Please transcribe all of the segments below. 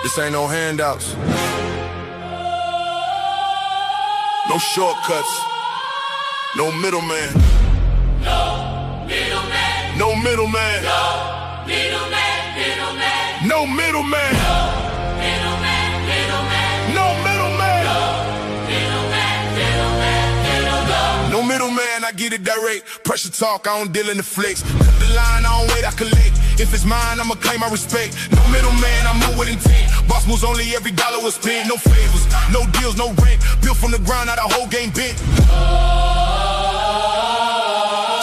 This ain't no handouts. No shortcuts. No middleman. No middleman. No middleman. No middleman. Middleman. No middleman. Middleman. Middleman. No middleman. Middleman. Middleman. No middleman, I get it direct. Pressure talk, I don't deal in the flex. Cut the line, I don't wait, I collect. If it's mine, I'ma claim my respect. No middleman, I move with intent. Boss moves only, every dollar was spent. No favors, no deals, no rent. Built from the ground, now the whole game bent.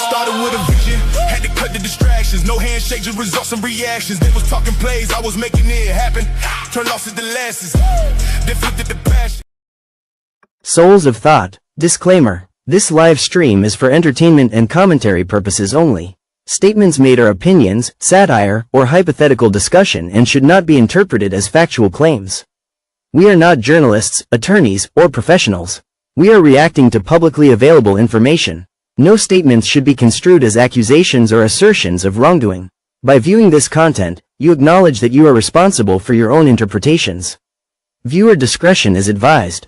Started with a vision, had to cut the distractions. No handshake, just results and reactions. They was talking plays, I was making it happen. Turn losses to losses, then flipped it to passion. Souls of Thought. Disclaimer. This live stream is for entertainment and commentary purposes only. Statements made are opinions, satire, or hypothetical discussion and should not be interpreted as factual claims. We are not journalists, attorneys, or professionals. We are reacting to publicly available information. No statements should be construed as accusations or assertions of wrongdoing. By viewing this content, you acknowledge that you are responsible for your own interpretations. Viewer discretion is advised.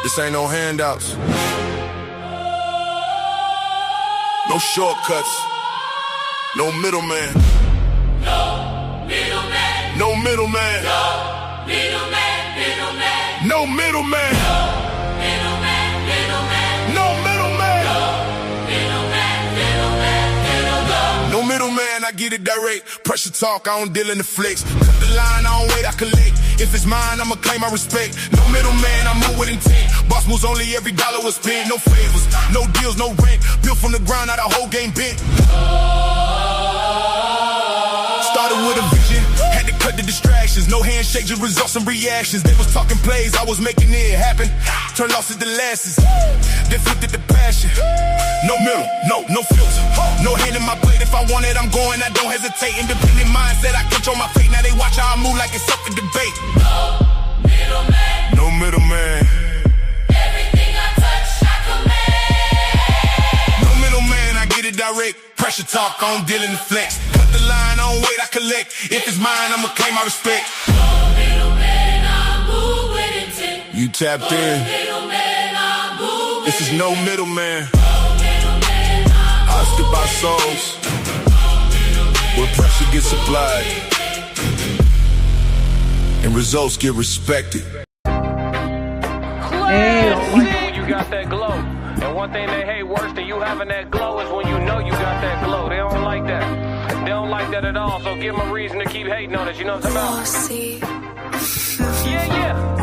This ain't no handouts. No shortcuts. No middleman. No middleman. No middleman. No middleman. Middleman. No middleman. Middleman. Middleman. No middleman. Middleman. Middleman. No middleman, I get it direct. Pressure talk, I don't deal in the flex. Cut the line, I don't wait, I collect. If it's mine, I'ma claim my respect. No middleman, I move with intent. Boss moves only, every dollar was spent. No favors, no deals, no rent. Built from the ground, now the whole game bent. Started with a vision, had to cut the distractions. No handshake, just results and reactions. They was talking plays, I was making it happen. Turn losses to losses, then flipped it to passion. No middle, no filter. No hand in my plate, if I want it, I'm going, I don't hesitate. Independent mindset, I control my fate. Now they watch how I move like it's up for debate. No middleman. No middleman. Everything I touch, I command. No middleman, I get it direct. Pressure talk, I don't deal in the flex. Cut the line, I don't wait, I collect. If it's mine, I'ma claim my respect. No middleman, I move with intent. You tapped No in. middleman, I move This with is no middleman. No middleman, I I stood by souls where pressure gets applied and results get respected. When you got that glow. And one thing they hate worse than you having that glow is when you know you got that glow. They don't like that. They don't like that at all. So give them a reason to keep hating on it. You know what I'm talking about? Yeah.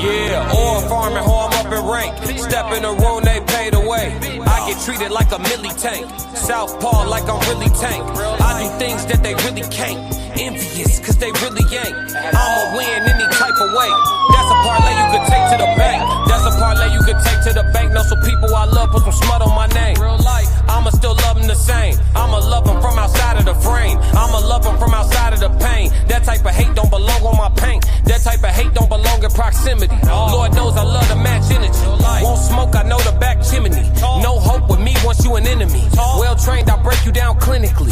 Yeah, oil farming, home up in rank. Step in the room, they paid away. I get treated like a milli tank. Southpaw like I'm really tank. I do things that they really can't. Envious, cause they really ain't. I'ma win any type of way. That's a parlay you could take to the bank. That's a parlay you could take to the bank. Know some people I love, put some smut on my name. I'ma still love them the same. I'ma love them from outside of the frame. I'ma love them from outside of the pain. That type of hate don't belong on my paint. That type of hate don't belong in proximity. Lord knows I love to match energy. Won't smoke, I know the back chimney. No hope with me once you an enemy. Well trained, I break you down clinically.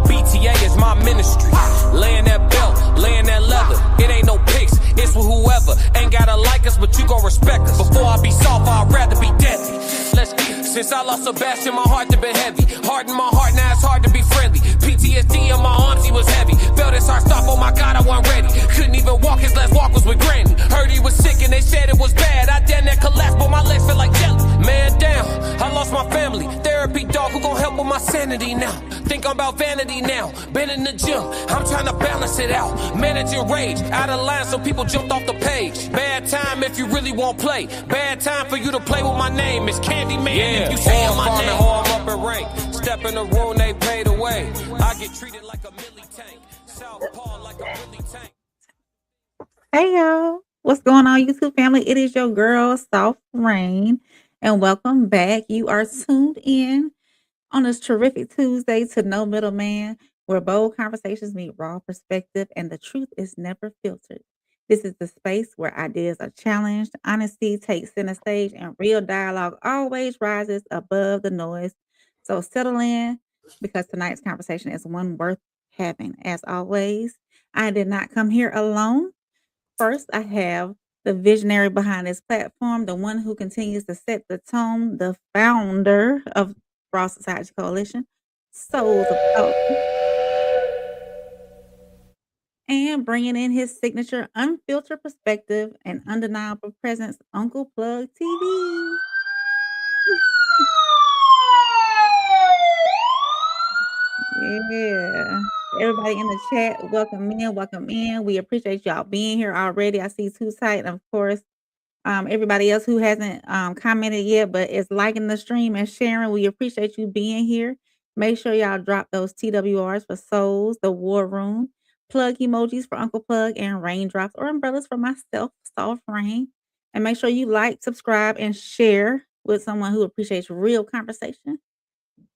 BTA is my ministry. Laying that belt, laying that leather. It ain't no picks, it's with whoever. Ain't gotta like us, but you gon' respect us. Before I be soft, I'd rather be deadly. Let's get. Since I lost Sebastian, my heart has been heavy. Hard in my heart, now it's hard to be friendly. PTSD in my arms, he was heavy. Felt his heart stop, oh my God, I wasn't ready. Couldn't even walk, his last walk was with Granny. Heard he was sick and they said it was bad. I damn that collapsed, but my legs feel like jelly. Man down, I lost my family. Therapy dog, who gon' help with my sanity now? Think I'm about vanity now. Been in the gym, I'm trying to balance it out. Managing rage, out of line, so people jumped off the page. Bad time if you really won't play. Bad time for you to play with my name. It's Candy Man if you say my name. Up in rank. Step in the room, they paid away. I get treated like a milli tank. Southpaw like a milli tank. Hey y'all, what's going on, YouTube family? It is your girl, Soft Rain, and welcome back. You are tuned in On this terrific Tuesday to No Middleman, where bold conversations meet raw perspective and the truth is never filtered. This is the space where ideas are challenged, honesty takes center stage, and real dialogue always rises above the noise. So settle in because tonight's conversation is one worth having. As always, I did not come here alone. First, I have the visionary behind this platform, the one who continues to set the tone, the founder of Raw Society Coalition, Souls of Thought, and bringing in his signature unfiltered perspective and undeniable presence, Uncle Plug TV. Yeah. Everybody in the chat, welcome in, welcome in. We appreciate y'all being here already. I see Too Tight, and of course, everybody else who hasn't commented yet, but is liking the stream and sharing. We appreciate you being here. Make sure y'all drop those TWRs for Souls, the War Room, plug emojis for Uncle Plug, and raindrops or umbrellas for myself, Soft Rain. And make sure you like, subscribe, and share with someone who appreciates real conversation.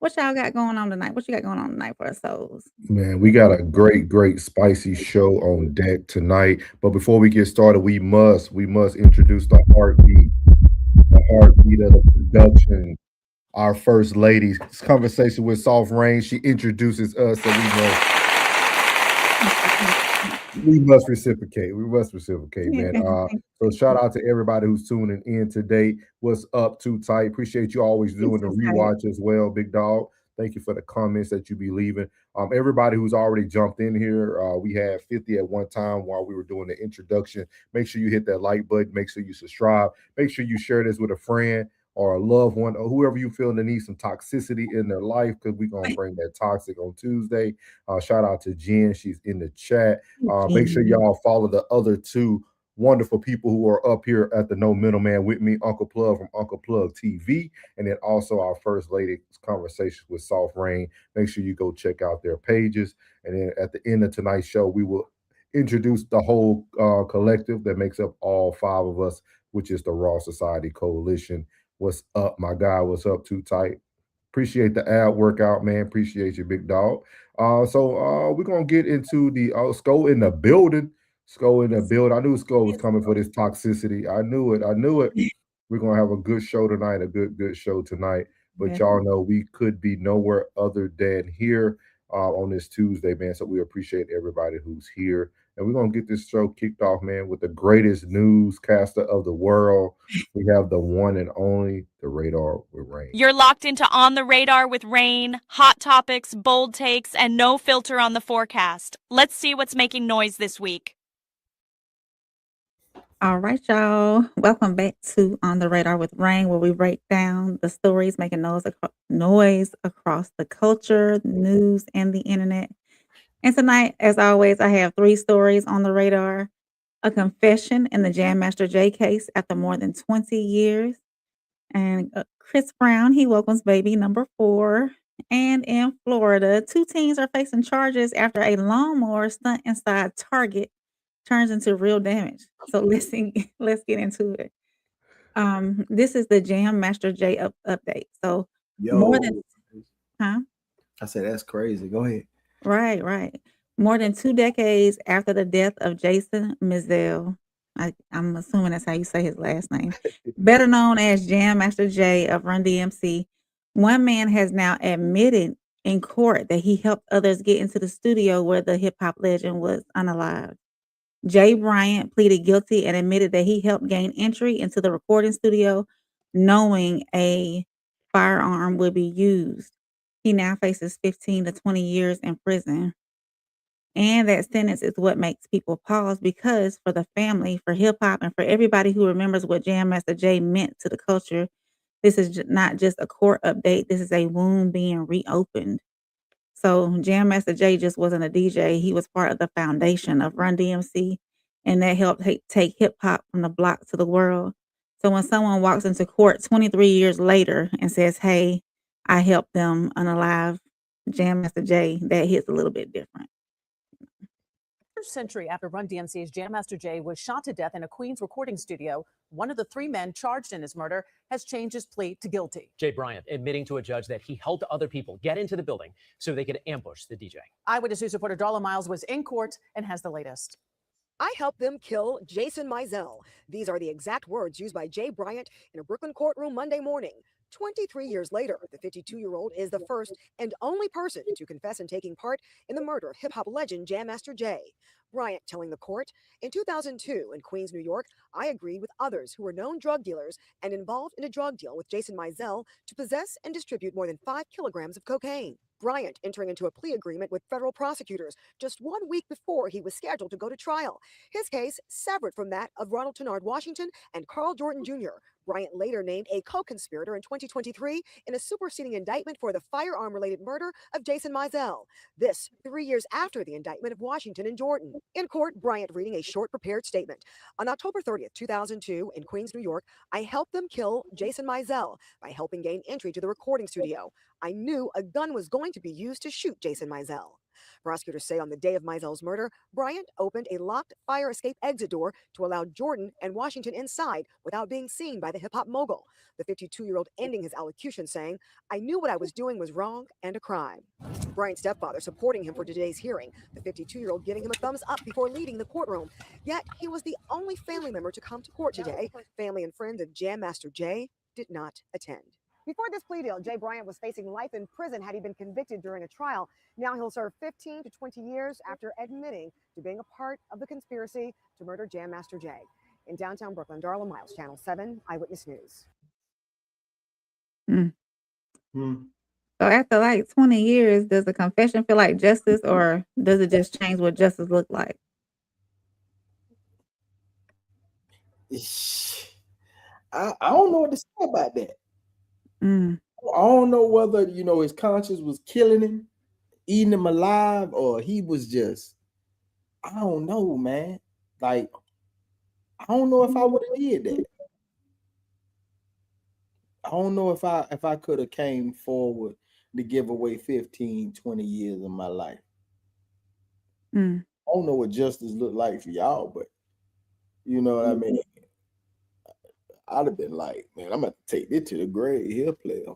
What y'all got going on tonight? What you got going on tonight for us, Souls? Man, we got a great, spicy show on deck tonight. But before we get started, we must introduce the heartbeat of the production. Our first lady. This conversation with Soft Rain. She introduces us, so we must reciprocate. We must reciprocate, man. So shout out to everybody who's tuning in today. What's up, Too Tight? Appreciate you always doing the rewatch as well, big dog. Thank you for the comments that you be leaving. Everybody who's already jumped in here, we had 50 at one time while we were doing the introduction. Make sure you hit that like button. Make sure you subscribe. Make sure you share this with a friend or a loved one or whoever you feel that needs some toxicity in their life, because we're going to bring that toxic on Tuesday. Shout out to Jen. She's in the chat. Make sure y'all follow the other two wonderful people who are up here at the No Middleman with me, Uncle Plug from Uncle Plug TV, and then also our First Lady's conversations with Soft Rain. Make sure you go check out their pages. And then at the end of tonight's show, we will introduce the whole collective that makes up all five of us, which is the Raw Society Coalition. What's up, my guy? What's up, Too Tight? Appreciate the ad workout, man. Appreciate you, big dog. So we're going to get into the Sko in the building. Sko in the building. I knew Sko was coming for this toxicity. I knew it. We're going to have a good show tonight, a good show tonight. But y'all know we could be nowhere other than here on this Tuesday, man. So we appreciate everybody who's here. And we're going to get this show kicked off, man, with the greatest newscaster of the world. We have the one and only, The Radar with Rain. You're locked into On the Radar with Rain, hot topics, bold takes, and no filter on the forecast. Let's see what's making noise this week. All right, y'all. Welcome back to On the Radar with Rain, where we break down the stories making noise across the culture, news, and the internet. And tonight, as always, I have 3 stories on the radar. A confession in the Jam Master Jay case after more than 20 years. And Chris Brown, he welcomes baby number 4. And in Florida, 2 teens are facing charges after a lawnmower stunt inside Target turns into real damage. So let's get into it. This is the Jam Master Jay update. So more than I said that's crazy. Go ahead. Right. More than 2 decades after the death of Jason Mizell, I'm assuming that's how you say his last name, better known as Jam Master Jay of Run DMC, one man has now admitted in court that he helped others get into the studio where the hip-hop legend was unalived. Jay Bryant pleaded guilty and admitted that he helped gain entry into the recording studio knowing a firearm would be used. He now faces 15 to 20 years in prison. And that sentence is what makes people pause, because for the family, for hip hop, and for everybody who remembers what Jam Master Jay meant to the culture, this is not just a court update. This is a wound being reopened. So Jam Master Jay just wasn't a DJ. He was part of the foundation of Run DMC, and that helped take hip hop from the block to the world. So when someone walks into court 23 years later and says, hey, I helped them unalive Jam Master Jay, that hits a little bit different. century after Run DMC's Jam Master Jay was shot to death in a Queens recording studio, one of the 3 men charged in his murder has changed his plea to guilty. Jay Bryant admitting to a judge that he helped other people get into the building so they could ambush the DJ. Eyewitness News reporter Darla Miles was in court and has the latest. I helped them kill Jason Mizell. These are the exact words used by Jay Bryant in a Brooklyn courtroom Monday morning. 23 years later, the 52-year-old is the first and only person to confess in taking part in the murder of hip-hop legend Jam Master Jay. Bryant telling the court, in 2002 in Queens, New York, I agreed with others who were known drug dealers and involved in a drug deal with Jason Mizell to possess and distribute more than 5 kilograms of cocaine. Bryant entering into a plea agreement with federal prosecutors just 1 week before he was scheduled to go to trial. His case severed from that of Ronald Tennard Washington and Carl Jordan Jr. Bryant later named a co-conspirator in 2023 in a superseding indictment for the firearm-related murder of Jason Mizell. This 3 years after the indictment of Washington and Jordan. In court, Bryant reading a short prepared statement. On October 30th, 2002, in Queens, New York, I helped them kill Jason Mizell by helping gain entry to the recording studio. I knew a gun was going to be used to shoot Jason Mizell. Prosecutors say on the day of Mizell's murder, Bryant opened a locked fire escape exit door to allow Jordan and Washington inside without being seen by the hip-hop mogul. The 52-year-old ending his allocution saying, I knew what I was doing was wrong and a crime. Bryant's stepfather supporting him for today's hearing, the 52-year-old giving him a thumbs up before leaving the courtroom. Yet he was the only family member to come to court today. Family and friends of Jam Master Jay did not attend. Before this plea deal, Jay Bryant was facing life in prison had he been convicted during a trial. Now he'll serve 15 to 20 years after admitting to being a part of the conspiracy to murder Jam Master Jay. In downtown Brooklyn, Darla Miles, Channel 7 Eyewitness News. So after like 20 years, does the confession feel like justice, or does it just change what justice look like? I don't know what to say about that. Mm. I don't know whether, his conscience was killing him, eating him alive, or he was just, I don't know, man. Like, I don't know if I would have did that. I don't know if I could have came forward to give away 15, 20 years of my life. Mm. I don't know what justice looked like for y'all, but you know what I mean? I'd have been like, man, I'm going to take this to the grave here, player.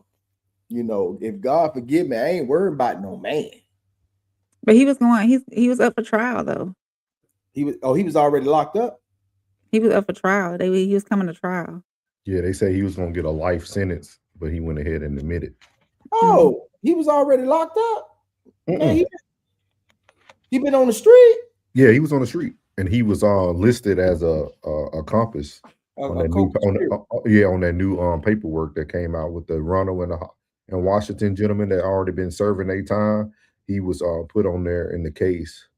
If God forgive me, I ain't worried about no man. But he was up for trial though. He was already locked up? He was up for trial. He was coming to trial. Yeah, they say he was going to get a life sentence, but he went ahead and admitted. Oh, he was already locked up? Man, he been on the street? Yeah, he was on the street, and he was listed as a accomplice. On that new paperwork that came out with the Ronald and Washington gentlemen that already been serving their time. He was put on there in the case.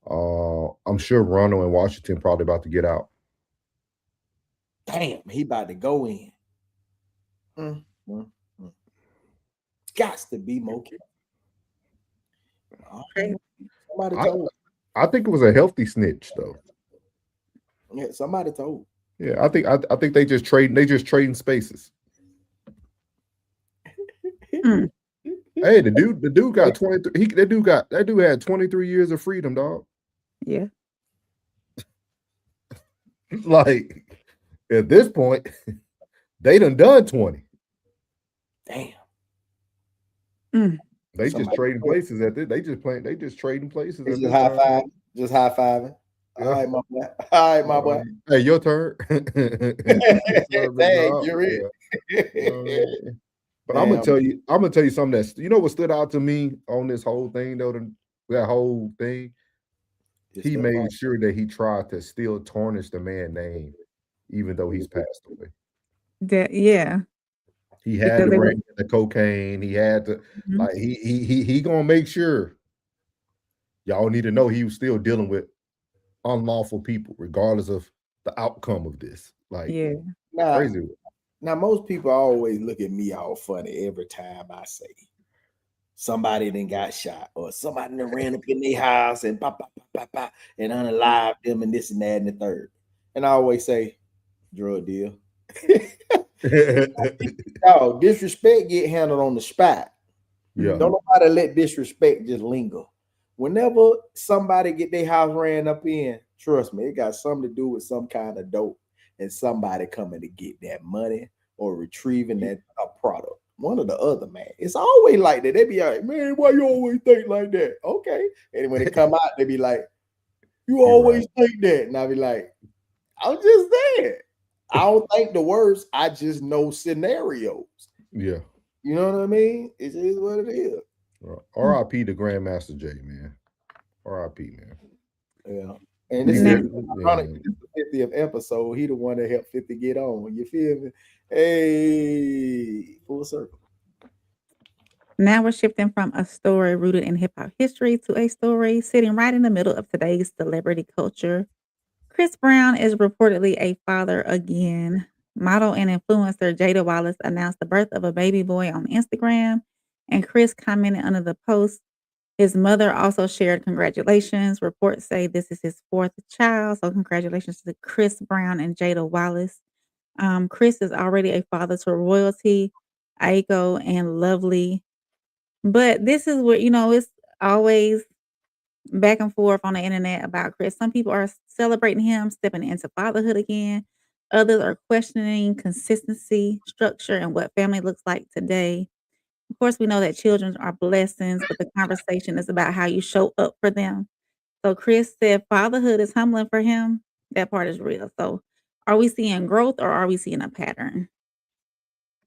I'm sure Ronald and Washington probably about to get out. Damn, he about to go in. Gots to be more careful. Somebody told. I think it was a healthy snitch though. Yeah, somebody told. Yeah, I think they just trading spaces. Hey, the dude got 23. That dude had 23 years of freedom, dog. Yeah. Like at this point, they done 20. Damn. They just trading places at this. They just trading places. Just high five. Just high fiving. All right, my boy. All right, my boy. Hey, your turn. Hey, you're it. But I'm gonna tell you something that's what stood out to me on this whole thing, though. That whole thing, he made sure that he tried to still tarnish the man's name, even though he's passed away. Yeah. He had to bring the cocaine. He had to like he gonna make sure y'all need to know he was still dealing with unlawful people, regardless of the outcome of this. Like, yeah, crazy. Now, most people always look at me all funny every time I say somebody then got shot or somebody that ran up in their house and and unalived them and this and that and the third. And I always say, drug deal. No, disrespect get handled on the spot. Yeah. Don't nobody let disrespect just linger. whenever somebody get their house ran up in, trust me, it got something to do with some kind of dope and somebody coming to get that money or retrieving that product. One or the other, man. It's always like that. They be like, man, why you always think like that? Okay. And when it come out, they be like, you always think that. And I be like, I'm just there. I don't think the worst. I just know scenarios. Yeah. You know what I mean? It is what it is. R.I.P. to Grandmaster Jay, man. R.I.P. man. Yeah. And this is the 50th episode. He the one that helped 50 get on. You feel me? Hey, full circle. Now we're shifting from a story rooted in hip hop history to a story sitting right in the middle of today's celebrity culture. Chris Brown is reportedly a father again. Model and influencer Jada Wallace announced the birth of a baby boy on Instagram, and Chris commented under the post. His mother also shared congratulations. Reports say this is his fourth child, so congratulations to Chris Brown and Jada Wallace. Chris is already a father to royalty, Aiko, and Lovely. But this is what, it's always back and forth on the internet about Chris. Some people are celebrating him stepping into fatherhood again. Others are questioning consistency, structure, and what family looks like today. Of course, we know that children are blessings, but the conversation is about how you show up for them. So Chris said fatherhood is humbling for him. That part is real. So are we seeing growth or are we seeing a pattern?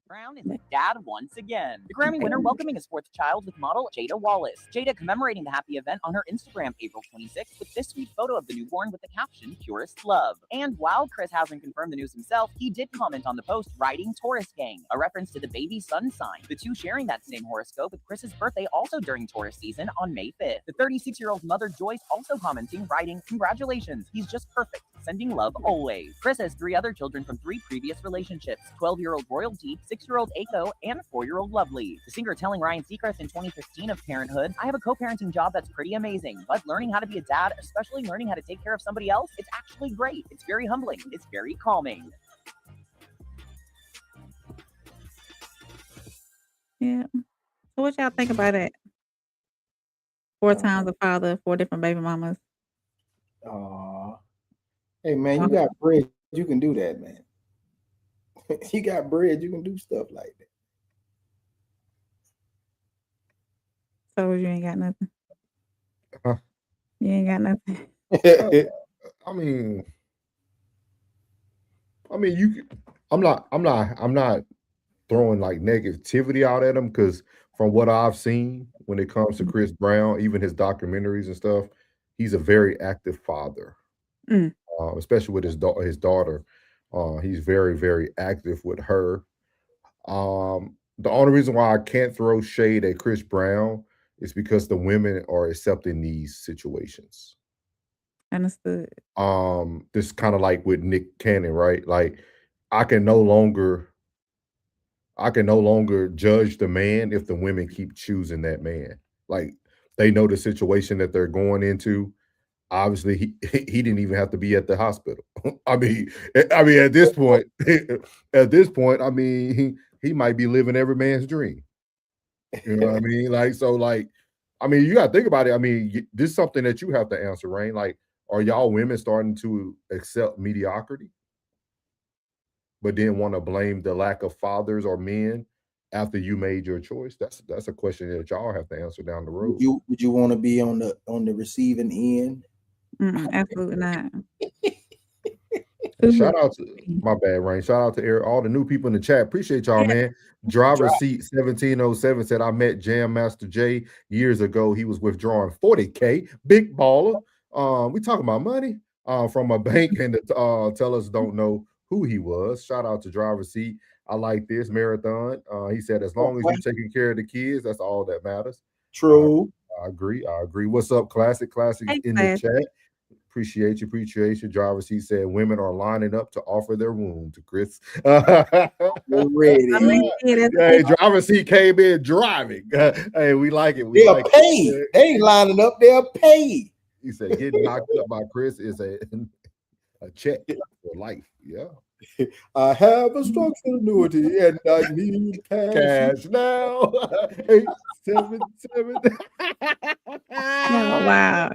Brown is a dad once again. The Grammy winner welcoming his fourth child with model Jada Wallace. Jada commemorating the happy event on her Instagram April 26th with this sweet photo of the newborn with the caption, Purest Love. And while Chris hasn't confirmed the news himself, he did comment on the post writing Taurus Gang, a reference to the baby sun sign. The two sharing that same horoscope with Chris's birthday also during Taurus season on May 5th. The 36-year-old mother Joyce also commenting, writing, congratulations, he's just perfect. Sending love always. Chris has 3 other children from 3 previous relationships, 12-year-old Royalty, 6-year-old Aiko, and 4-year-old Lovely. The singer telling Ryan Seacrest in 2015 of parenthood, I have a co-parenting job that's pretty amazing, but learning how to be a dad, especially learning how to take care of somebody else, it's actually great. It's very humbling. It's very calming. Yeah. So what y'all think about it? 4 times a father, 4 different baby mamas. Hey man, you got bread, you can do that, man. You got bread, you can do stuff like that. So you ain't got nothing. Huh? You ain't got nothing. I mean, you. I'm not throwing like negativity out at him because from what I've seen when it comes to Chris Brown, even his documentaries and stuff, he's a very active father. Especially with his daughter. He's very, very active with her. The only reason why I can't throw shade at Chris Brown is because the women are accepting these situations. Understood. This kind of like with Nick Cannon, right? Like I can no longer judge the man if the women keep choosing that man. Like they know the situation that they're going into. Obviously, he didn't even have to be at the hospital. I mean, at this point, I mean, he might be living every man's dream. You know what I mean? Like, so, like, I mean, you got to think about it. I mean, this is something that you have to answer, Rain. Like, are y'all women starting to accept mediocrity, but then want to blame the lack of fathers or men after you made your choice? That's a question that y'all have to answer down the road. Would you want to be on the receiving end? Absolutely not. Shout out to my bad, Rain. Shout out to all the new people in the chat. Appreciate y'all, man. Driver seat 1707 said I met Jam Master Jay years ago. He was withdrawing 40K, big baller. We talking about money from a bank, and the tellers don't know who he was. Shout out to Driver seat. I like this marathon. He said as long as you're taking care of the kids, that's all that matters. True. I agree. What's up, Classic in the chat? Appreciate you. Driver seat said women are lining up to offer their womb to Chris. Hey, driver seat came in driving. Hey, we like it. They're paid. They ain't lining up. They're paid. He said getting knocked up by Chris is a check for life. Yeah. I have a structural annuity and I need cash now. 877. Y'all wow.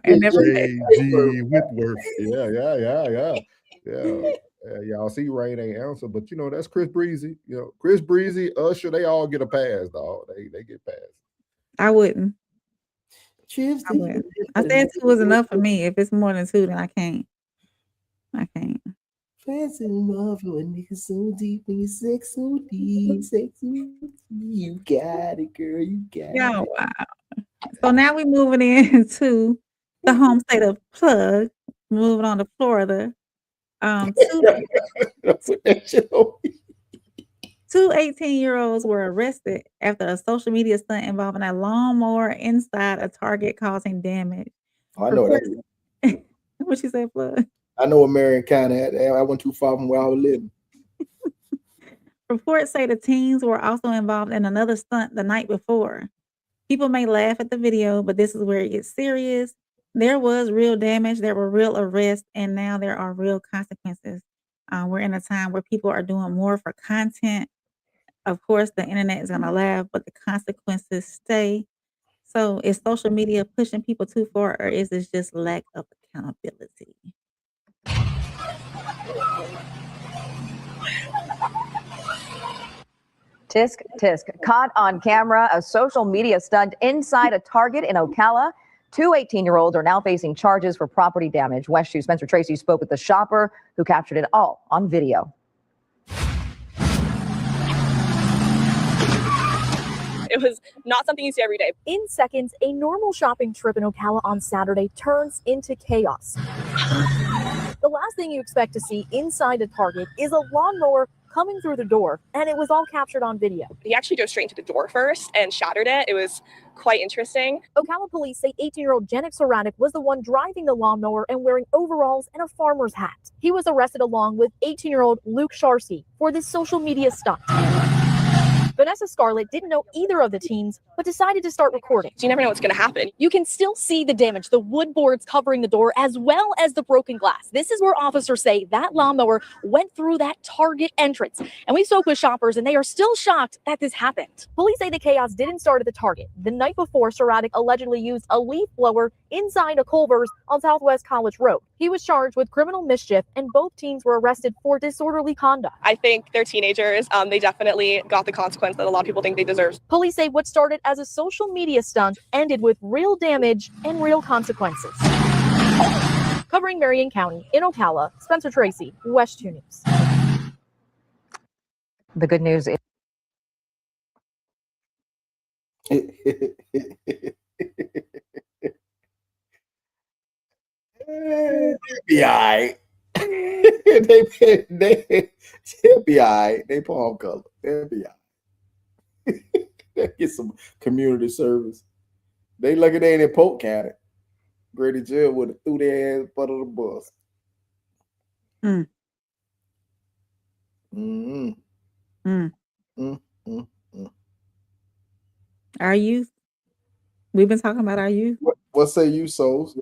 And never J.G. Whitworth. Yeah. Y'all see Rain ain't answer, but that's Chris Breezy. Chris Breezy, Usher, they all get a pass, dog. They get passed. I wouldn't. I said 2 was enough for me. If it's more than 2, then I can't. Fancy love you a nigga so deep when you sex so deep, you got it, girl. You got Yeah, it. wow. So now we're moving into the home state of Plug. Moving on to Florida. Two 18-year-olds were arrested after a social media stunt involving a lawnmower inside a Target causing damage. Oh, I know that. What she said, Plug? I know a Marion County. I went too far from where I was living. Reports say the teens were also involved in another stunt the night before. People may laugh at the video, but this is where it gets serious. There was real damage, there were real arrests, and now there are real consequences. We're in a time where people are doing more for content. Of course, the internet is going to laugh, but the consequences stay. So is social media pushing people too far, or is this just lack of accountability? Tisk, tisk. Caught on camera, a social media stunt inside a Target in Ocala. 2 18-year-olds are now facing charges for property damage. West 2 Spencer Tracy spoke with the shopper who captured it all on video. It was not something you see every day. In seconds, a normal shopping trip in Ocala on Saturday turns into chaos. The last thing you expect to see inside a Target is a lawnmower coming through the door, and it was all captured on video. He actually drove straight into the door first and shattered it. It was quite interesting. Ocala police say 18-year-old Janik Soratic was the one driving the lawnmower and wearing overalls and a farmer's hat. He was arrested along with 18-year-old Luke Sharsky for this social media stunt. Vanessa Scarlett didn't know either of the teens, but decided to start recording. You never know what's going to happen. You can still see the damage, the wood boards covering the door, as well as the broken glass. This is where officers say that lawnmower went through that Target entrance. And we spoke with shoppers, and they are still shocked that this happened. Police say the chaos didn't start at the Target. The night before, Soratic allegedly used a leaf blower inside a Culver's on Southwest College Road. He was charged with criminal mischief, and both teens were arrested for disorderly conduct. I think they're teenagers. They definitely got the consequence that a lot of people think they deserve. Police say what started as a social media stunt ended with real damage and real consequences. Covering Marion County, in Ocala, Spencer Tracy, West 2 News. The good news is be all right. They'll be all right. They palm color. They'll be all right. They get some community service. They lucky they ain't in Polk County. Grady Jill would have threw their ass butt of the bus. Our youth. We've been talking about our youth. What say you, souls?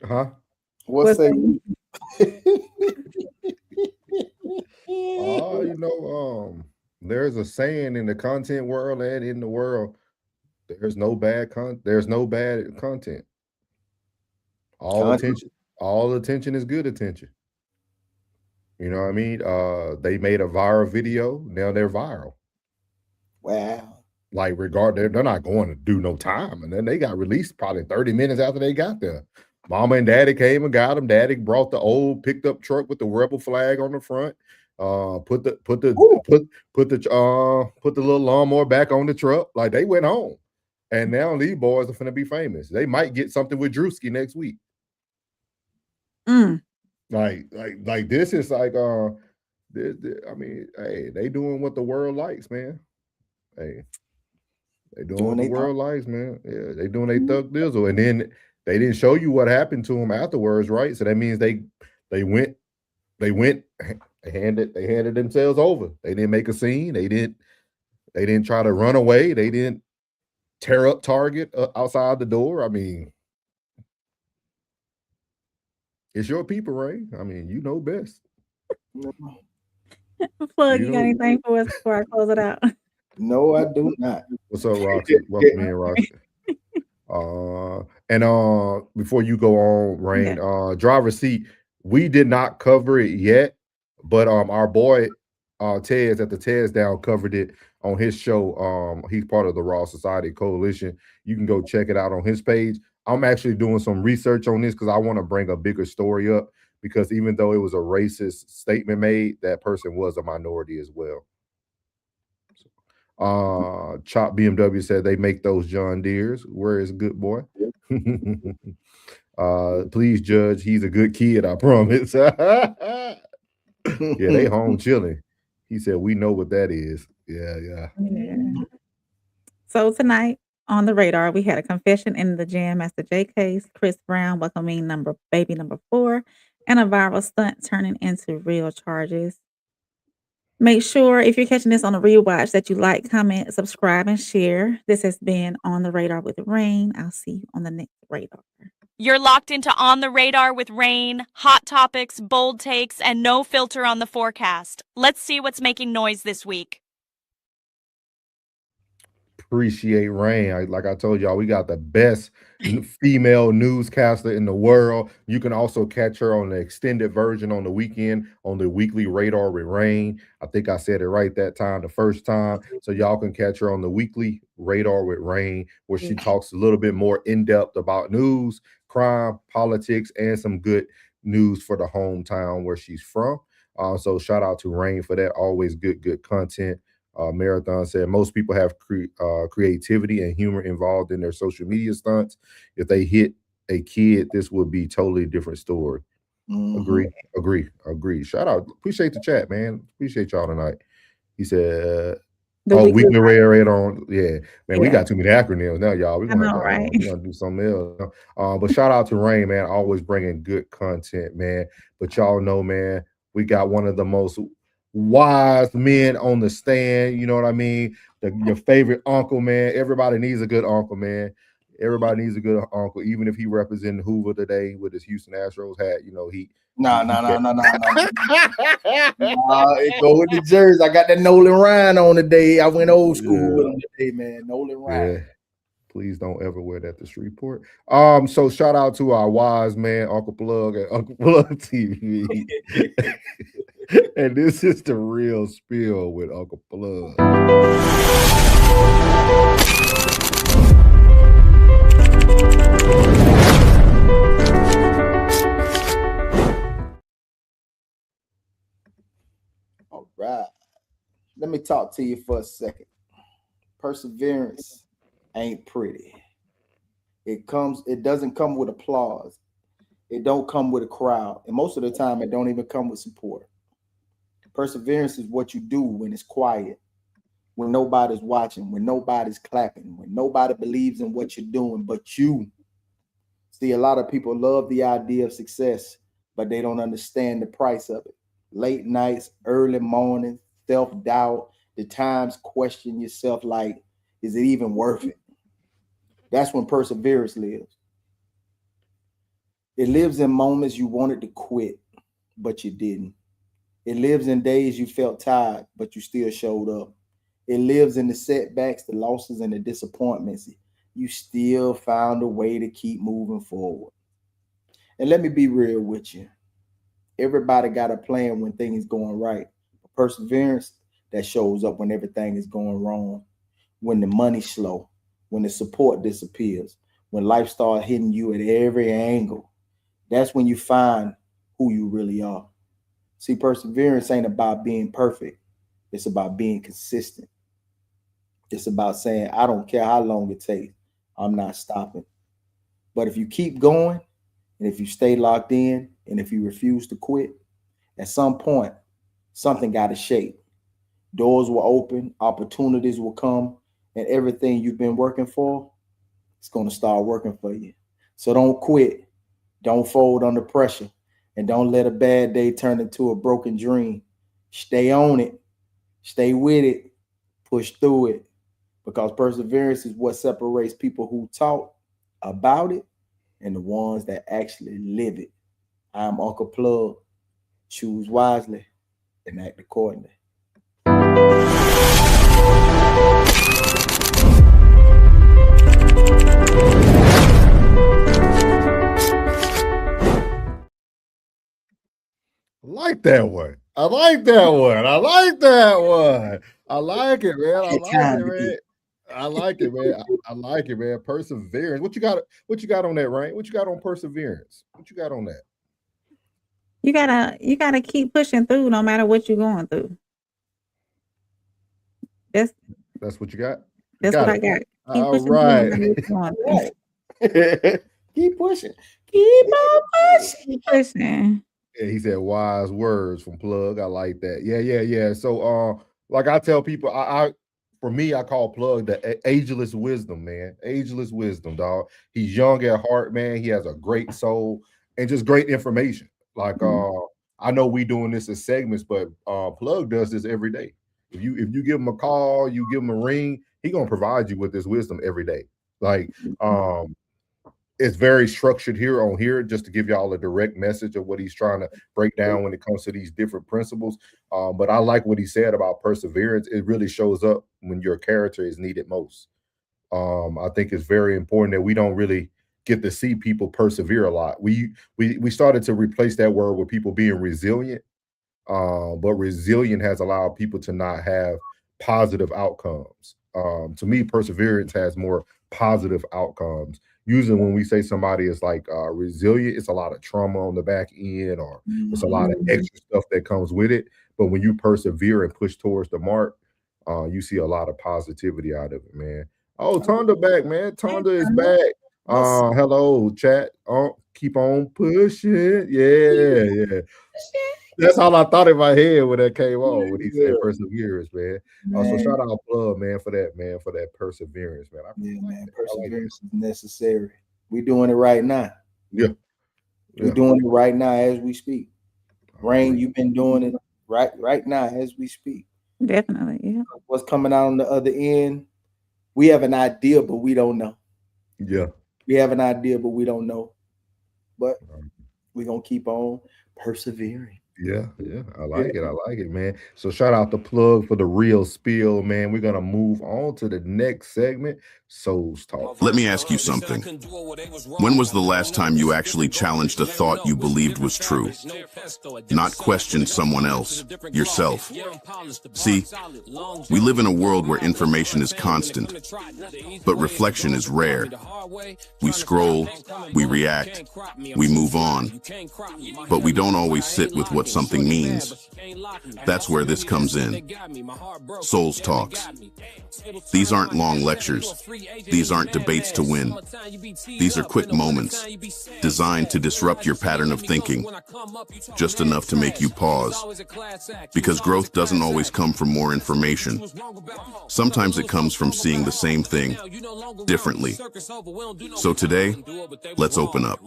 Huh? What say you? There's a saying in the content world and in the world, there's no bad content. All attention is good attention. You know what I mean? They made a viral video. Now they're viral. Wow. Like they're not going to do no time. And then they got released probably 30 minutes after they got there. Mama and daddy came and got them. Daddy brought the old picked up truck with the rebel flag on the front. Put the little lawnmower back on the truck. Like they went home. And now these boys are finna be famous. They might get something with Drewski next week. Like this is like I mean, hey, they doing what the world likes, man. Hey, they doing what the world likes, man. Yeah, they doing their thug dizzle. And then they didn't show you what happened to them afterwards, right? So that means they handed themselves over. They didn't make a scene. They didn't try to run away. They didn't tear up Target outside the door. I mean, It's your people, Ray. I mean, you know best. Plug, you got anything for us before I close it out? No, I do not. What's up, Roxy? Welcome in, Roxy. And before you go on, Rain, driver's seat, we did not cover it yet, but our boy Tez at the Tez Down covered it on his show. He's part of the Raw Society Coalition. You can go check it out on his page. I'm actually doing some research on this because I want to bring a bigger story up, because even though it was a racist statement made, that person was a minority as well. Chop BMW said they make those John Deeres. Where is good boy? Please judge, he's a good kid, I promise. Yeah, they home chilling. He said we know what that is. Yeah. So tonight on the radar, we had a confession in the Jam Master J case, Chris Brown welcoming baby number 4, and a viral stunt turning into real charges. Make sure if you're catching this on a rewatch that you like, comment, subscribe, and share. This has been On the Radar with Rain. I'll see you on the next radar. You're locked into On the Radar with Rain, hot topics, bold takes, and no filter on the forecast. Let's see what's making noise this week. Appreciate Rain. Like I told y'all, we got the best female newscaster in the world. You can also catch her on the extended version on the weekend on the weekly Radar with Rain. I think I said it right that time, the first time. So y'all can catch her on the weekly Radar with Rain, where she talks a little bit more in depth about news, crime, politics, and some good news for the hometown where she's from. So shout out to Rain for that. Always good content. Marathon said most people have creativity and humor involved in their social media stunts. If they hit a kid, this would be totally different story. Agree. Shout out. Appreciate the chat, man. Appreciate y'all tonight. He said, weekly radar on. Yeah, man, we got too many acronyms now, y'all. We're gonna do something else. But shout out to Rain, man. Always bringing good content, man. But y'all know, man, we got one of the most wise men on the stand. You know what I mean? Your favorite uncle, man. Everybody needs a good uncle, man. Everybody needs a good uncle, even if he represented Hoover today with his Houston Astros hat. You know, No. It go with the jersey. I got that Nolan Ryan on today. I went old school with him today, man. Nolan Ryan. Yeah. Please don't ever wear that to Shreveport. So shout out to our wise man, Uncle Plug and Uncle Plug TV. And this is the real spill with Uncle Plug. All right. Let me talk to you for a second. Perseverance ain't pretty. It doesn't come with applause. It don't come with a crowd. And most of the time, it don't even come with support. Perseverance is what you do when it's quiet, when nobody's watching, when nobody's clapping, when nobody believes in what you're doing but you. See, a lot of people love the idea of success, but they don't understand the price of it. Late nights, early mornings, self-doubt, the times question yourself like, is it even worth it? That's when perseverance lives. It lives in moments you wanted to quit, but you didn't. It lives in days you felt tired, but you still showed up. It lives in the setbacks, the losses, and the disappointments. You still found a way to keep moving forward. And let me be real with you. Everybody got a plan when things going right. Perseverance, that shows up when everything is going wrong, when the money's slow, when the support disappears, when life starts hitting you at every angle. That's when you find who you really are. See, perseverance ain't about being perfect. It's about being consistent. It's about saying, I don't care how long it takes. I'm not stopping. But if you keep going, and if you stay locked in, and if you refuse to quit, at some point, something got to shake. Doors will open, opportunities will come, and everything you've been working for, it's going to start working for you. So don't quit. Don't fold under pressure. And don't let a bad day turn into a broken dream. Stay on it. Stay with it. Push through it. Because perseverance is what separates people who talk about it and the ones that actually live it. I'm Uncle Plug. Choose wisely and act accordingly. I like that one. I like that one. I like that one. I like it, man. I like it, man. I like it, man. I like it, man. Perseverance. What you got? What you got on that, Rain? What you got on perseverance? What you got on that? You gotta keep pushing through no matter what you're going through. That's what you got? That's what I got. Keep All pushing right. through no matter what you're going through. Keep pushing. Keep on pushing. Keep pushing. Yeah, he said wise words from Plug. I like that. Yeah. So like I tell people, for me, I call Plug the ageless wisdom, man. Ageless wisdom, dog. He's young at heart, man. He has a great soul and just great information. Like I know we doing this as segments, but Plug does this every day. If you give him a call, you give him a ring, he gonna provide you with this wisdom every day. Like it's very structured here just to give y'all a direct message of what he's trying to break down when it comes to these different principles. But I like what he said about perseverance. It really shows up when your character is needed most. I think it's very important that we don't really get to see people persevere a lot. We started to replace that word with people being resilient. But resilient has allowed people to not have positive outcomes. To me, perseverance has more positive outcomes. Usually when we say somebody is like resilient, it's a lot of trauma on the back end, or it's a lot of extra stuff that comes with it. But when you persevere and push towards the mark, you see a lot of positivity out of it, man. Oh, Tonda back, man. Tonda is back. Hello, chat. Keep on pushing. Yeah. That's all I thought in my head when that came on, when he said perseverance, man. So shout out Plug, man, for that perseverance, man. Perseverance is necessary. We're doing it right now. Yeah. We're doing it right now as we speak. Rain, you've been doing it right now as we speak. Definitely, yeah. What's coming out on the other end? We have an idea, but we don't know. Yeah. We have an idea, but we don't know. But we're gonna keep on persevering. Yeah. I like it, man. So shout out to Plug for the real spill, man. We're gonna move on to the next segment, Souls Talk. Let me ask you something. When was the last time you actually challenged a thought you believed was true? Not questioned someone else, yourself. See, we live in a world where information is constant, but reflection is rare. We scroll, we react, we move on, but we don't always sit with what something means. That's where this comes in. Souls Talks. These aren't long lectures. These aren't debates to win. These are quick moments, designed to disrupt your pattern of thinking, just enough to make you pause. Because growth doesn't always come from more information. Sometimes it comes from seeing the same thing differently. So today, let's open up.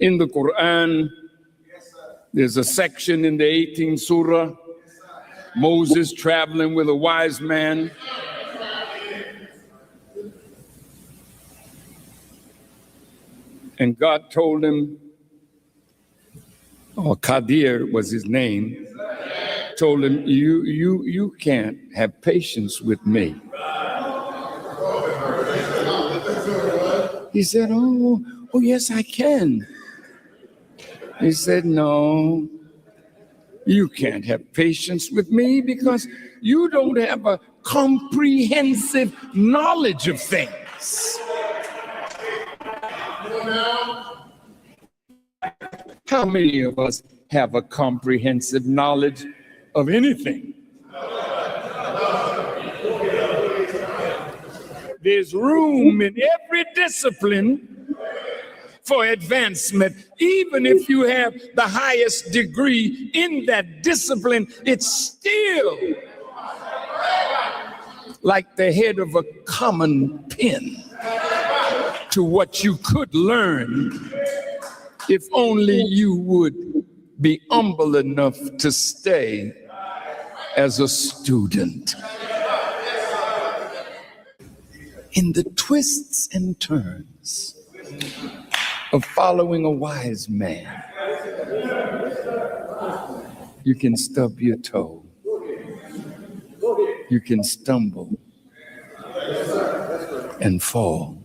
In the Quran, there's a section in the 18th surah, Moses traveling with a wise man. And God told him, or Qadir was his name, told him, you can't have patience with me. He said, oh yes, I can. He said, no, you can't have patience with me because you don't have a comprehensive knowledge of things. How many of us have a comprehensive knowledge of anything? There's room in every discipline for advancement. Even if you have the highest degree in that discipline, it's still like the head of a common pin to what you could learn if only you would be humble enough to stay as a student. in the twists and turns of following a wise man. You can stub your toe. You can stumble and fall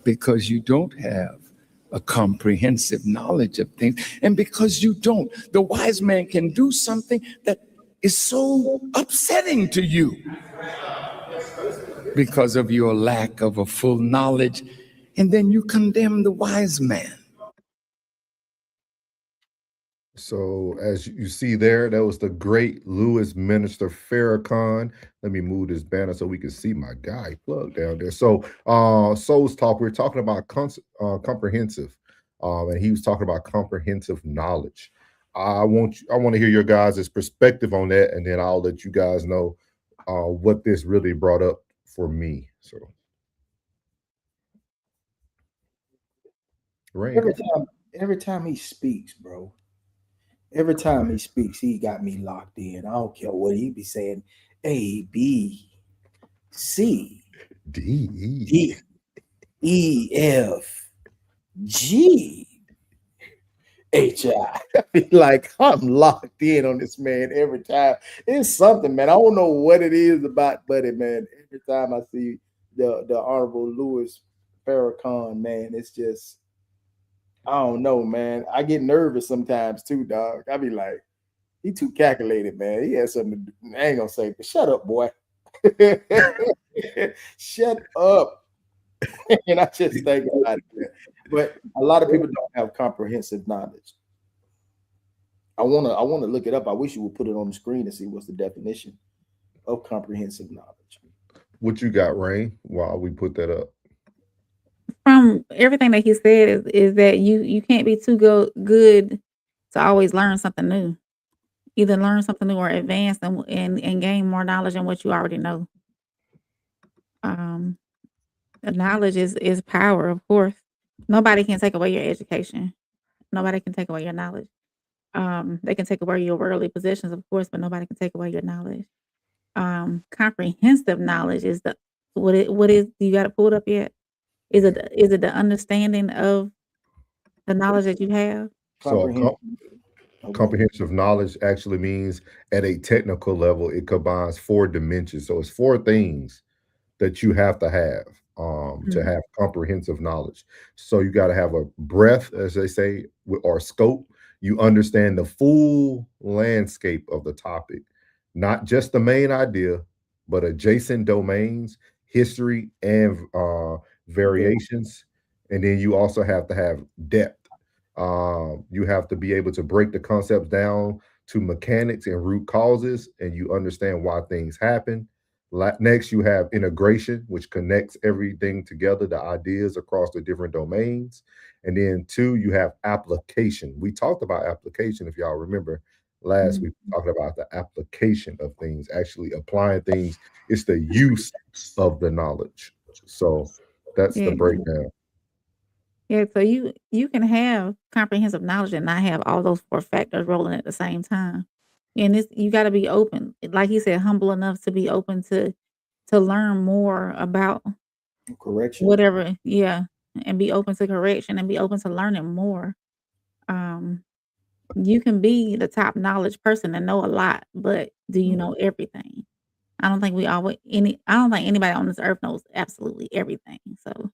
because you don't have a comprehensive knowledge of things. And because you don't, the wise man can do something that is so upsetting to you because of your lack of a full knowledge. And then you condemn the wise man. So as you see there, that was the great Lewis Minister Farrakhan. Let me move this banner so we can see my guy plug down there. So Souls Talk, we're talking about comprehensive, and he was talking about comprehensive knowledge. I want to hear your guys' perspective on that, and then I'll let you guys know what this really brought up for me. So Rain, every time he speaks, bro. Every time he speaks, he got me locked in. I don't care what he be saying. A, B, C, D, E, F, G, H, I. I be like, I'm locked in on this man every time. It's something, man. I don't know what it is about Buddy, man. Every time I see the Honorable Louis Farrakhan, man, it's just, I don't know, man. I get nervous sometimes too, dog. I be like, he too calculated, man. He has something to do. I ain't gonna say, but shut up, boy. Shut up. And I just think about it. But a lot of people don't have comprehensive knowledge. I wanna look it up. I wish you would put it on the screen to see what's the definition of comprehensive knowledge. What you got, Rain, while we put that up? From everything that he said is that you can't be too good to always learn something new. Either learn something new or advance and gain more knowledge than what you already know. The knowledge is power, of course. Nobody can take away your education. Nobody can take away your knowledge. They can take away your worldly possessions, of course, but nobody can take away your knowledge. Comprehensive knowledge is what is you got it pulled up yet? Is it the understanding of the knowledge that you have? So comprehensive knowledge actually means at a technical level, it combines 4 dimensions. So it's 4 things that you have to have comprehensive knowledge. So you got to have a breadth, as they say, or scope. You understand the full landscape of the topic, not just the main idea, but adjacent domains, history, and variations. And then you also have to have depth. You have to be able to break the concepts down to mechanics and root causes, and you understand why things happen. Next, you have integration, which connects everything together, the ideas across the different domains. And then 2, you have application. We talked about application, if y'all remember last week, we talked about the application of things, actually applying things. It's the use of the knowledge. So that's the breakdown. Yeah, so you can have comprehensive knowledge and not have all those 4 factors rolling at the same time. And you got to be open, like he said, humble enough to be open to learn more about correction, whatever. Yeah, and be open to correction and be open to learning more. You can be the top knowledge person and know a lot, but do you know everything? I don't think anybody on this earth knows absolutely everything. So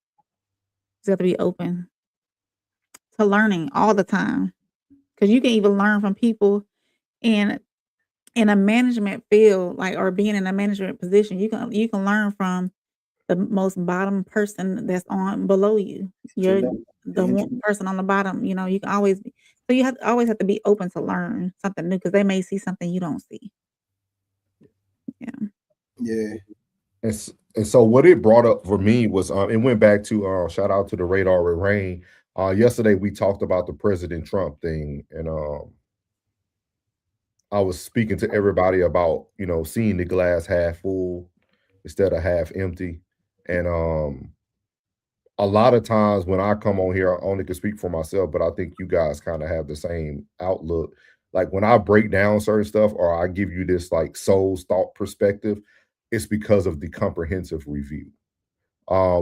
you have to be open to learning all the time, because you can even learn from people in a management field, like, or being in a management position. You can learn from the most bottom person that's on below you. You're the one person on the bottom. You can always be. So you always have to be open to learn something new, because they may see something you don't see. Yeah. And so what it brought up for me was it went back to shout out to the Radar with Rain. Yesterday we talked about the President Trump thing, and I was speaking to everybody about seeing the glass half full instead of half empty. And a lot of times when I come on here, I only can speak for myself, but I think you guys kind of have the same outlook. Like when I break down certain stuff, or I give you this like soul's thought perspective, it's because of the comprehensive review.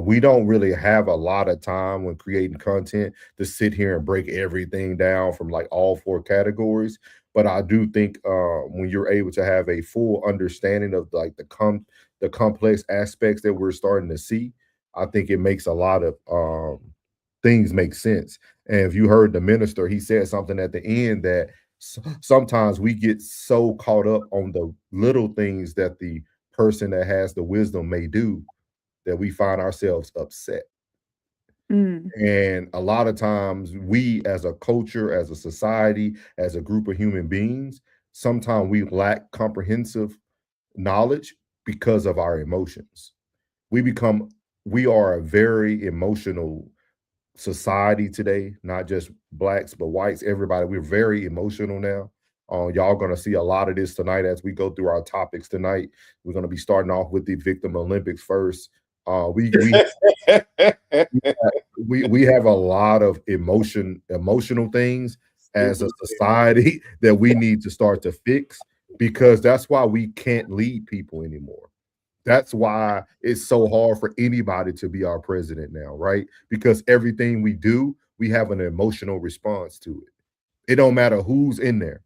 We don't really have a lot of time when creating content to sit here and break everything down from like all 4 categories. But I do think when you're able to have a full understanding of like the complex aspects that we're starting to see, I think it makes a lot of things make sense. And if you heard the minister, he said something at the end that sometimes we get so caught up on the little things that the person that has the wisdom may do that we find ourselves upset. And a lot of times we as a culture, as a society, as a group of human beings, sometimes we lack comprehensive knowledge because of our emotions. We are a very emotional society today, not just blacks, but whites, everybody. We're very emotional now. Y'all going to see a lot of this tonight as we go through our topics tonight. We're going to be starting off with the Victim Olympics first. We have a lot of emotional things as a society that we need to start to fix, because that's why we can't lead people anymore. That's why it's so hard for anybody to be our president now, right? Because everything we do, we have an emotional response to it. It don't matter who's in there.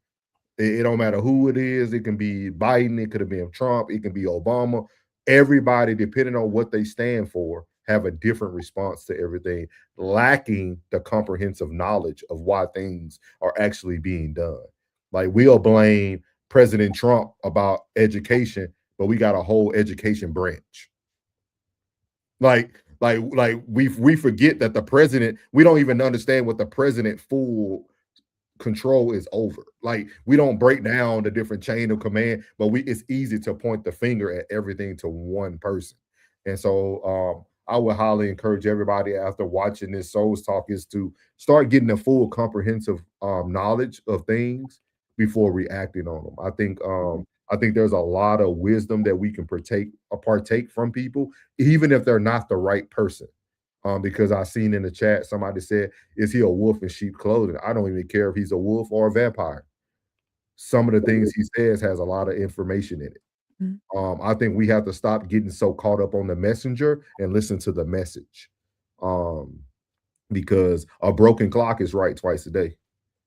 It don't matter who it is. It can be Biden. It could have been Trump. It can be Obama. Everybody, depending on what they stand for, have a different response to everything, lacking the comprehensive knowledge of why things are actually being done. Like, we'll blame President Trump about education, but we got a whole education branch. Like we forget that the president, we don't even understand what the president full control is over. Like, we don't break down the different chain of command, but it's easy to point the finger at everything to one person. And so I would highly encourage everybody after watching this Souls Talk is to start getting a full comprehensive knowledge of things before reacting on them. I think there's a lot of wisdom that we can partake from people, even if they're not the right person. Because I seen in the chat, somebody said, is he a wolf in sheep clothing? I don't even care if he's a wolf or a vampire. Some of the things he says has a lot of information in it. I think we have to stop getting so caught up on the messenger and listen to the message. Because a broken clock is right twice a day.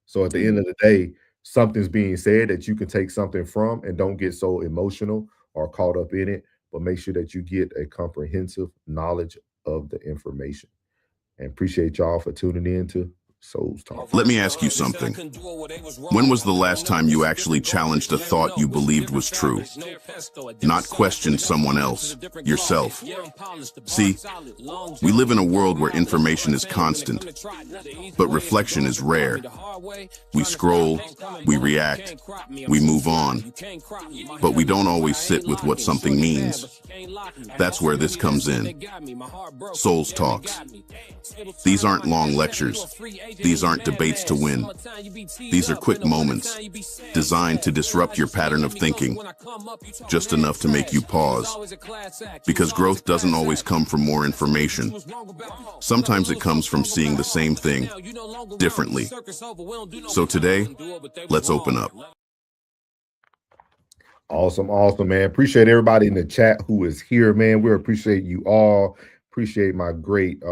So at the end of the day, something's being said that you can take something from, and don't get so emotional or caught up in it, but make sure that you get a comprehensive knowledge of the information. And appreciate y'all for tuning in to Souls Talk. Let me ask you something. When was the last time you actually challenged a thought you believed was true? Not questioned someone else, yourself. See, we live in a world where information is constant, but reflection is rare. We scroll, we react, we move on, but we don't always sit with what something means. That's where this comes in. Souls Talks. These aren't long lectures. These aren't debates to win. These are quick moments, designed to disrupt your pattern of thinking, just enough to make you pause. Because growth doesn't always come from more information. Sometimes it comes from seeing the same thing differently. So today, let's open up. Awesome, man. Appreciate everybody in the chat who is here, man. We appreciate you all. Appreciate my great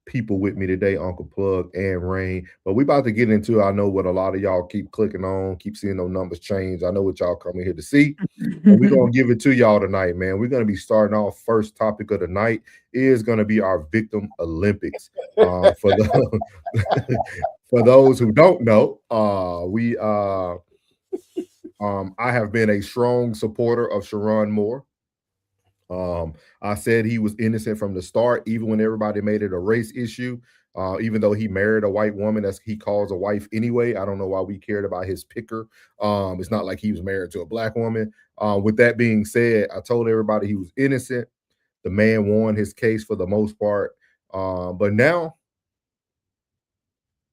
people with me today, Uncle Plug and Rain. But we about to get into, I know what a lot of y'all keep clicking on, keep seeing those numbers change. I know what y'all coming here to see. We're going to give it to y'all tonight, man. We're going to be starting off. First topic of the night is going to be our Victim Olympics. For those who don't know, I have been a strong supporter of Sharon Moore. I said he was innocent from the start, even when everybody made it a race issue. Even though he married a white woman, as he calls a wife anyway. I don't know why we cared about his picker. It's not like he was married to a black woman. With that being said, I told everybody he was innocent. The man won his case for the most part. But now,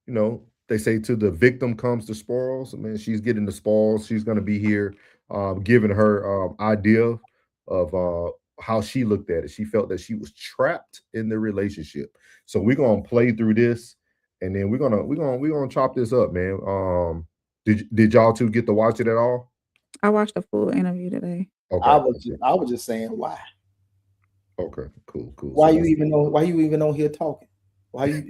you know, they say to the victim comes the spoils. I mean, she's getting the spoils. She's going to be here giving her idea of how she looked at it. She felt that she was trapped in the relationship. So we're gonna play through this, and then we're gonna chop this up, man. Did y'all two get to watch it at all? I watched the full interview today. Okay. I was just saying why. Okay, cool. Why you even on here talking? Why you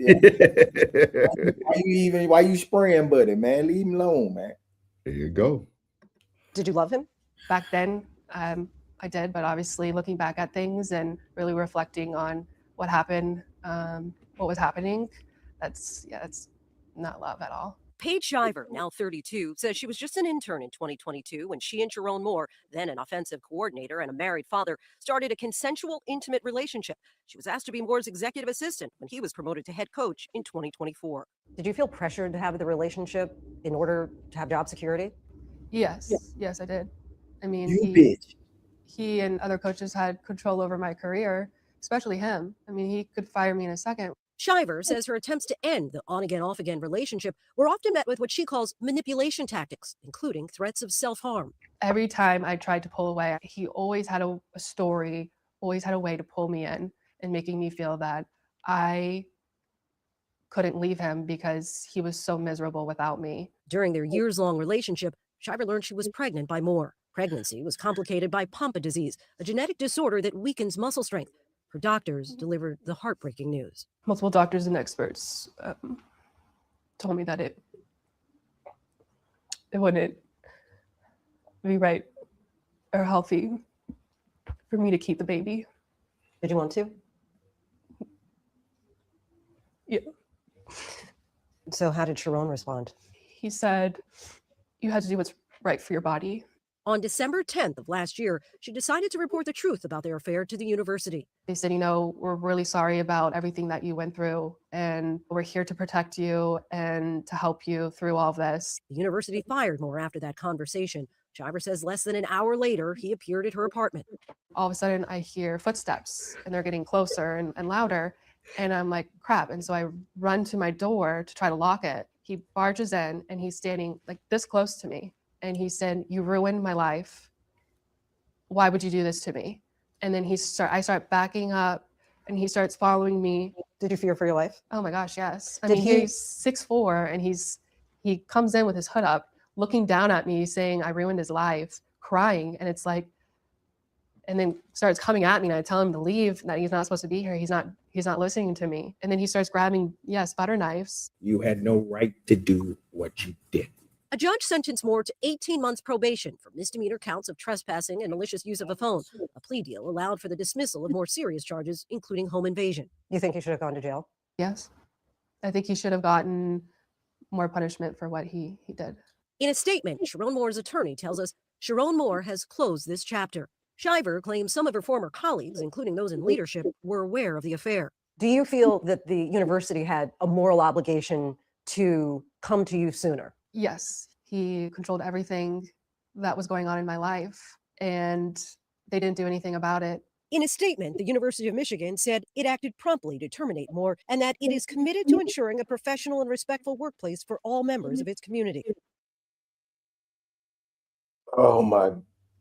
why you spraying, buddy, man? Leave him alone, man. There you go. Did you love him? Back then, I did, but obviously looking back at things and really reflecting on what happened, what was happening, that's not love at all. Paige Shiver, now 32, says she was just an intern in 2022 when she and Sharon Moore, then an offensive coordinator and a married father, started a consensual, intimate relationship. She was asked to be Moore's executive assistant when he was promoted to head coach in 2024. Did you feel pressured to have the relationship in order to have job security? Yes, I did. I mean, he and other coaches had control over my career, especially him. I mean, he could fire me in a second. Shiver says her attempts to end the on-again, off-again relationship were often met with what she calls manipulation tactics, including threats of self-harm. Every time I tried to pull away, he always had a story, always had a way to pull me in and making me feel that I couldn't leave him because he was so miserable without me. During their years-long relationship, Shiver learned she was pregnant by Moore. Pregnancy was complicated by Pompe disease, a genetic disorder that weakens muscle strength. Her doctors delivered the heartbreaking news. Multiple doctors and experts told me that it wouldn't be right or healthy for me to keep the baby. Did you want to? Yeah. So how did Sharon respond? He said, you had to do what's right for your body. On December 10th of last year, she decided to report the truth about their affair to the university. They said, we're really sorry about everything that you went through, and we're here to protect you and to help you through all of this. The university fired Moore after that conversation. Shiver says less than an hour later, he appeared at her apartment. All of a sudden, I hear footsteps, and they're getting closer and louder, and I'm like, crap. And so I run to my door to try to lock it. He barges in, and he's standing like this close to me. And he said, you ruined my life. Why would you do this to me? And then I start backing up and he starts following me. Did you fear for your life? Oh my gosh, yes. I mean, he's 6'4" and he comes in with his hood up, looking down at me, saying I ruined his life, crying. And it's like, and then starts coming at me and I tell him to leave, that he's not supposed to be here. He's not listening to me. And then he starts grabbing, butter knives. You had no right to do what you did. A judge sentenced Moore to 18 months probation for misdemeanor counts of trespassing and malicious use of a phone. A plea deal allowed for the dismissal of more serious charges, including home invasion. You think he should have gone to jail? Yes. I think he should have gotten more punishment for what he did. In a statement, Sharon Moore's attorney tells us Sharon Moore has closed this chapter. Shiver claims some of her former colleagues, including those in leadership, were aware of the affair. Do you feel that the university had a moral obligation to come to you sooner? Yes, he controlled everything that was going on in my life, and they didn't do anything about it. In a statement, the University of Michigan said it acted promptly to terminate Moore and that it is committed to ensuring a professional and respectful workplace for all members of its community. Oh my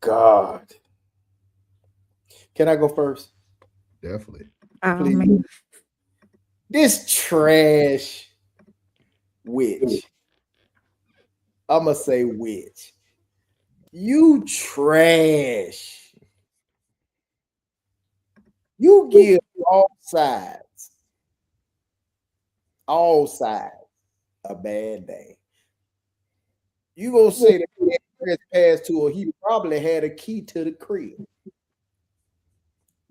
God. Can I go first? Definitely. Please. This trash witch. I'm going to say witch. You trash. You give all sides a bad day. You going to say that he had trespassed to her, he probably had a key to the crib.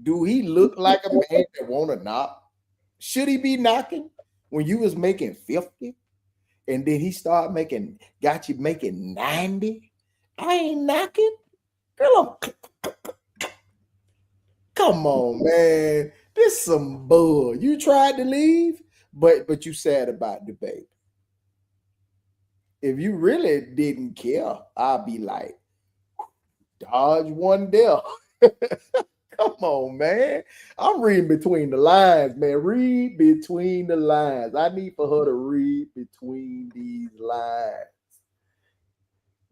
Do he look like a man that want to knock? Should he be knocking when you was making 50? And then he got you making 90. I ain't knocking. Girl, come on, man. This some bull. You tried to leave, but you sad about the baby. If you really didn't care, I'd be like, dodge one there. Come on, man. I'm reading between the lines, man. Read between the lines. I need for her to read between these lines.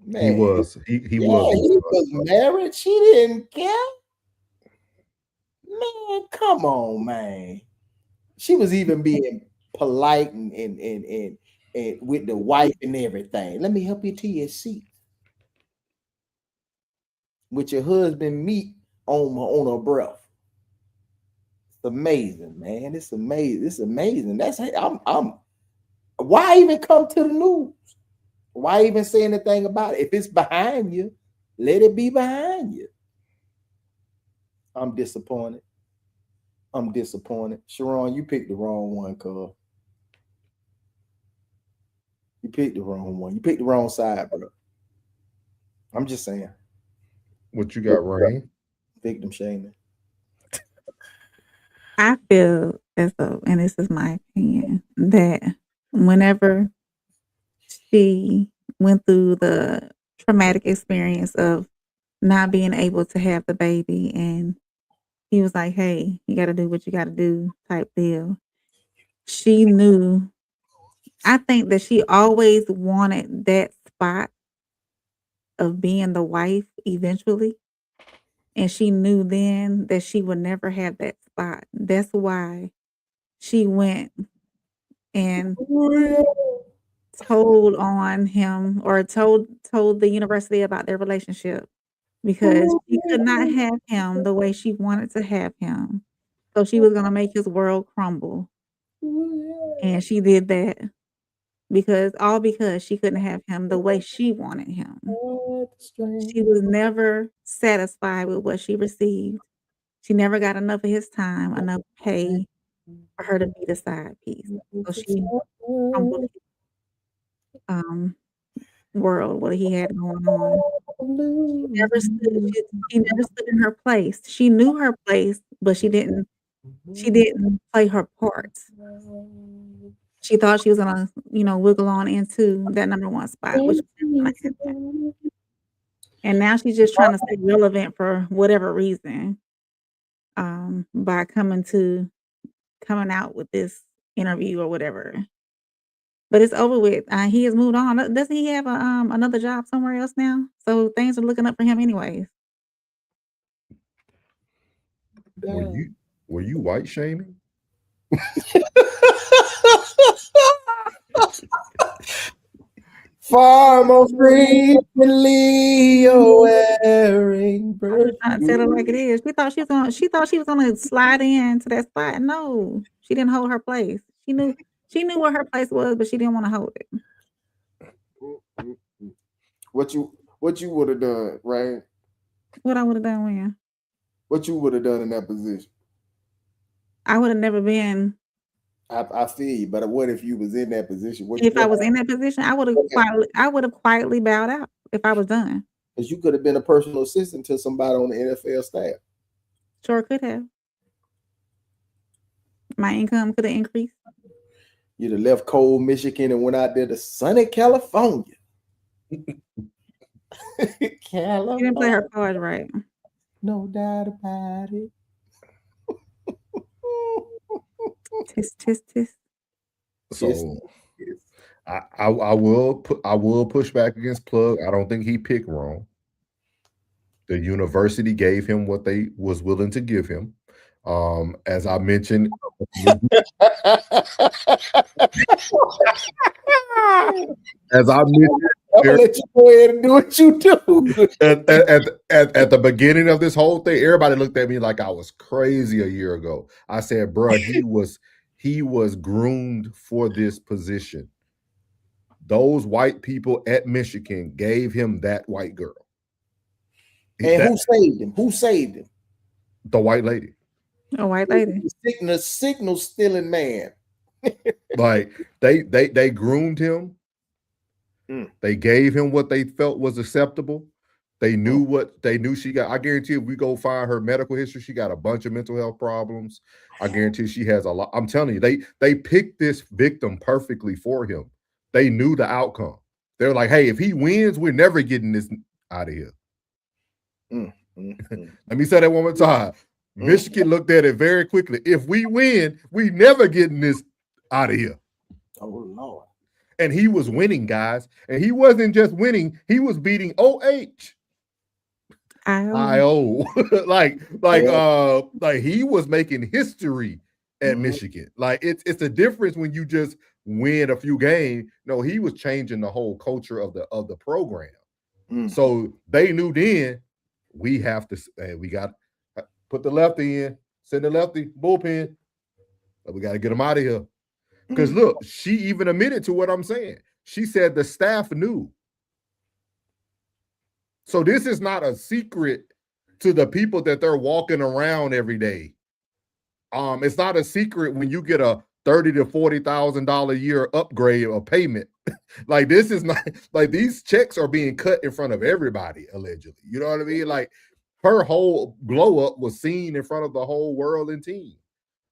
Man, he was married. She didn't care. Man, come on, man. She was even being polite and with the wife and everything. Let me help you to your seat. with your husband meat on her breath. It's amazing, man. It's amazing. It's amazing. That's I'm why even come to the news? Why even say anything about it? If it's behind you, let it be behind you. I'm disappointed. I'm disappointed. Sharon, you picked the wrong one, cuz. You picked the wrong one. You picked the wrong side, bro. I'm just saying. What you got, Rain? Victim shaming. I feel as though, and this is my opinion, that whenever she went through the traumatic experience of not being able to have the baby, and he was like, hey, you got to do what you got to do type deal. She knew, I think that she always wanted that spot of being the wife eventually. And she knew then that she would never have that spot. That's why she went and told on him, or told the university about their relationship, because she could not have him the way she wanted to have him. So she was gonna make his world crumble. And she did that because she couldn't have him the way she wanted him. She was never satisfied with what she received. She never got enough of his time, enough pay for her to be the side piece. So she crumbled his world, what he had going on. She never stood in her place. She knew her place, but she didn't play her part. She thought she was gonna, wiggle on into that number one spot, which was never gonna happen. And now she's just trying to stay relevant for whatever reason, by coming out with this interview or whatever. But it's over with. He has moved on. Doesn't he have another job somewhere else now? So things are looking up for him anyways. Were you white shaming? Far more frequently you're wearing I'm trying to tell her like it is. She thought she was gonna slide into that spot. No, she didn't hold her place. She knew where her place was, but she didn't want to hold it. What you would have done, right? What I would have done when? What you would have done in that position? I would have never been. I feel you, but what if you was in that position? If I was in that position, I would have quietly bowed out if I was done. Because you could have been a personal assistant to somebody on the NFL staff. Sure could have. My income could have increased. You'd have left cold Michigan and went out there to sunny California. California. She didn't play her cards right. No doubt about it. Tisk. So I will push back against Plug. I don't think he picked wrong. The university gave him what they was willing to give him. As I mentioned, I'm gonna let you go ahead and do what you do. At the beginning of this whole thing, everybody looked at me like I was crazy a year ago. I said, bro, he was groomed for this position. Those white people at Michigan gave him that white girl. And who saved him? Who saved him? The white lady. A white lady. The signal stealing man. Like they groomed him. They gave him what they felt was acceptable. They knew she got. I guarantee if we go find her medical history, she got a bunch of mental health problems. I guarantee she has a lot. I'm telling you, they picked this victim perfectly for him. They knew the outcome. They're like, hey, if he wins, we're never getting this out of here. Let me say that one more time. Michigan looked at it very quickly. If we win, we never getting this out of here. Oh Lord. And he was winning, guys. And he wasn't just winning, he was beating OH. IO. like he was making history at Michigan. Like it's a difference when you just win a few games. No, he was changing the whole culture of the program. So they knew then we have to. We got put the lefty in, send the lefty bullpen. But we got to get him out of here. Because look, she even admitted to what I'm saying. She said the staff knew. So this is not a secret to the people that they're walking around every day. It's not a secret when you get a $30,000 to $40,000 a year upgrade or payment. Like this is not like these checks are being cut in front of everybody, allegedly. You know what I mean? Like her whole glow up was seen in front of the whole world and team.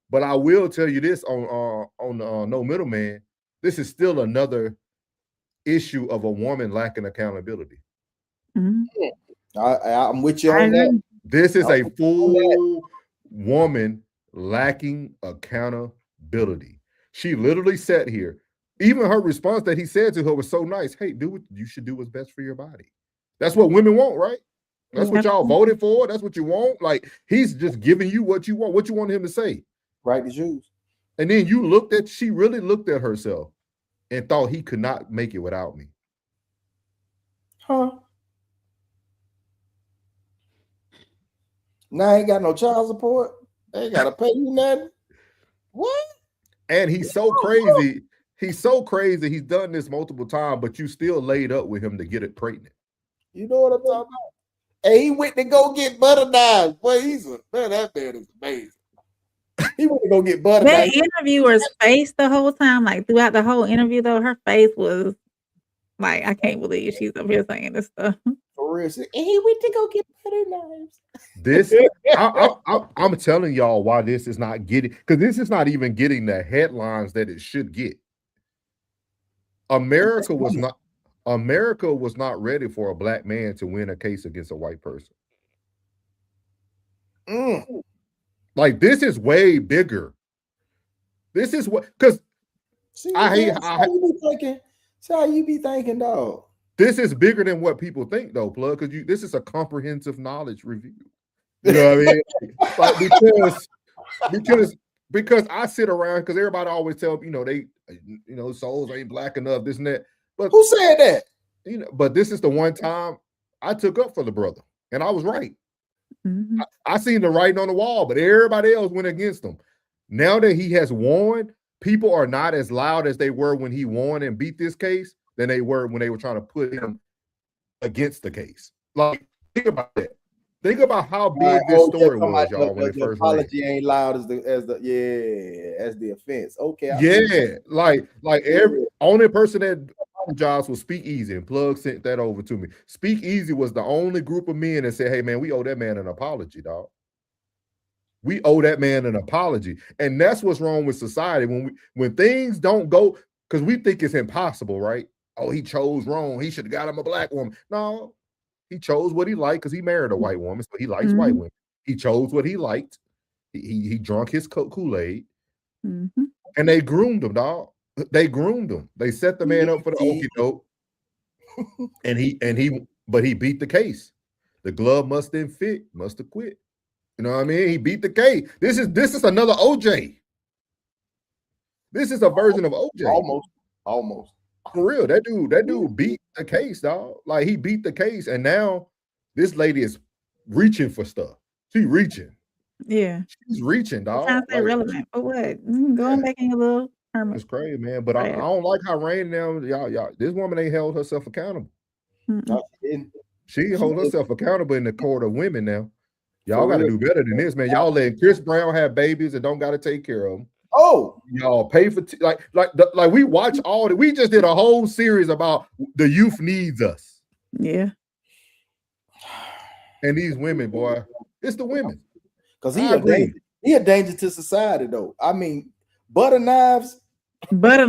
But I will tell you this on No Middleman, this is still another issue of a woman lacking accountability. Mm-hmm. I'm with you on that. This is a full woman lacking accountability. She literally sat here. Even her response that he said to her was so nice. Hey, do what you should do what's best for your body. That's what women want, right? That's what y'all voted for. That's what you want. Like he's just giving you what you want. What you want him to say. Right to choose. And then she really looked at herself and thought he could not make it without me. Huh? Now I ain't got no child support. They ain't gotta pay you nothing. What? And he's so crazy. He's so crazy. He's done this multiple times, but you still laid up with him to get it pregnant. You know what I'm talking about? Hey, he went to go get butter knives. Boy, that man is amazing. He went to go get butter knives. That interviewer's face the whole time, like throughout the whole interview, though, her face was like, I can't believe she's up here saying this stuff. For real. And he went to go get butter knives. This, I'm telling y'all why this is not getting, because this is not even getting the headlines that it should get. America was not ready for a black man to win a case against a white person. Like this is way bigger. This is what, because how you be thinking, dog. This is bigger than what people think, though, Plug. Because this is a comprehensive knowledge review. You know what I mean? Like because I sit around, because everybody always tell souls ain't black enough, this and that. But who said that? You know, but this is the one time I took up for the brother, and I was right. Mm-hmm. I seen the writing on the wall, but everybody else went against him. Now that he has won, people are not as loud as they were when he won and beat this case than they were when they were trying to put him against the case. Like, think about that. Think about how big this story was, y'all, when it first ran. Apology ain't loud as the offense. Okay. Every only person that apologized was Speak Easy, and Plug sent that over to me. Speak Easy was the only group of men that said, "Hey man, we owe that man an apology, dog. We owe that man an apology." And that's what's wrong with society when things don't go, because we think it's impossible, right? Oh, he chose wrong. He should have got him a black woman. No, he chose what he liked because he married a white woman, so he likes white women. He chose what he liked. He drunk his Kool-Aid, and they groomed him, dog. They groomed him. They set the man up for the okie doke, but he beat the case. The glove must have fit, must have quit. You know what I mean? He beat the case. This is another OJ. This is a version of OJ. Almost. For real, that dude beat the case, dog. Like he beat the case, and now this lady is reaching for stuff. She's reaching. Yeah, she's reaching, dog. Trying to stay relevant, but what? Going back in your little hermit. It's crazy, man. But I don't like how Rain now, y'all. This woman ain't held herself accountable. She ain't hold herself accountable in the court of women now. Y'all got to do better than this, man. Y'all letting Chris Brown have babies and don't got to take care of them. Oh, y'all pay for like we watch all that. We just did a whole series about the youth needs us. Yeah. And these women, boy, it's the women. Because he a danger to society, though. I mean, butter knives. So I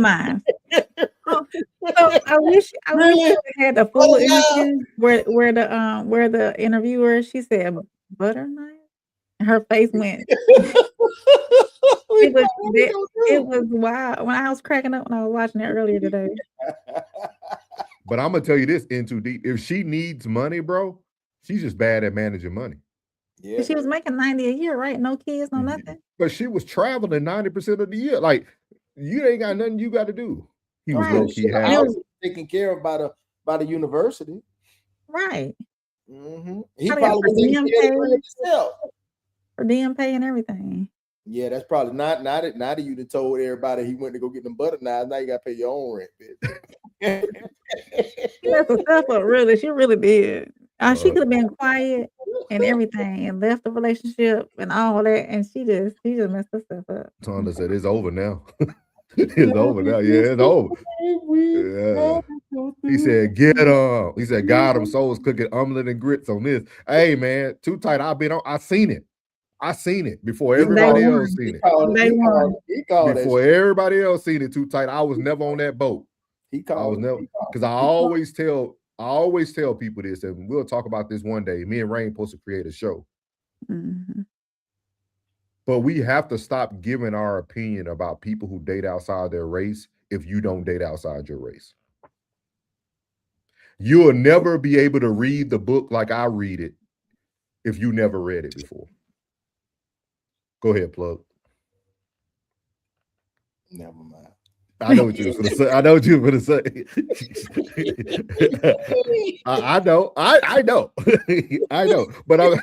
wish we had the full interview where the interviewer, she said butter knife. Her face went. It was wild. When I was cracking up when I was watching it earlier today. But I'm gonna tell you this, in too deep. If she needs money, bro, she's just bad at managing money. Yeah, she was making 90 a year, right? No kids, no nothing. But she was traveling 90% of the year. Like you ain't got nothing you got to do. He was low key taken care of by the university. Right. He probably was taking care of himself. For DM pay and everything. Yeah, that's probably not that you done told everybody he went to go get them butter knives. Now you gotta pay your own rent, bitch. That's a step up, really. She really did. She could have been quiet and everything and left the relationship and all that, and she just messed herself up. Tonda said it's over now. It's over now. Yeah, it's over. Yeah. He said, get up. He said, God, them souls cooking omelet and grits on this. Hey man, too tight. I seen it. I seen it before everybody else seen it. Before everybody else seen it, too tight. I was never on that boat. I was never, because I always tell people this, and we'll talk about this one day. Me and Rain supposed to create a show. Mm-hmm. But we have to stop giving our opinion about people who date outside their race if you don't date outside your race. You'll never be able to read the book like I read it if you never read it before. Go ahead, plug. Never mind. I know what you were going to say. I know what you were going to say. I know. I know. I know. But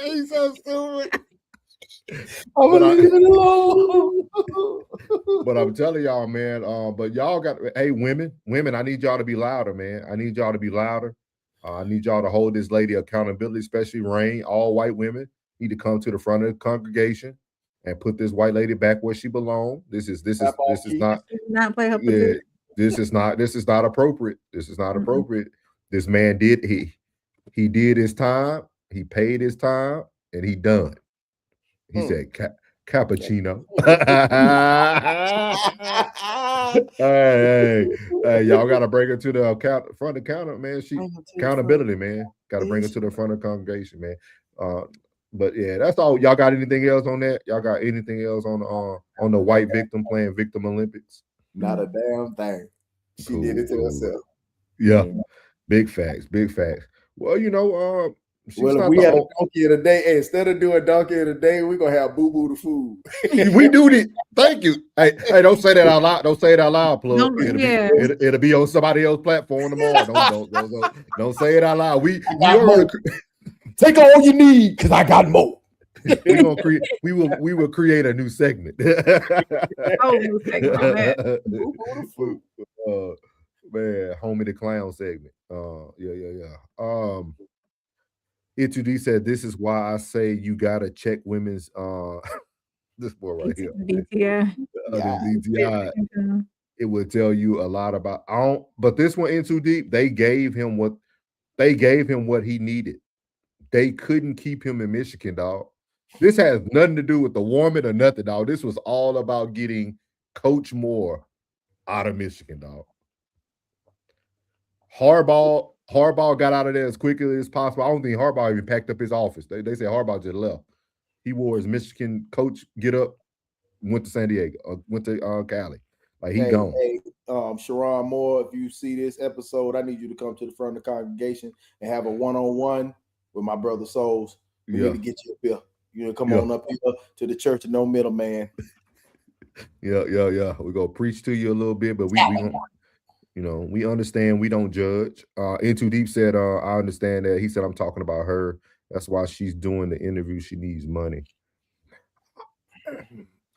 he's so stupid. I'm gonna leave it alone. But I'm telling y'all, man. But y'all got, hey, women, I need y'all to be louder, man. I need y'all to be louder. I need y'all to hold this lady accountability, especially Rain. All white women need to come to the front of the congregation and put this white lady back where she belongs. This is not play her position. This is not appropriate. This is not appropriate. This man did he did his time. He paid his time, and he done. He said cappuccino. hey, y'all got to bring her to the front of the counter, man. Accountability, man. Got to bring her to the front of the congregation, man. But yeah, that's all. Y'all got anything else on that? Y'all got anything else on the white victim playing Victim Olympics? Not a damn thing. She did it to herself. Yeah, big facts. Well, you know, if we had a donkey of the day, hey, instead of doing donkey of the day, we're gonna have Boo Boo the food. We do this. Thank you. Hey, don't say that out loud. Don't say it out loud, plug. It'll be on somebody else's platform tomorrow. Don't say it out loud. We take all you need because I got more. We're gonna create. We will create a new segment. New segment on that. Man, Homie the Clown segment. Yeah. It2D said, "This is why I say you gotta check women's." This boy right here. DTI. It would tell you a lot about. But this one in too deep. They gave him what he needed. They couldn't keep him in Michigan, dog. This has nothing to do with the woman or nothing, dog. This was all about getting Coach Moore out of Michigan, dog. Harbaugh got out of there as quickly as possible. I don't think Harbaugh even packed up his office. They say Harbaugh just left. He wore his Michigan coach get up, went to San Diego, went to Cali. Like he gone. Hey, Sharon Moore, if you see this episode, I need you to come to the front of the congregation and have a one-on-one with my brother Souls. We need to get you up here. You know, come on up here to the church of no middleman. Yeah. We're gonna preach to you a little bit, but we gonna, you know, we understand, we don't judge. In Too Deep said, I understand that. He said, I'm talking about her. That's why she's doing the interview. She needs money.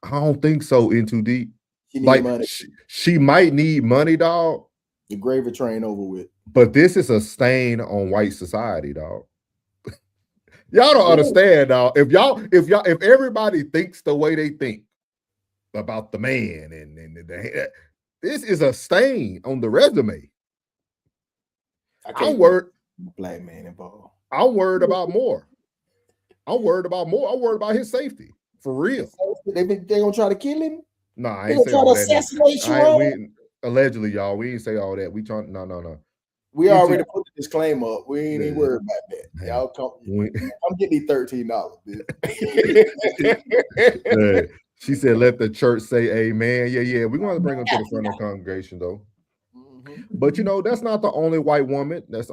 I don't think so, In Too Deep. She might need money, dog. The gravy train over with. But this is a stain on white society, dog. Y'all don't understand, dog. If everybody thinks the way they think about the man and this is a stain on the resume. I'm worried. Black man involved. I'm worried about more. I'm worried about his safety. For real. They gonna try to kill him? No, I ain't saying try to assassinate you. Allegedly, y'all. We ain't say all that. We trying no. We already put the disclaimer up. We ain't even worried about that. Y'all come get these $13, bitch. She said, let the church say amen. Yeah. We're going to bring them to the front of the congregation, though. But, you know, that's not the only white woman that's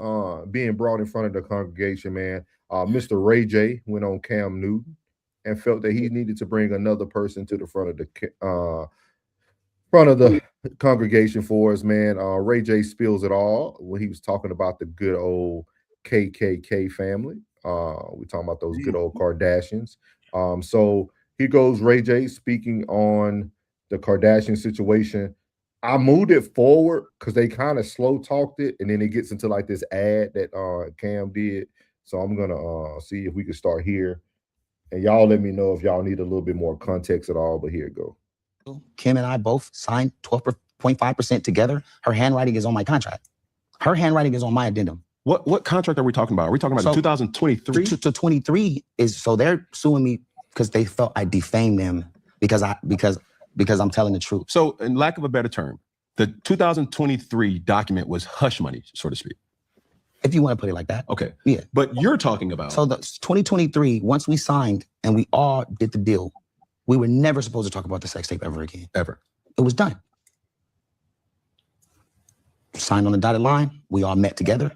being brought in front of the congregation, man. Mr. Ray J went on Cam Newton and felt that he needed to bring another person to the front of the congregation for us, man. Ray J spills it all when he was talking about the good old KKK family. We're talking about those good old Kardashians. So here goes Ray J speaking on the Kardashian situation. I moved it forward because they kind of slow talked it, and then it gets into like this ad that Cam did. So I'm gonna see if we can start here, and y'all let me know if y'all need a little bit more context at all. But here it go. Kim and I both signed 12.5% together. Her handwriting is on my contract. Her handwriting is on my addendum. What contract are we talking about? Are we talking about 2023? To 23 is, so they're suing me because they felt I defamed them because I'm telling the truth. So in lack of a better term, the 2023 document was hush money, so to speak. If you want to put it like that. Okay. Yeah. But you're talking about. So the 2023, once we signed and we all did the deal, we were never supposed to talk about the sex tape ever again. Ever. It was done. Signed on the dotted line. We all met together.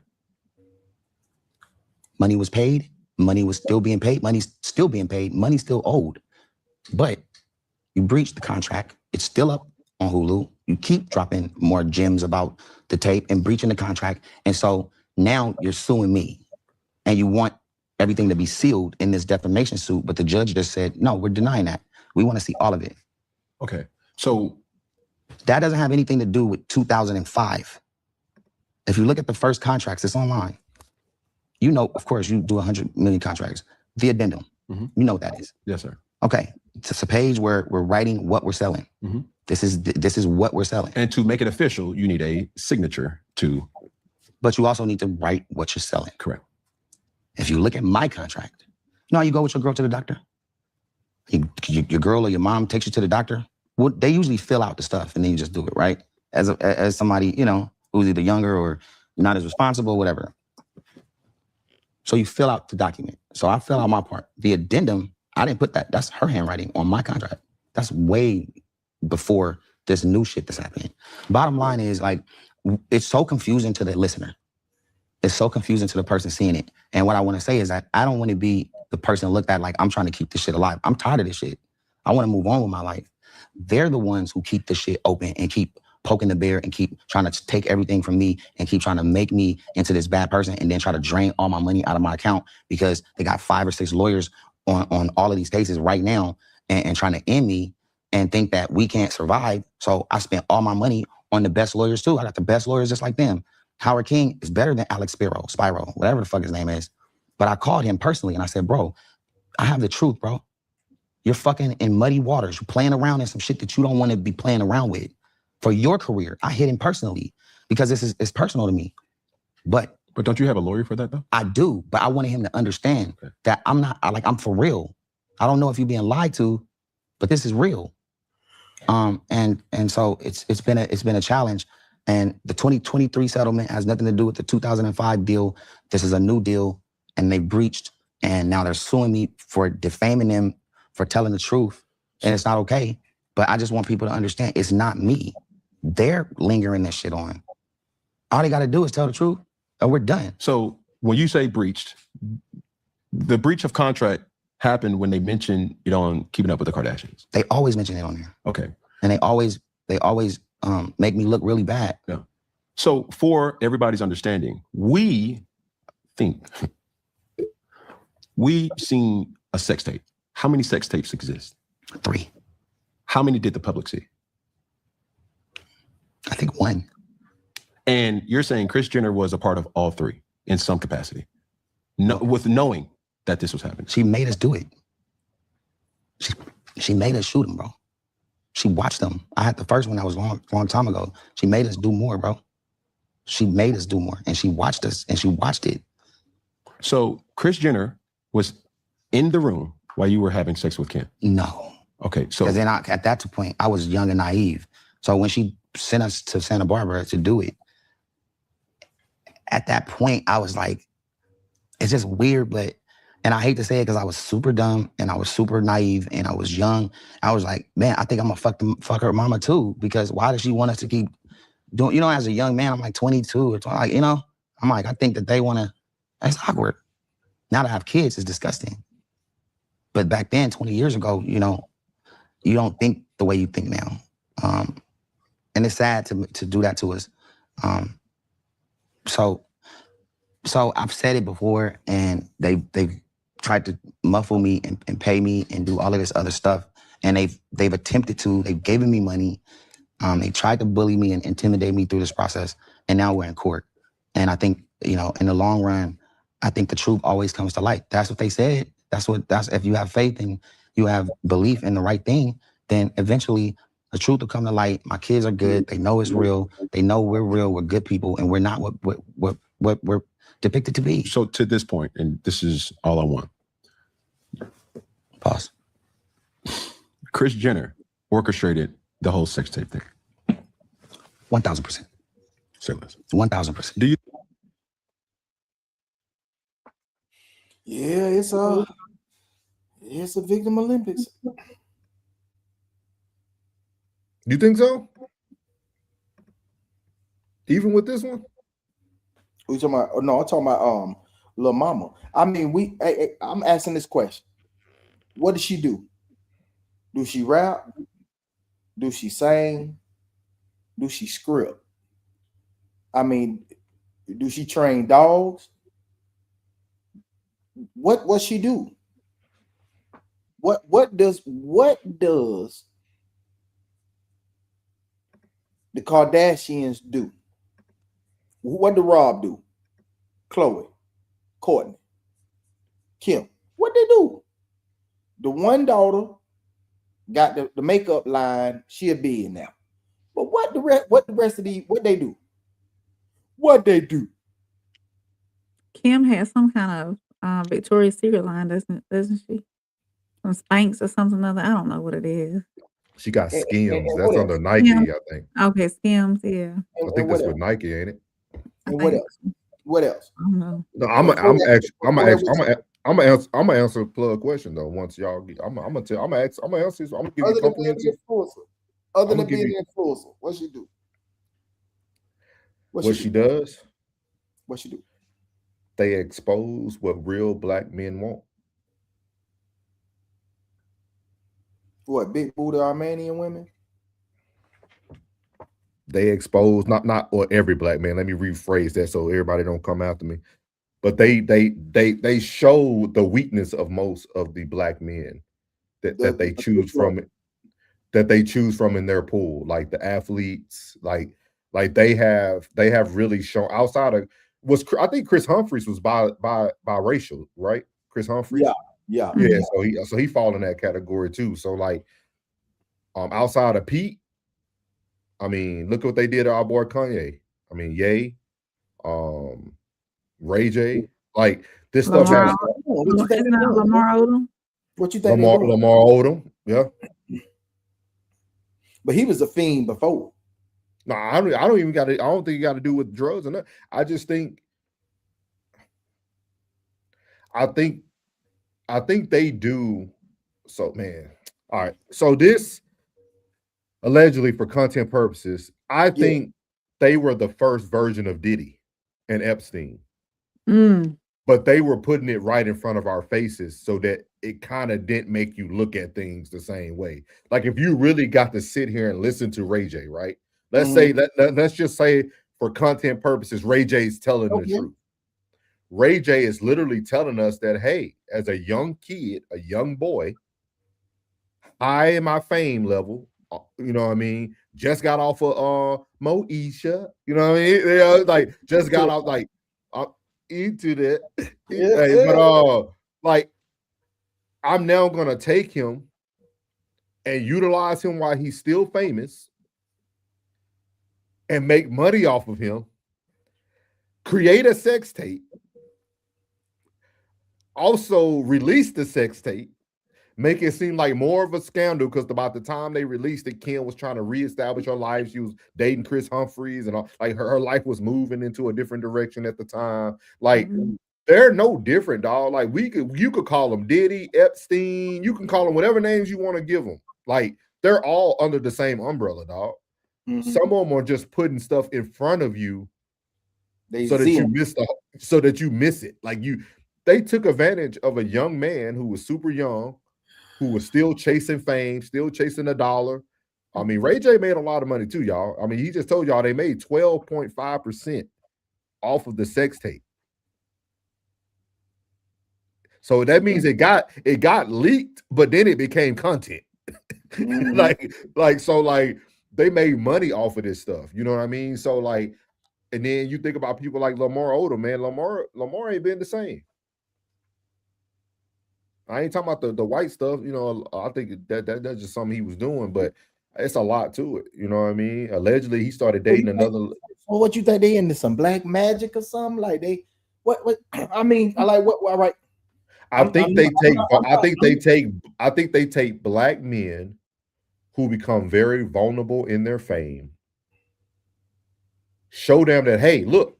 Money was paid. Money was still being paid. Money's still being paid. Money's still owed. But you breached the contract. It's still up on Hulu. You keep dropping more gems about the tape and breaching the contract. And so now you're suing me. And you want everything to be sealed in this defamation suit. But the judge just said, no, we're denying that. We want to see all of it. Okay. So that doesn't have anything to do with 2005. If you look at the first contracts, it's online. You know, of course, you do 100 million contracts. The addendum, you know what that is. Yes, sir. Okay, it's a page where we're writing what we're selling. This is what we're selling. And to make it official, you need a signature to. But you also need to write what you're selling. Correct. If you look at my contract, you know how you go with your girl to the doctor? Your girl or your mom takes you to the doctor. Well, they usually fill out the stuff and then you just do it, right? As somebody, you know, who's either younger or not as responsible, whatever. So you fill out the document. So I fill out my part. The addendum, I didn't put that. That's her handwriting on my contract. That's way before this new shit that's happening. Bottom line is, like, it's so confusing to the listener. It's so confusing to the person seeing it. And what I want to say is that I don't want to be the person looked at like I'm trying to keep this shit alive. I'm tired of this shit. I want to move on with my life. They're the ones who keep the shit open and keep poking the bear and keep trying to take everything from me and keep trying to make me into this bad person and then try to drain all my money out of my account because they got 5 or 6 lawyers on all of these cases right now and trying to end me and think that we can't survive. So I spent all my money on the best lawyers too. I got the best lawyers just like them. Howard King is better than Alex Spiro, whatever the fuck his name is. But I called him personally and I said, bro, I have the truth, bro. You're fucking in muddy waters. You're playing around in some shit that you don't want to be playing around with. For your career, I hit him personally because it's personal to me. But don't you have a lawyer for that though? I do, but I wanted him to understand that I'm for real. I don't know if you're being lied to, but this is real. And so it's been a challenge. And the 2023 settlement has nothing to do with the 2005 deal. This is a new deal, and they breached, and now they're suing me for defaming them for telling the truth, and it's not okay. But I just want people to understand it's not me. They're lingering this shit on. All they got to do is tell the truth, or we're done. So when you say breached, the breach of contract happened when they mentioned it on Keeping Up with the Kardashians. They always mention it on there. Okay. And they always make me look really bad. Yeah. So for everybody's understanding, we think we seen a sex tape. How many sex tapes exist? 3. How many did the public see? I think 1. And you're saying Kris Jenner was a part of all 3 in some capacity, with knowing that this was happening. She made us do it. She made us shoot him, bro. She watched them. I had the first one that was long time ago. She made us do more, bro. She made us do more, and she watched us, and she watched it. So Kris Jenner was in the room while you were having sex with Kim? No. Okay, so because then at that point I was young and naive. So when she sent us to Santa Barbara to do it, at that point I was like, it's just weird, but. And I hate to say it because I was super dumb and I was super naive and I was young. I was like, man, I think I'm gonna fuck her mama too, because why does she want us to keep doing, you know, as a young man, I'm like 22 or 20, like, you know, I'm like, I think that they wanna, that's awkward. Now to have kids is disgusting. But back then, 20 years ago, you know, you don't think the way you think now. And it's sad to do that to us. So So I've said it before, and they've tried to muffle me and pay me and do all of this other stuff. And they've attempted to. They've given me money. They tried to bully me and intimidate me through this process. And now we're in court. And I think, you know, in the long run, I think the truth always comes to light. That's what they said. That's if you have faith and you have belief in the right thing, then eventually the truth will come to light. My kids are good. They know it's real. They know we're real. We're good people, and we're not what we're depicted to be. So to this point, and this is all I want. Pause. Kris Jenner orchestrated the whole sex tape thing. 1,000%. Say less. 1,000%. Do you? Yeah, it's a victim Olympics. You think so? Even with this one? We talking about? Oh, no, I'm talking about Lil Mama. I mean, I'm asking this question. What does she do? Do she rap? Do she sing? Do she script? I mean, do she train dogs? What she do? What does the Kardashians do? What do Rob do? Khloe, Kourtney, Kim. What they do? The one daughter got the makeup line. She a billionaire. But what the rest of the what they do? What they do? Kim has some kind of Victoria's Secret line, doesn't she? Some Spanx or something other. I don't know what it is. She got Skims. And That's what under else? Nike, Skims. I think. Okay, Skims, yeah. I think that's with Nike, ain't it? And what else? What else? I don't know. No, I'm gonna answer a plug question though. Once y'all get, I'm gonna answer. I'm gonna give you Other than being comprehensive. an influencer, other I'ma than give being you- an influencer, what she do? What she does, What she do? they expose what real black men want. What, big booty Armenian women? They expose not or every black man. Let me rephrase that so everybody don't come after me. But they show the weakness of most of the black men that they choose from in their pool, like the athletes, like they have really shown outside of I think Chris Humphries was biracial, right? Chris Humphries, yeah. So he fall in that category too. So like, outside of Pete, I mean, look what they did to our boy Kanye. I mean, Ye, Ray J, like this stuff. Lamar Lamar Odom. What you think? Lamar Odom, yeah. But he was a fiend before. No, I don't even got it. I don't think you got to do with drugs and that. I just think. I think they do. So man, all right. So this allegedly for content purposes, I think they were the first version of Diddy and Epstein. But they were putting it right in front of our faces so that it kind of didn't make you look at things the same way. Like if you really got to sit here and listen to Ray J, right? Let's say let's just say for content purposes, Ray J's telling the truth. Ray J is literally telling us that, hey, as a young kid, a young boy, high in my fame level, you know what I mean? Just got off of Moesha, you know what I mean? Yeah, like just got off like into that. But like I'm now gonna take him and utilize him while he's still famous and make money off of him, create a sex tape, also release the sex tape, make it seem like more of a scandal because about the time they released it, Kim was trying to reestablish her life. She was dating Chris Humphries and all, like her life was moving into a different direction at the time. Like they're no different, dog. Like you could call them Diddy, Epstein, you can call them whatever names you want to give them. Like they're all under the same umbrella, dog. Some of them are just putting stuff in front of you so that you miss it. Like they took advantage of a young man who was super young, who was still chasing fame, still chasing a dollar. I mean, Ray J made a lot of money too, y'all. I mean, he just told y'all they made 12.5% off of the sex tape. So that means it got leaked, but then it became content. like they made money off of this stuff. You know what I mean? So like, and then you think about people like Lamar Odom, man. Lamar ain't been the same. I ain't talking about the white stuff. You know, I think that's just something he was doing, but it's a lot to it. You know what I mean? Allegedly, he started dating another. Well, what you think they into some black magic or something? Like they what I mean, I like what all right. I think they take black men who become very vulnerable in their fame, show them that, hey, look,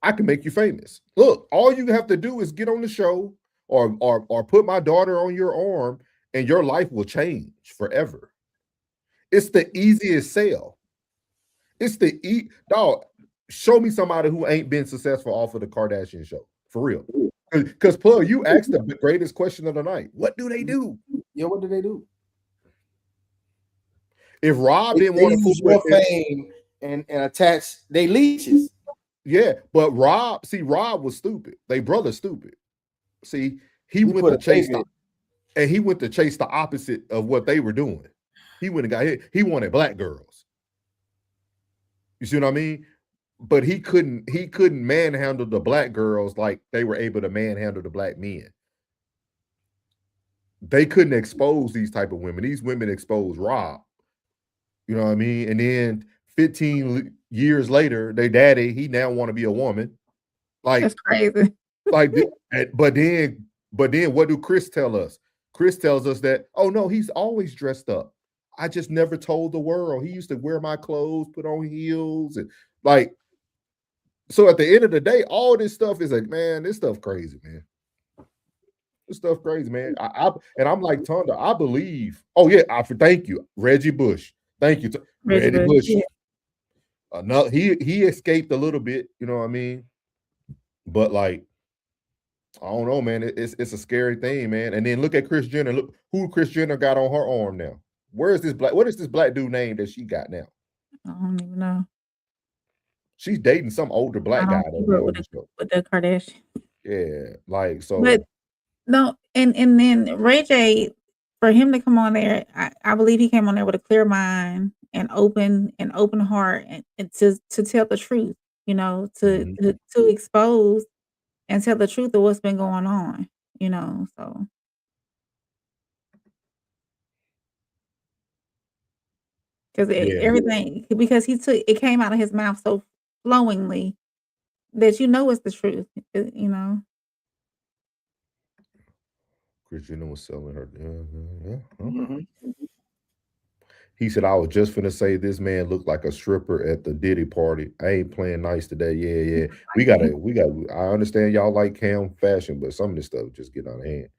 I can make you famous. Look, all you have to do is get on the show or put my daughter on your arm and your life will change forever. It's the easiest sell. It's the dog. Show me somebody who ain't been successful off of the Kardashian show. For real. Because Plug, you asked the greatest question of the night. What do they do? Yeah, what do they do? If Rob didn't want to use your fame and attach they leeches. Yeah, but Rob was stupid. They brother stupid. See, he went to chase the opposite of what they were doing. He went and got hit. He wanted black girls. You see what I mean? But he couldn't manhandle the black girls like they were able to manhandle the black men. They couldn't expose these type of women. These women exposed Rob. You know what I mean? And then 15 years later, their daddy, he now want to be a woman. Like that's crazy. But then what do Chris tell us? Chris tells us that, oh no, he's always dressed up. I just never told the world. He used to wear my clothes, put on heels, and like. So at the end of the day, all this stuff is like, man, this stuff crazy, man. This stuff crazy, man. I'm like Tonda. I believe. Oh yeah, thank you, Reggie Bush. Thank you, Reggie Bush. Yeah. No, he escaped a little bit. You know what I mean? But like, I don't know, man. It's a scary thing, man. And then look at Kris Jenner. Look who Kris Jenner got on her arm now. What is this black dude name that she got now? I don't even know. She's dating some older black guy with the Kardashian. Yeah, like so. But no, and then Ray J, for him to come on there, I believe he came on there with a clear mind and open heart and to tell the truth, you know, to expose and tell the truth of what's been going on, you know. So everything, because it came out of his mouth so flowingly that you know it's the truth, you know. Kris Jenner was selling her. He said, I was just finna say this man looked like a stripper at the Diddy party. I ain't playing nice today. Yeah. We got I understand y'all like cam fashion, but some of this stuff just get out of hand.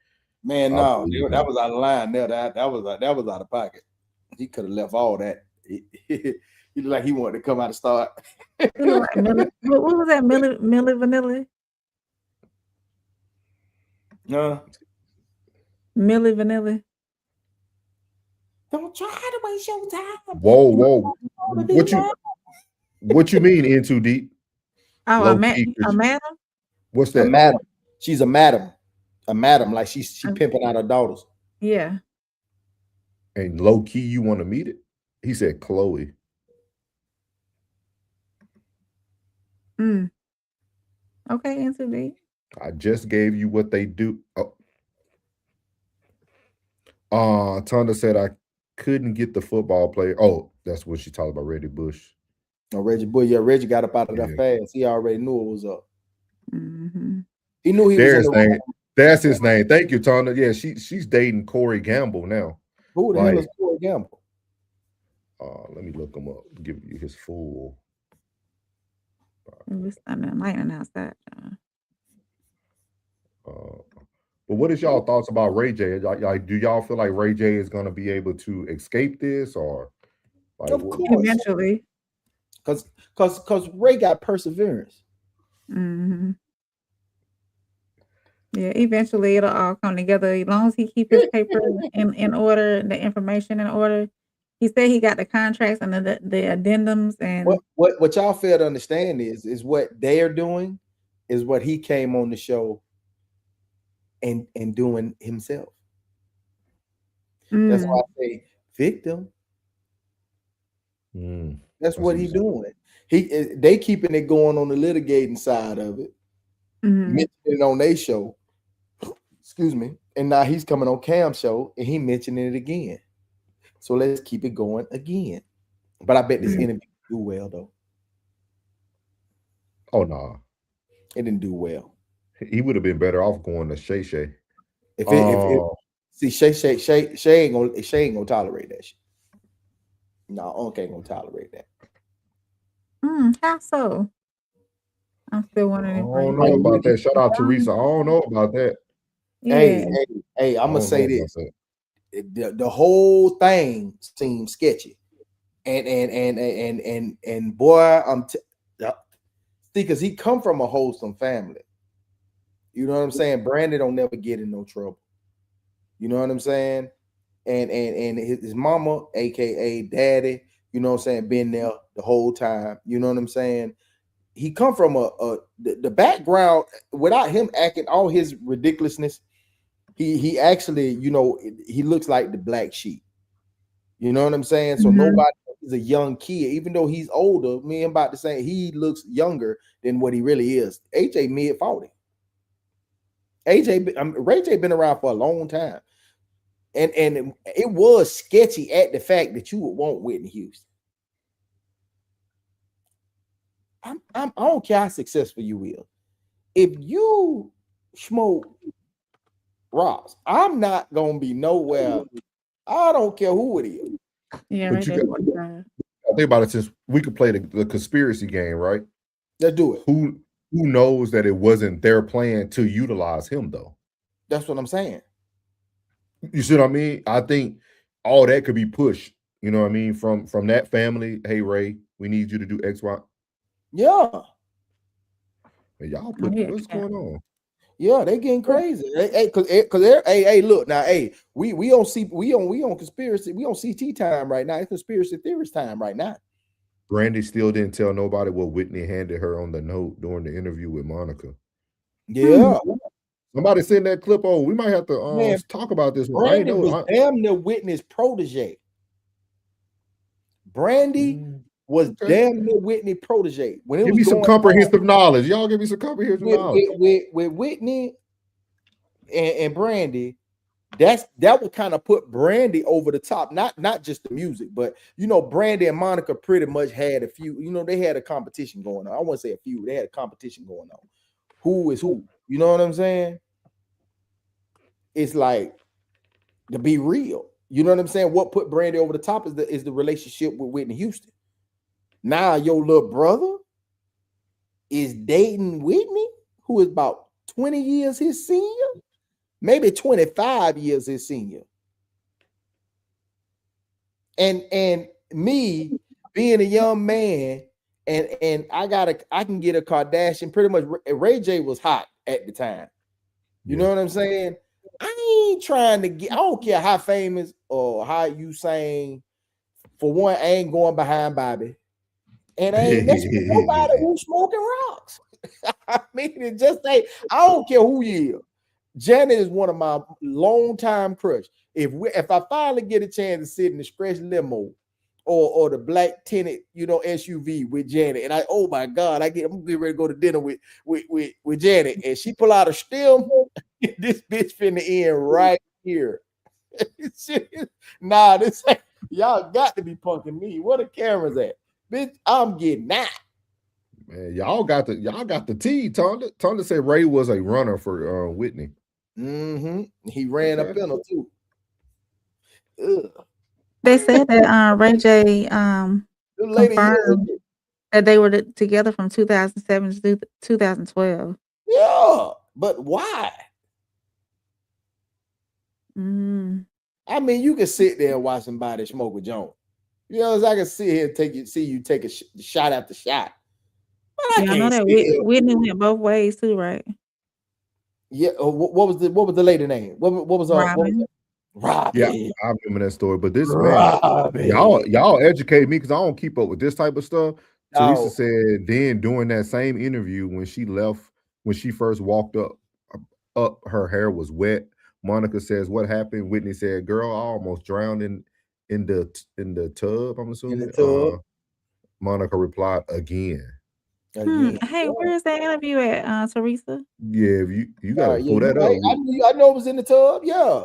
Man, no, that was out of line there. That was out of pocket. He could have left all that. He looked like he wanted to come out and start. What was that? Milli Vanilli? No. Milli Vanilli. Don't try to waste your time. Whoa. What you mean in too deep? Oh, a madam? What's that? A madam. She's a madam. A madam, like she pimping out her daughters. Yeah. And low key, you want to meet it? He said Chloe. Okay, into deep. I just gave you what they do. Tonda said I couldn't get the football player. Oh, that's what she talked about, Reggie Bush. Oh, Reggie Bush. Yeah, Reggie got up out of that fast. He already knew it was up. Mm-hmm. He knew he was in the name. That's his name. Thank you, Tonda. Yeah, she's dating Corey Gamble now. Who the hell is Corey Gamble? Let me look him up. Give you his full. It's lightning outside. But what is y'all thoughts about Ray J? Like, do y'all feel like Ray J is going to be able to escape this, or like, of course, eventually? Because Ray got perseverance. Mm-hmm. Yeah, eventually it'll all come together as long as he keep his paper in order, the information in order. He said he got the contracts and the addendums and what y'all fail to understand is what they are doing is what he came on the show and doing himself. That's why I say victim. That's what he's doing. They keeping it going on the litigating side of it, mentioning it on their show. Excuse me. And now he's coming on Cam's show and he mentioning it again. So let's keep it going again. But I bet this interview do well though. Oh no, it didn't do well. He would have been better off going to Shay Shay. See, Shay ain't gonna tolerate that shit. No, Unc ain't gonna tolerate that. How so? I'm still wondering. I don't know about that. Shout out to Teresa. I don't know about that. Hey, I'm gonna say this. The whole thing seems sketchy, and boy, because he come from a wholesome family. You know what I'm saying? Brandon don't never get in no trouble. You know what I'm saying? And his mama, aka daddy, you know what I'm saying, been there the whole time. You know what I'm saying? He come from the background without him acting all his ridiculousness. He actually, you know, he looks like the black sheep. You know what I'm saying? So nobody is a young kid, even though he's older. Me, I'm about to say he looks younger than what he really is. AJ mid-40. Ray J been around for a long time. And it was sketchy at the fact that you would want Whitney Houston. I don't care how successful you will. If you smoke rocks, I'm not gonna be nowhere. I don't care who it is. Yeah, but you got think about it. Since we could play the conspiracy game, right? Let's do it. Who knows that it wasn't their plan to utilize him though? That's what I'm saying. You see what I mean? I think all that could be pushed. You know what I mean? From that family. Hey Ray, we need you to do X, Y. Yeah. Hey, y'all put what's going on? Yeah, they getting crazy. Hey, hey, look now. Hey, we on conspiracy. We on CT time right now. It's conspiracy theorist time right now. Brandy still didn't tell nobody what Whitney handed her on the note during the interview with Monica. Yeah. Somebody send that clip over. We might have to talk about this one. Brandy was damn near Whitney's protege. Brandy was damn near Whitney protege. When it give was me some comprehensive knowledge. Y'all give me some comprehensive knowledge. With Whitney and Brandy, that would kind of put Brandy over the top. Not just the music, but you know, Brandy and Monica pretty much had a few. You know, they had a competition going on. I wouldn't say a few. They had a competition going on. Who is who? You know what I'm saying? It's like, to be real. You know what I'm saying? What put Brandy over the top is the relationship with Whitney Houston. Now your little brother is dating Whitney, who is about 20 years his senior, maybe 25 years his senior. And me being a young man, and I can get a Kardashian. Pretty much Ray J was hot at the time. You know what I'm saying? I ain't trying to get, I don't care how famous or how you saying. For one, I ain't going behind Bobby. And I ain't messing with nobody who's smoking rocks. I mean, it just ain't, I don't care who you is. Janet is one of my longtime crush. If I finally get a chance to sit in the stretch limo or the black tinted, you know, SUV with Janet, and oh my God, I'm getting ready to go to dinner with Janet, and she pull out a stem, this bitch finna end right here. Nah, this ain't, y'all got to be punking me. Where the cameras at? Bitch, I'm getting that. Man, y'all got the tea. Tonda said Ray was a runner for Whitney. He ran up in her too. Ugh. They said that Ray J confirmed that they were together from 2007 to 2012. Yeah, but why? I mean, you can sit there and watch somebody smoke with Jones. You know, I can sit here and see you take a shot after shot. Yeah, I know that Whitney went both ways too, right? Yeah. What was the lady name? What was Robin? Robin. Yeah, I remember that story. But this man, y'all educate me because I don't keep up with this type of stuff. No. Teresa said then during that same interview when she left, when she first walked up up her hair was wet. Monica says, "What happened?" Whitney said, "Girl, I almost drowned in the tub." I'm assuming. In the tub. Monica replied, "Again." Hey, where is that interview at, Teresa? Yeah, if you gotta pull that right. up. I know it was in the tub. Yeah,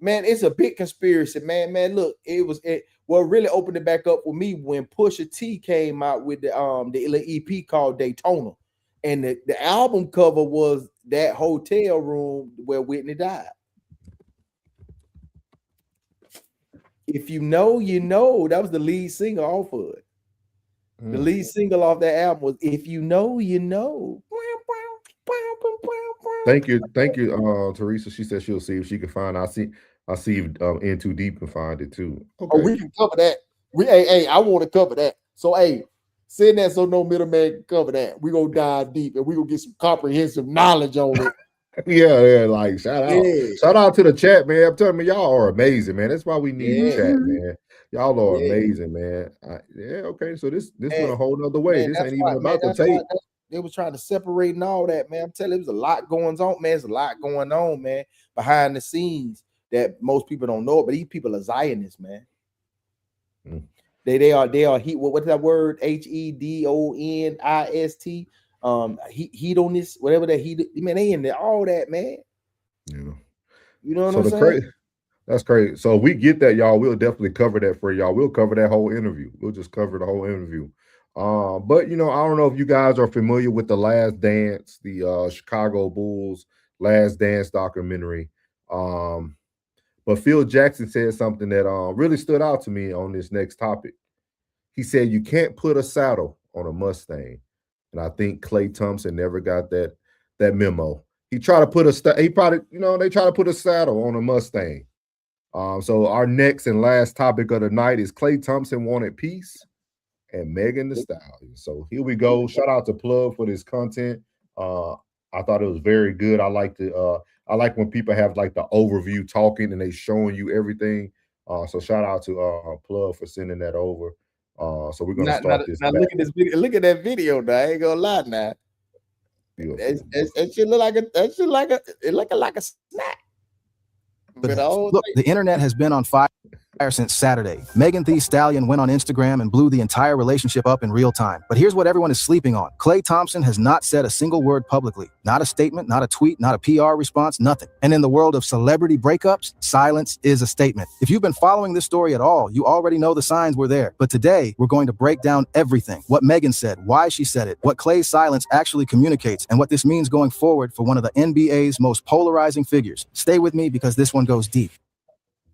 man, it's a big conspiracy, man. Look, what really opened it back up for me when Pusha T came out with the EP called Daytona, and the album cover was that hotel room where Whitney died. If you know, you know. That was the lead single off of it. The lead single off that album was "If You Know, You Know." Thank you, Teresa. She said she'll see if she can find. I see if In Too Deep can find it too. Okay. Oh, we can cover that. Hey, I want to cover that. So, hey, send that so no middleman can cover that. We're gonna dive deep and we're gonna get some comprehensive knowledge on it. Yeah, like shout out to the chat, man. I'm telling you, y'all are amazing, man. That's why we need the chat, man. Y'all are amazing, man. Okay, so this went a whole nother way. Man, this ain't even about the tape. They was trying to separate and all that, man. I'm telling you, there's a lot going on, man. There's a lot going on, man, behind the scenes that most people don't know. But these people are Zionists, man. They are what's that word? HEDONIST. Hedonist, whatever that man, they in there, all that, man. Yeah. You know what I'm saying? That's crazy. So if we get that, y'all, we'll definitely cover that for y'all. We'll cover that whole interview. We'll just cover the whole interview. But I don't know if you guys are familiar with The Last Dance, the Chicago Bulls Last Dance documentary. But Phil Jackson said something that really stood out to me on this next topic. He said, "You can't put a saddle on a Mustang." And I think Klay Thompson never got that memo. He tried to put they try to put a saddle on a Mustang. So our next and last topic of the night is Klay Thompson wanted peace and Megan Thee Stallion. So here we go. Shout out to Plug for this content. I thought it was very good. I like when people have like the overview talking and they showing you everything. So shout out to Plug for sending that over. So we're gonna start this. Now look at this video. Look at that video. Now I ain't gonna lie. Now it should look like a snack. Look, the internet has been on fire since Saturday. Megan Thee Stallion went on Instagram and blew the entire relationship up in real time. But here's what everyone is sleeping on. Klay Thompson has not said a single word publicly. Not a statement, not a tweet, not a PR response, nothing. And in the world of celebrity breakups, silence is a statement. If you've been following this story at all, you already know the signs were there. But today, we're going to break down everything. What Megan said, why she said it, what Klay's silence actually communicates, and what this means going forward for one of the NBA's most polarizing figures. Stay with me because this one goes deep.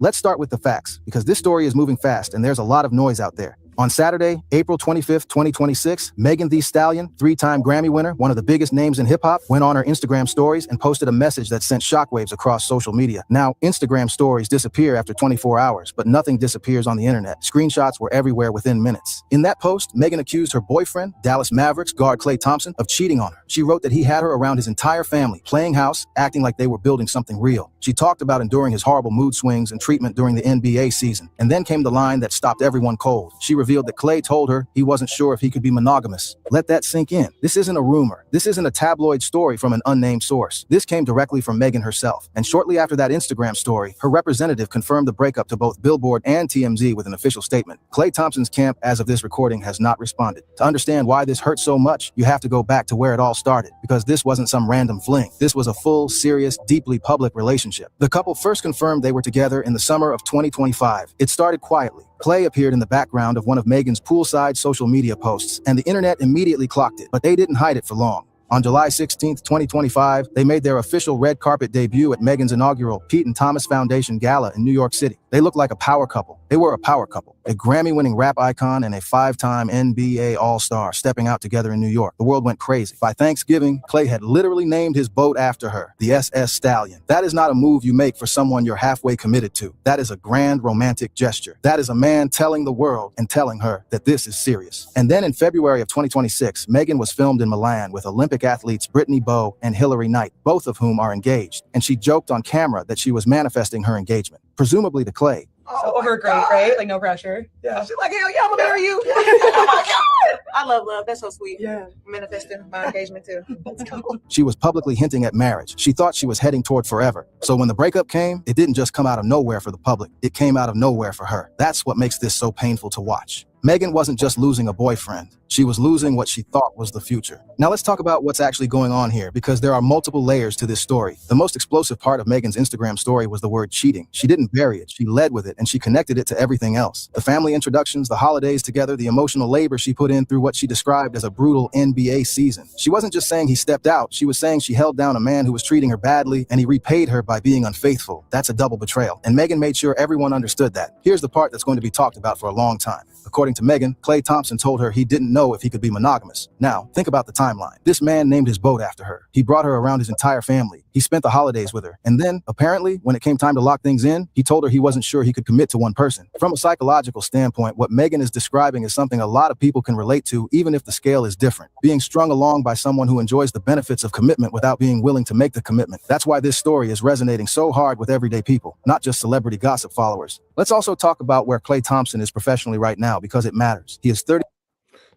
Let's start with the facts, because this story is moving fast and there's a lot of noise out there. On Saturday, April 25th, 2026, Megan Thee Stallion, 3-time Grammy winner, one of the biggest names in hip-hop, went on her Instagram stories and posted a message that sent shockwaves across social media. Now, Instagram stories disappear after 24 hours, but nothing disappears on the internet. Screenshots were everywhere within minutes. In that post, Megan accused her boyfriend, Dallas Mavericks guard Klay Thompson, of cheating on her. She wrote that he had her around his entire family, playing house, acting like they were building something real. She talked about enduring his horrible mood swings and treatment during the NBA season. And then came the line that stopped everyone cold. She revealed that Klay told her he wasn't sure if he could be monogamous. Let that sink in. This isn't a rumor. This isn't a tabloid story from an unnamed source. This came directly from Megan herself. And shortly after that Instagram story, her representative confirmed the breakup to both Billboard and TMZ with an official statement. Klay Thompson's camp, as of this recording, has not responded. To understand why this hurts so much, you have to go back to where it all started, because this wasn't some random fling. This was a full, serious, deeply public relationship. The couple first confirmed they were together in the summer of 2025. It started quietly. Klay appeared in the background of one of Megan's poolside social media posts, and the internet immediately clocked it, but they didn't hide it for long. On July 16th, 2025, they made their official red carpet debut at Megan's inaugural Pete and Thomas Foundation Gala in New York City. They looked like a power couple. They were a power couple, a Grammy-winning rap icon and a 5-time NBA All-Star stepping out together in New York. The world went crazy. By Thanksgiving, Klay had literally named his boat after her, the SS Stallion. That is not a move you make for someone you're halfway committed to. That is a grand romantic gesture. That is a man telling the world and telling her that this is serious. And then in February of 2026, Megan was filmed in Milan with Olympic athletes Brittany Bowe and Hillary Knight, both of whom are engaged. And she joked on camera that she was manifesting her engagement, presumably to Klay. So over a grade, right? Like no pressure. Yeah. She's like, hell yeah, I'm gonna marry you. Oh my God. I love love. That's so sweet. Yeah. Manifesting my engagement too. Let's go. She was publicly hinting at marriage. She thought she was heading toward forever. So when the breakup came, it didn't just come out of nowhere for the public. It came out of nowhere for her. That's what makes this so painful to watch. Megan wasn't just losing a boyfriend. She was losing what she thought was the future. Now let's talk about what's actually going on here, because there are multiple layers to this story. The most explosive part of Megan's Instagram story was the word cheating. She didn't bury it. She led with it, and she connected it to everything else. The family introductions, the holidays together, the emotional labor she put in through what she described as a brutal NBA season. She wasn't just saying he stepped out. She was saying she held down a man who was treating her badly, and he repaid her by being unfaithful. That's a double betrayal. And Megan made sure everyone understood that. Here's the part that's going to be talked about for a long time. According to Megan, Klay Thompson told her he didn't know if he could be monogamous. Now, think about the timeline. This man named his boat after her. He brought her around his entire family. He spent the holidays with her. And then, apparently, when it came time to lock things in, he told her he wasn't sure he could commit to one person. From a psychological standpoint, what Megan is describing is something a lot of people can relate to, even if the scale is different. Being strung along by someone who enjoys the benefits of commitment without being willing to make the commitment. That's why this story is resonating so hard with everyday people, not just celebrity gossip followers. Let's also talk about where Klay Thompson is professionally right now, because it matters. He is 30.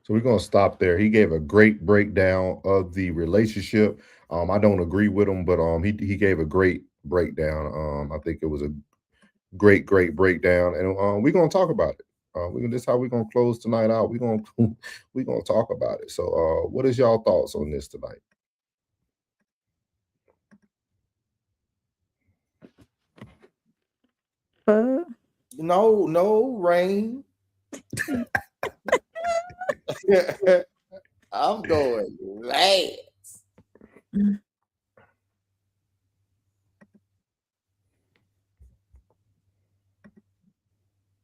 So we're going to stop there. He gave a great breakdown of the relationship. I don't agree with him, but he gave a great breakdown. I think it was a great breakdown, and we're going to talk about it. This is how we're going to close tonight out. We're going to talk about it. So what is y'all thoughts on this tonight? No, Rain. I'm going last.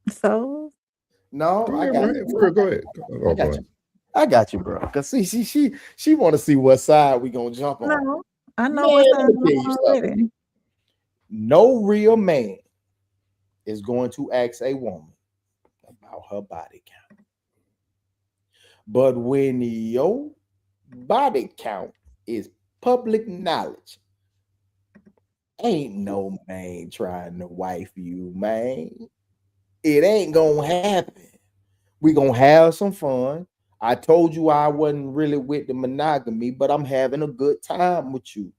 So no, I got it. Go ahead. I got you, bro. Because she want to see what side we gonna jump on. no, I know what side I'm on already. No real man is going to ask a woman about her body count. But when your body count is public knowledge, ain't no man trying to wife you, man. It ain't gonna happen. We gonna have some fun. I told you I wasn't really with the monogamy, but I'm having a good time with you.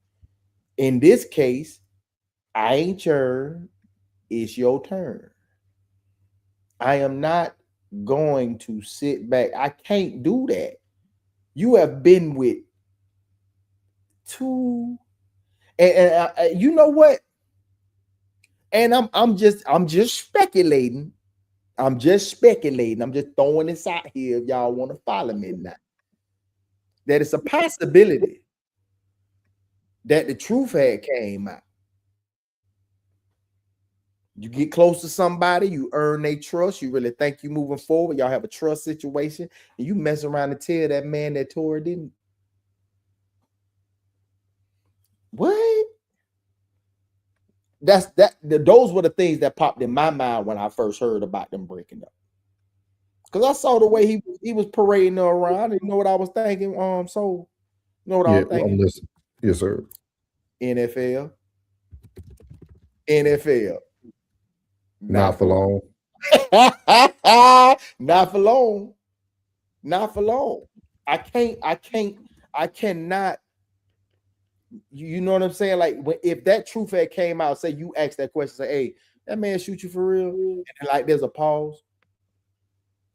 In this case, I ain't turn. It's your turn. I am not going to sit back. I can't do that. You have been with two, and you know what? And I'm just speculating. I'm just speculating. I'm just throwing this out here if y'all want to follow me now. That it's a possibility that the truth had came out. You get close to somebody, you earn their trust, you really think you moving forward, y'all have a trust situation, and you mess around and tell that man that Tori didn't. What? Those were the things that popped in my mind when I first heard about them breaking up. Because I saw the way he was parading her around, and you know what I was thinking? So you know what I was thinking? I'm listening. Yes, sir. NFL. Not for long. Not for long. Not for long. I cannot. You know what I'm saying? Like, if that truth had came out, say you asked that question, say, hey, that man shoot you for real? And like there's a pause.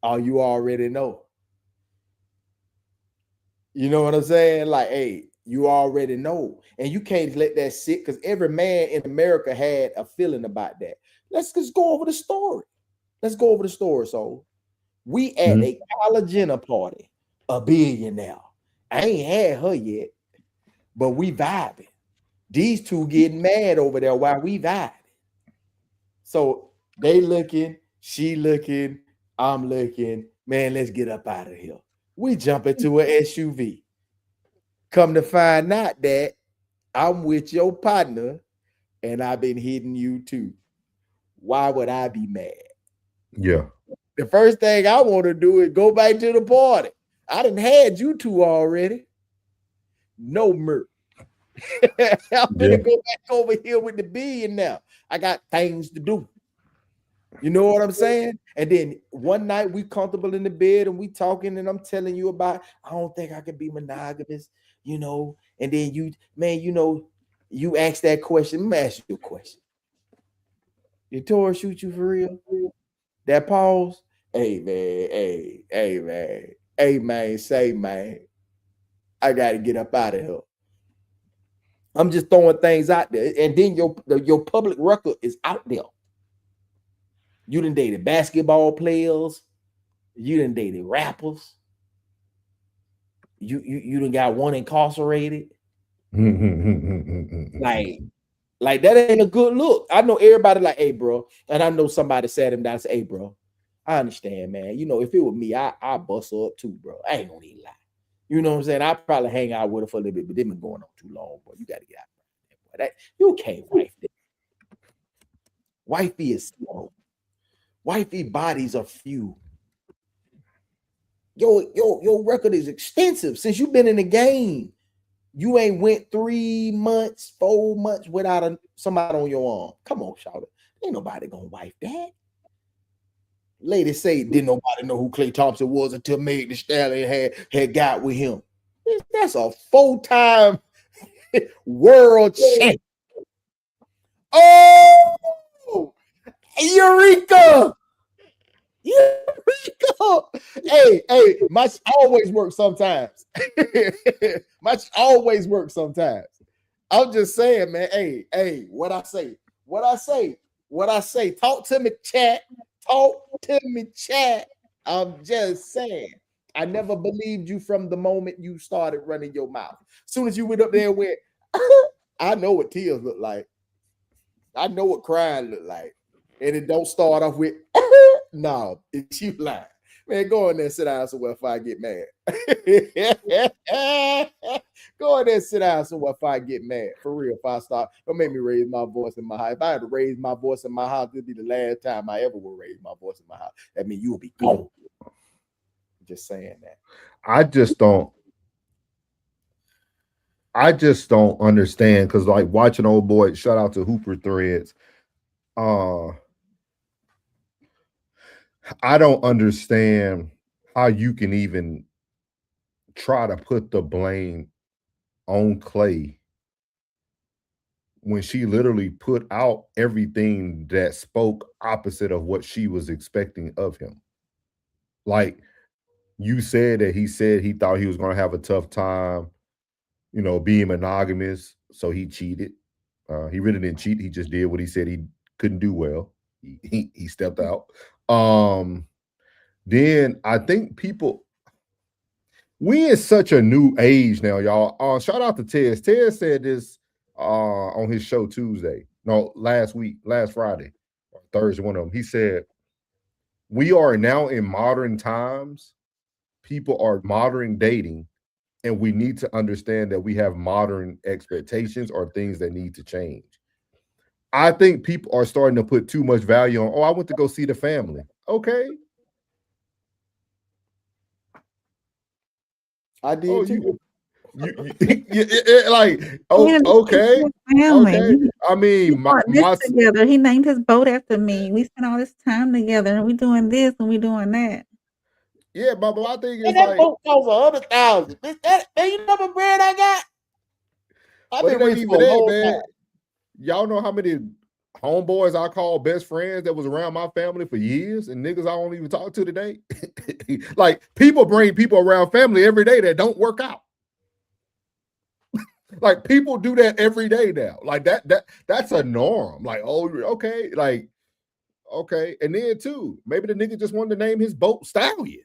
Oh, you already know. You know what I'm saying? Like, hey, you already know. And you can't let that sit, because every man in America had a feeling about that. Let's just go over the story. So we at a Kyla Jenner party, a billionaire. I ain't had her yet, but we vibing. These two getting mad over there while we vibing. So they looking, she looking, I'm looking. Man, let's get up out of here. We jump into an SUV. Come to find out that I'm with your partner and I've been hitting you too. Why would I be mad? Yeah. The first thing I want to do is go back to the party. I done had you two already. No murk. I'm gonna go back over here with the billion now. I got things to do. You know what I'm saying? And then one night we comfortable in the bed and we talking, and I'm telling you about, I don't think I can be monogamous, you know. And then you, man, you know, you ask that question. Let me ask you a question. Did Tora shoot you for real? That pause? Hey man, hey man, say man, I gotta get up out of here. I'm just throwing things out there, and then your public record is out there. You done dated basketball players, you done dated rappers, you done got one incarcerated. like that ain't a good look. I know everybody like, hey, bro, and I know somebody sat him down and said, hey, bro, I understand, man. You know, if it was me, I bust her up too, bro. I ain't gonna even lie. You know what I'm saying? I probably hang out with her for a little bit, but they been going on too long, boy. You got to get out of that. You can't wife that. Wifey is slow. Wifey bodies are few. Your record is extensive. Since you've been in the game, you ain't went 3 months, 4 months without somebody on your arm. Come on, shout it. Ain't nobody gonna wife that. Ladies say, didn't nobody know who Klay Thompson was until Megan Thee Stallion had got with him. That's a 4-time world champ. Oh, Eureka! Eureka! Hey, my always works sometimes. My always works sometimes. I'm just saying, man. Hey, what I say. Talk to me, chat. I'm just saying. I never believed you from the moment you started running your mouth. As soon as you went up there and went, I know what tears look like. I know what crying look like. And it don't start off with, no, it's you lying. Man, go in there and sit down somewhere if I get mad. Go in there and sit down somewhere if I get mad. For real, if I start, don't make me raise my voice in my house. If I had to raise my voice in my house, this would be the last time I ever will raise my voice in my house. That means you will be gone. Just saying that. I just don't understand, because like watching old boy, shout out to Hooper Threads. I don't understand how you can even try to put the blame on Klay when she literally put out everything that spoke opposite of what she was expecting of him. Like you said that he said he thought he was going to have a tough time, you know, being monogamous, so he cheated. He really didn't cheat. He just did what he said he couldn't do well. He stepped out. Then I think people, we in such a new age now, y'all. Shout out to Tez. Tez said this on his show last Friday, or Thursday, one of them. He said, we are now in modern times. People are modern dating, and we need to understand that we have modern expectations or things that need to change. I think people are starting to put too much value on, I went to go see the family. Okay. I did too. Okay. I mean, together. He named his boat after me. We spent all this time together, and we doing this and we doing that. Yeah, but I think it's that boat costs $100,000. That you know the bread I got. I've been rich for a long time. Y'all know how many homeboys I call best friends that was around my family for years, and niggas I don't even talk to today. Like, people bring people around family every day that don't work out. Like, people do that every day now. Like that's a norm. Like, oh, okay, like, okay. And then too, maybe the nigga just wanted to name his boat Stallion.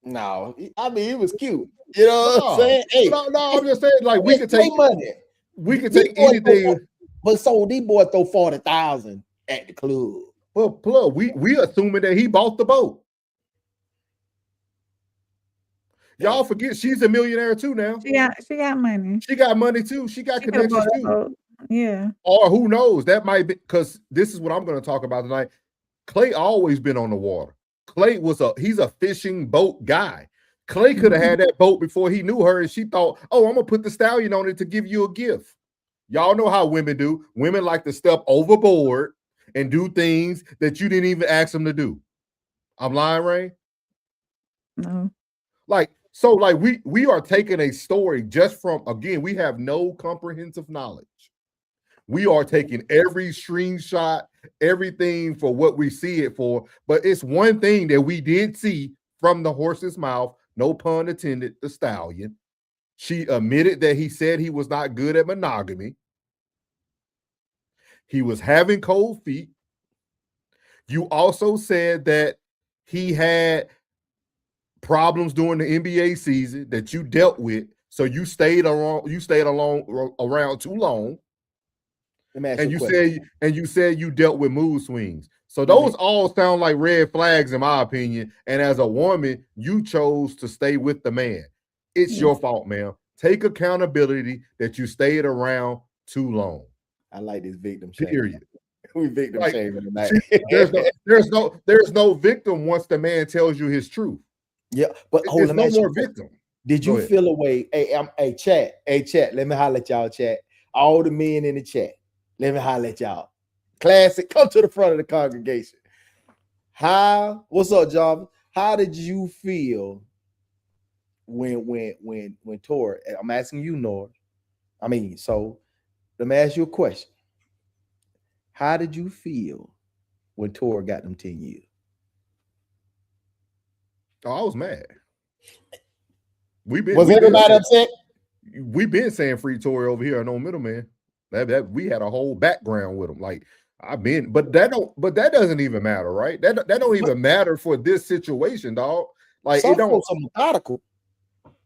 No, I mean, it was cute. You know what I'm saying? Hey, no, I'm just saying, like, we could take money. We could take anything. But so these boys throw 40,000 at the club. Well, plug, we assuming that he bought the boat. Y'all forget she's a millionaire too now. She got money. She got money too. She got connections too. Yeah. Or who knows? That might be, because this is what I'm going to talk about tonight. Klay always been on the water. Klay he's a fishing boat guy. Klay could have had that boat before he knew her, and she thought, oh, I'm gonna put the stallion on it to give you a gift. Y'all know how women do. Women like to step overboard and do things that you didn't even ask them to do. I'm lying, Ray? No. Like, we are taking a story just from, again, we have no comprehensive knowledge. We are taking every screenshot, everything for what we see it for. But it's one thing that we did see from the horse's mouth, no pun intended, the stallion. She admitted that he said he was not good at monogamy. He was having cold feet. You also said that he had problems during the NBA season that you dealt with, so you stayed around too long. And you said you dealt with mood swings. So those all sound like red flags in my opinion. And as a woman, you chose to stay with the man. It's your fault, ma'am. Take accountability that you stayed around too long. I like this victim shaming. Period. We victim shaming tonight. There's no victim once the man tells you his truth. Yeah, but there's no more victim. Did you feel a way? Hey, chat. Let me holler at y'all, chat. All the men in the chat. Let me holler at y'all. Classic, come to the front of the congregation. What's up, Jarvis? How did you feel when Tor? I'm asking you, Nora. So let me ask you a question. How did you feel when Tor got them 10 years? Oh, I was mad. Was everybody upset? We've been saying free Tory over here, no middleman. That we had a whole background with him. Like but that doesn't even matter, right? That don't even matter for this situation, dog. Like some folks are methodical.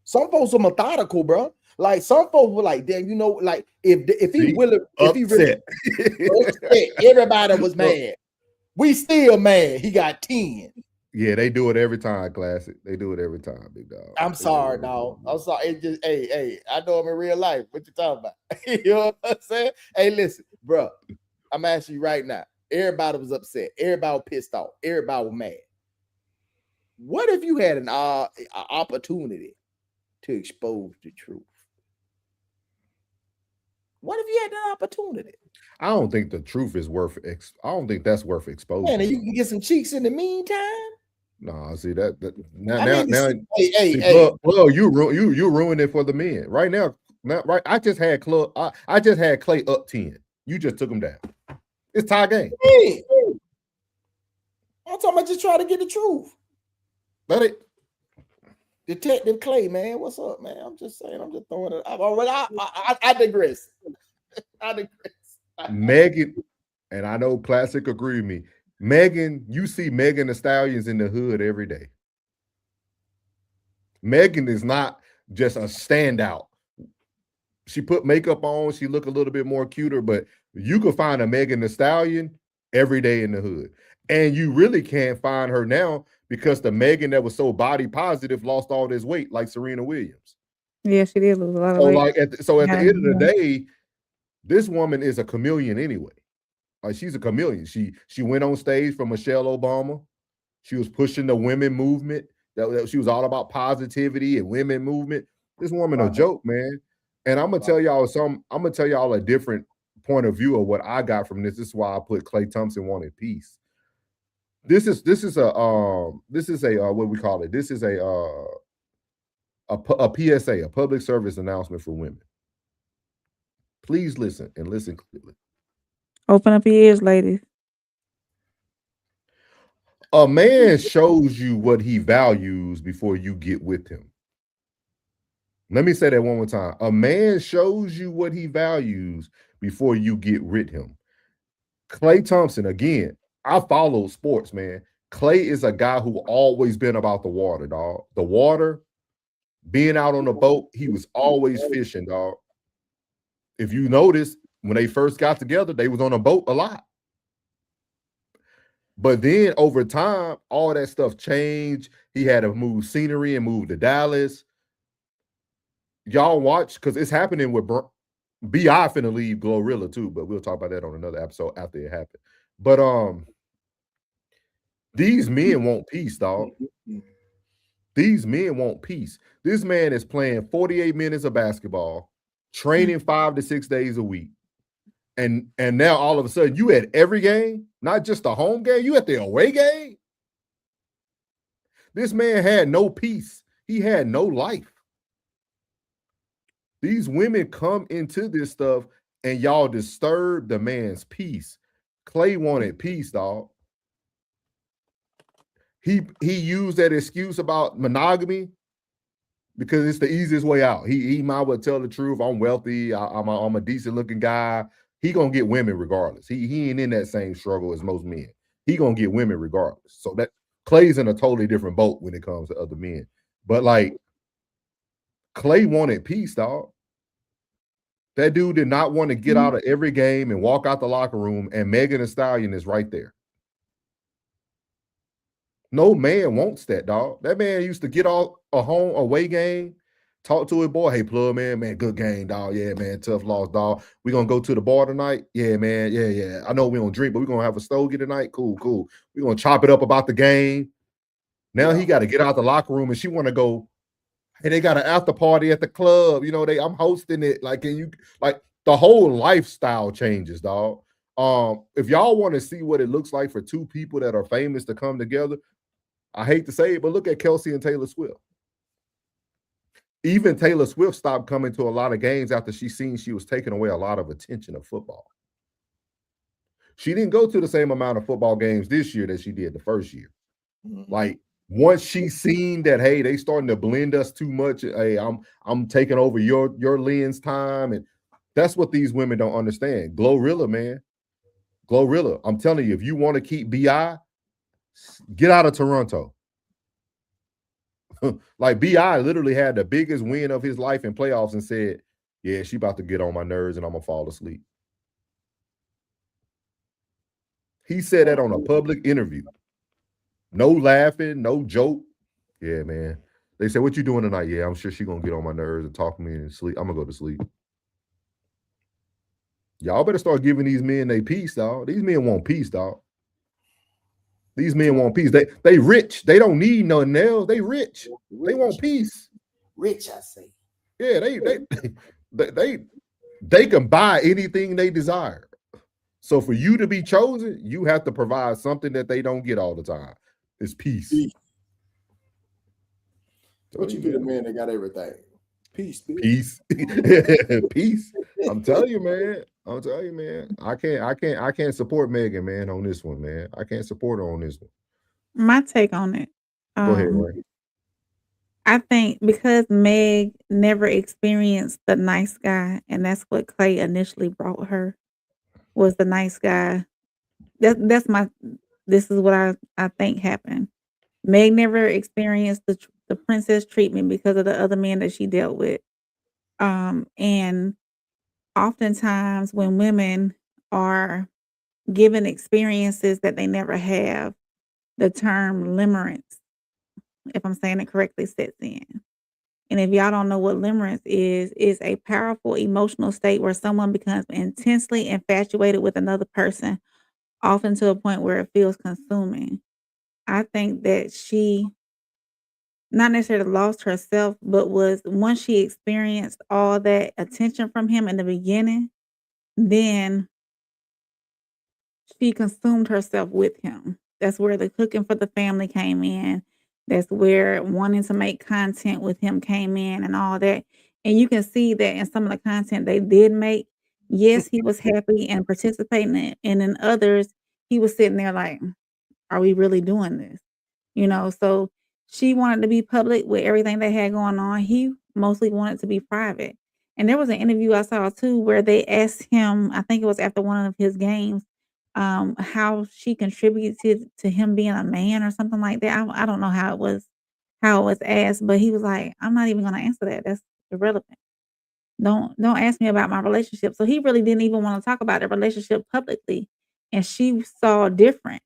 Some folks are methodical, bro. Like some folks were like, damn, like if he really upset, everybody was mad. We still mad. He got 10. Yeah, they do it every time, Classic. They do it every time, big dog. I'm sorry, dog. I'm sorry. It just, hey, I know him in real life. What you talking about? You know what I'm saying? Hey, listen, bro. I'm asking you right now. Everybody was upset. Everybody was pissed off. Everybody was mad. What if you had an opportunity to expose the truth? What if you had an opportunity? I don't think the truth is worth. I don't think that's worth exposing. Man, and you can get some cheeks in the meantime. No, see that now. Hey, you ruined it for the men right now. Right, I just had Klay up 10. You just took him down. It's tie game. Hey, I'm talking about just trying to get the truth. Let it. Detective Klay, man, what's up, man? I'm just saying. I'm just throwing it. I digress. I digress. Megan, and I know Classic agree with me. Megan, you see Megan Thee Stallions in the hood every day. Megan is not just a standout. She put makeup on, she look a little bit more cuter, but you can find a Megan Thee Stallion every day in the hood. And you really can't find her now because the Megan that was so body positive lost all this weight, like Serena Williams. Yeah, she did lose a lot of weight. At the end of the day, this woman is a chameleon anyway. Like she's a chameleon. She went on stage for Michelle Obama. She was pushing the women movement. That she was all about positivity and women movement. This woman a joke, man. And I'm gonna tell y'all a different point of view of what I got from this. This is why I put Klay Thompson wanted peace. This is a what we call it. This is a PSA, a public service announcement for women. Please listen and listen clearly. Open up your ears, ladies. A man shows you what he values before you get with him. Let me say that one more time. A man shows you what he values before you get with him. Klay Thompson, again, I follow sports, man. Klay is a guy who always been about the water, dog. The water, being out on the boat, he was always fishing, dog. If you notice, when they first got together, they was on a boat a lot. But then over time, all that stuff changed. He had to move scenery and move to Dallas. Y'all watch, because it's happening with B.I. finna leave Glorilla too, but we'll talk about that on another episode after it happened. But these men want peace, dog. These men want peace. This man is playing 48 minutes of basketball, training 5 to 6 days a week. And now all of a sudden you at every game, not just the home game, you at the away game. This man had no peace. He had no life. These women come into this stuff and y'all disturb the man's peace. Klay wanted peace, dog. He used that excuse about monogamy because it's the easiest way out. He might well tell the truth. I'm wealthy. I'm a decent looking guy. He gonna get women regardless. He ain't in that same struggle as most men. He gonna get women regardless. So that Klay's in a totally different boat when it comes to other men. But like Klay wanted peace, dog. That dude did not want to get out of every game and walk out the locker room, and Megan Thee Stallion is right there. No man wants that, dog. That man used to get off a home away game, talk to his boy. Hey, plug, man, good game, dog. Yeah, man, tough loss, dog. We gonna go to the bar tonight? Yeah, man. Yeah. I know we don't drink, but we're gonna have a stogie tonight. Cool. We're gonna chop it up about the game. Now he got to get out the locker room, and she want to go. Hey, they got an after party at the club. You know, I'm hosting it. Like, can you like the whole lifestyle changes, dog. If y'all want to see what it looks like for two people that are famous to come together, I hate to say it, but look at Kelsey and Taylor Swift. Even Taylor Swift stopped coming to a lot of games after she seen she was taking away a lot of attention of football. She didn't go to the same amount of football games this year that she did the first year. Like, once she seen that, hey, they starting to blend us too much. Hey, I'm taking over your lens time, and that's what these women don't understand. Glorilla, man, Glorilla. I'm telling you, if you want to keep BI, get out of Toronto. Like BI literally had the biggest win of his life in playoffs and said, "Yeah, she about to get on my nerves, and I'm gonna fall asleep." He said that on a public interview. No laughing, no joke. Yeah, man. They said, "What you doing tonight?" Yeah, I'm sure she's gonna get on my nerves and talk to me and sleep. I'm gonna go to sleep. Y'all better start giving these men their peace, dog. These men want peace, dog. These men want peace. They rich. They don't need nothing else. They rich. They want peace. Rich, I say. Yeah, they can buy anything they desire. So for you to be chosen, you have to provide something that they don't get all the time. It's peace. What you get a man that got everything? Peace, dude. Peace. Peace. I'm telling you, man. I can't support Megan, man, on this one, man. I can't support her on this one. My take on it. Go ahead, Ray. I think because Meg never experienced the nice guy, and that's what Klay initially brought her, was the nice guy. This is what I think happened. Meg never experienced the princess treatment because of the other men that she dealt with. And oftentimes when women are given experiences that they never have, the term limerence, if I'm saying it correctly, sets in. And if y'all don't know what limerence is a powerful emotional state where someone becomes intensely infatuated with another person, often to a point where it feels consuming. I think that she not necessarily lost herself, but was once she experienced all that attention from him in the beginning, then she consumed herself with him. That's where the cooking for the family came in. That's where wanting to make content with him came in and all that. And you can see that in some of the content they did make. Yes, he was happy and participating in it. And in others, he was sitting there like, are we really doing this? So she wanted to be public with everything they had going on. He mostly wanted to be private. And there was an interview I saw too where they asked him, I think it was after one of his games, how she contributed to him being a man or something like that. I don't know how it was asked, but he was like, I'm not even going to answer that. That's irrelevant. Don't ask me about my relationship. So he really didn't even want to talk about the relationship publicly. And she saw different.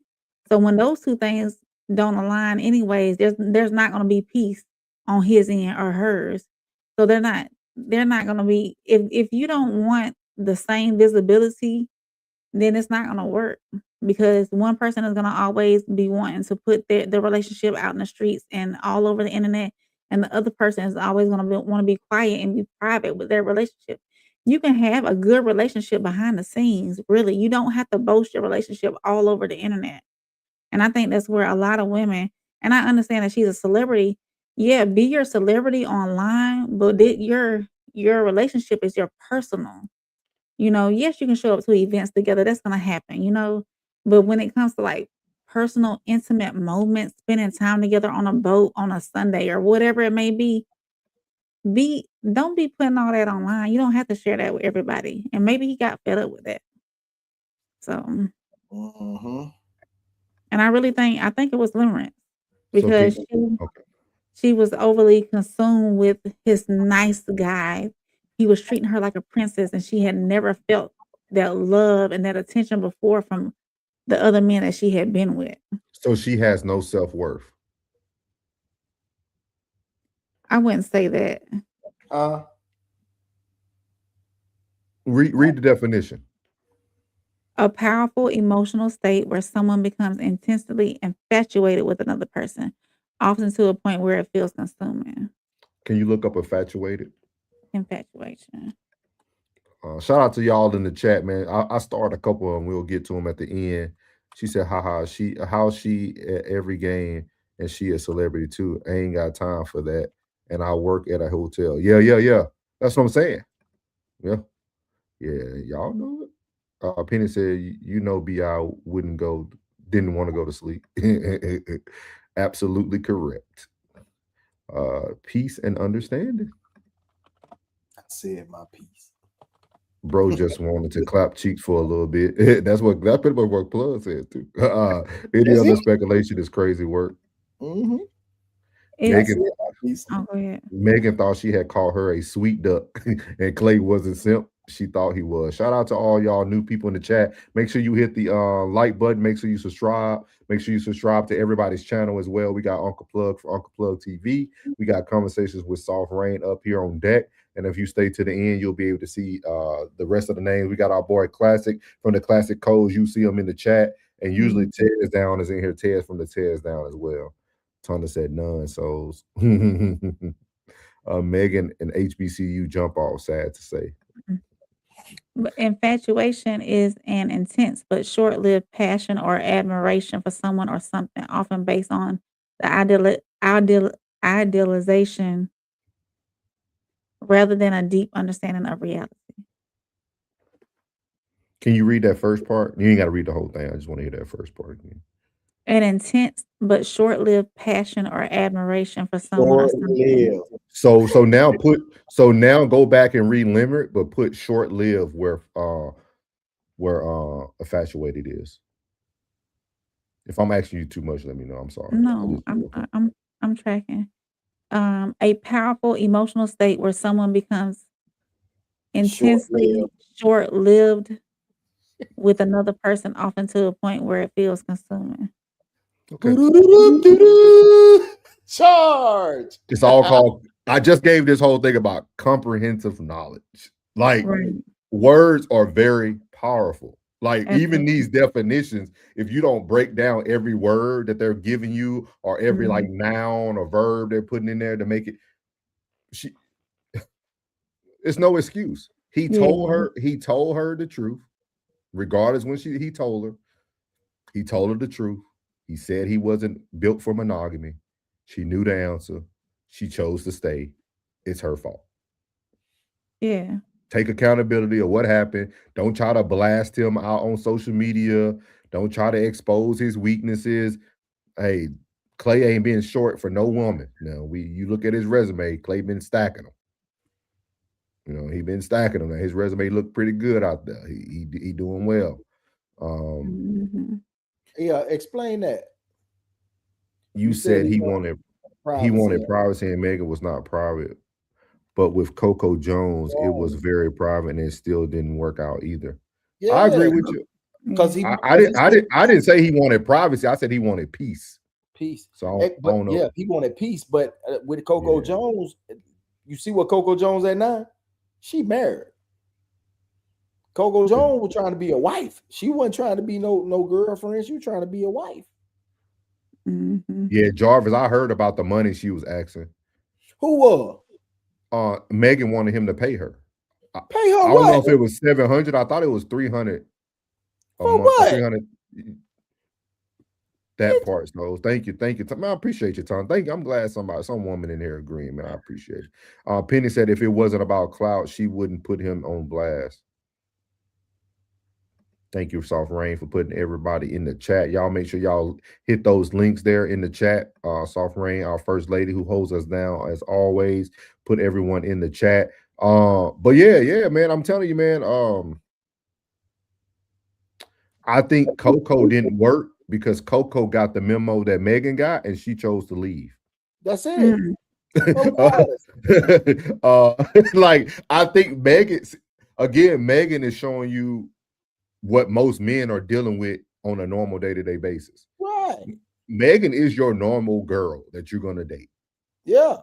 So when those two things don't align anyways, there's not going to be peace on his end or hers. So they're not going to be, if you don't want the same visibility, then it's not going to work, because one person is going to always be wanting to put their relationship out in the streets and all over the internet. And the other person is always going to want to be quiet and be private with their relationship. You can have a good relationship behind the scenes. Really, you don't have to boast your relationship all over the internet. And I think that's where a lot of women, and I understand that she's a celebrity. Yeah, be your celebrity online, but your relationship is your personal. Yes, you can show up to events together. That's gonna happen. But when it comes to like personal, intimate moments, spending time together on a boat on a Sunday or whatever it may don't be putting all that online. You don't have to share that with everybody. And maybe he got fed up with that. So, and I think it was limerence because she was overly consumed with his nice guy. He was treating her like a princess, and she had never felt that love and that attention before from the other men that she had been with. So she has no self-worth. I wouldn't say that. Read the definition. A powerful emotional state where someone becomes intensely infatuated with another person, often to a point where it feels consuming. Can you look up infatuated? Infatuation. Shout out to y'all in the chat, man. I started a couple of them. We'll get to them at the end. She said, haha, how she at every game and she a celebrity too. I ain't got time for that. And I work at a hotel. Yeah. That's what I'm saying. Yeah. Y'all know it. Penny said, B.I. didn't want to go to sleep. Absolutely correct. Peace and understanding. I said my piece. Bro just wanted to clap cheeks for a little bit. That's pretty much what Plug said too. Any other speculation is crazy work. Megan thought she had called her a sweet duck, and Klay wasn't simp. She thought he was. Shout out to all y'all new people in the chat. Make sure you hit the like button. Make sure you subscribe. Make sure you subscribe to everybody's channel as well. We got Uncle Plug for Uncle Plug TV. We got Conversations with Soft Rain up here on deck. And if you stay to the end, you'll be able to see the rest of the names. We got our boy Classic from the Classic Codes. You see him in the chat. And usually Tez Down is in here. Tez from the Tez Down as well. Tonda said none souls. Megan and HBCU jump off, sad to say. But infatuation is an intense but short-lived passion or admiration for someone or something, often based on the idealization rather than a deep understanding of reality. Can you read that first part? You ain't got to read the whole thing. I just want to hear that first part again. An intense but short-lived passion or admiration for someone or something. So now go back and read limerick, but put short-lived where infatuated is. If I'm asking you too much, let me know. I'm sorry. No, I'm tracking. A powerful emotional state where someone becomes intensely short-lived with another person, often to a point where it feels consuming. Okay. Charge. It's all called. I just gave this whole thing about comprehensive knowledge. Like words are very powerful. Like even these definitions, if you don't break down every word that they're giving you or every like noun or verb they're putting in there to make it, it's no excuse. He told her the truth, regardless when he told her the truth. He said he wasn't built for monogamy. She knew the answer. She chose to stay. It's her fault. Yeah. Take accountability of what happened. Don't try to blast him out on social media. Don't try to expose his weaknesses. Hey, Klay ain't been short for no woman. Now, you look at his resume, Klay been stacking them. He been stacking them. His resume looked pretty good out there. He doing well. Yeah, explain that. You said he wanted privacy and Megan was not private. But with Coco Jones, it was very private and it still didn't work out either. Yeah. I agree with you. Because I didn't say he wanted privacy. I said he wanted peace. Peace. So I don't know. Yeah, he wanted peace. But with Coco Jones, you see what Coco Jones at now? She married. Coco Jones was trying to be a wife. She wasn't trying to be no girlfriend. She was trying to be a wife. Yeah, Jarvis, I heard about the money she was asking. Who was? Megan wanted him to pay her. Pay her I don't what? know if it was 700. I thought it was 300 a For month. what? 300. That part. So thank you. Man, I appreciate your time. Thank you. I'm glad some woman in here agreeing, man. I appreciate it. Penny said if it wasn't about clout, she wouldn't put him on blast. Thank you, Soft Rain, for putting everybody in the chat. Y'all make sure y'all hit those links there in the chat. Soft Rain, our first lady who holds us down as always, put everyone in the chat. But yeah, man, I'm telling you, man. I think Coco didn't work because Coco got the memo that Megan got, and she chose to leave. That's it. Like I think Megan is showing you what most men are dealing with on a normal day-to-day basis. Right. Megan is your normal girl that you're gonna date. Yeah.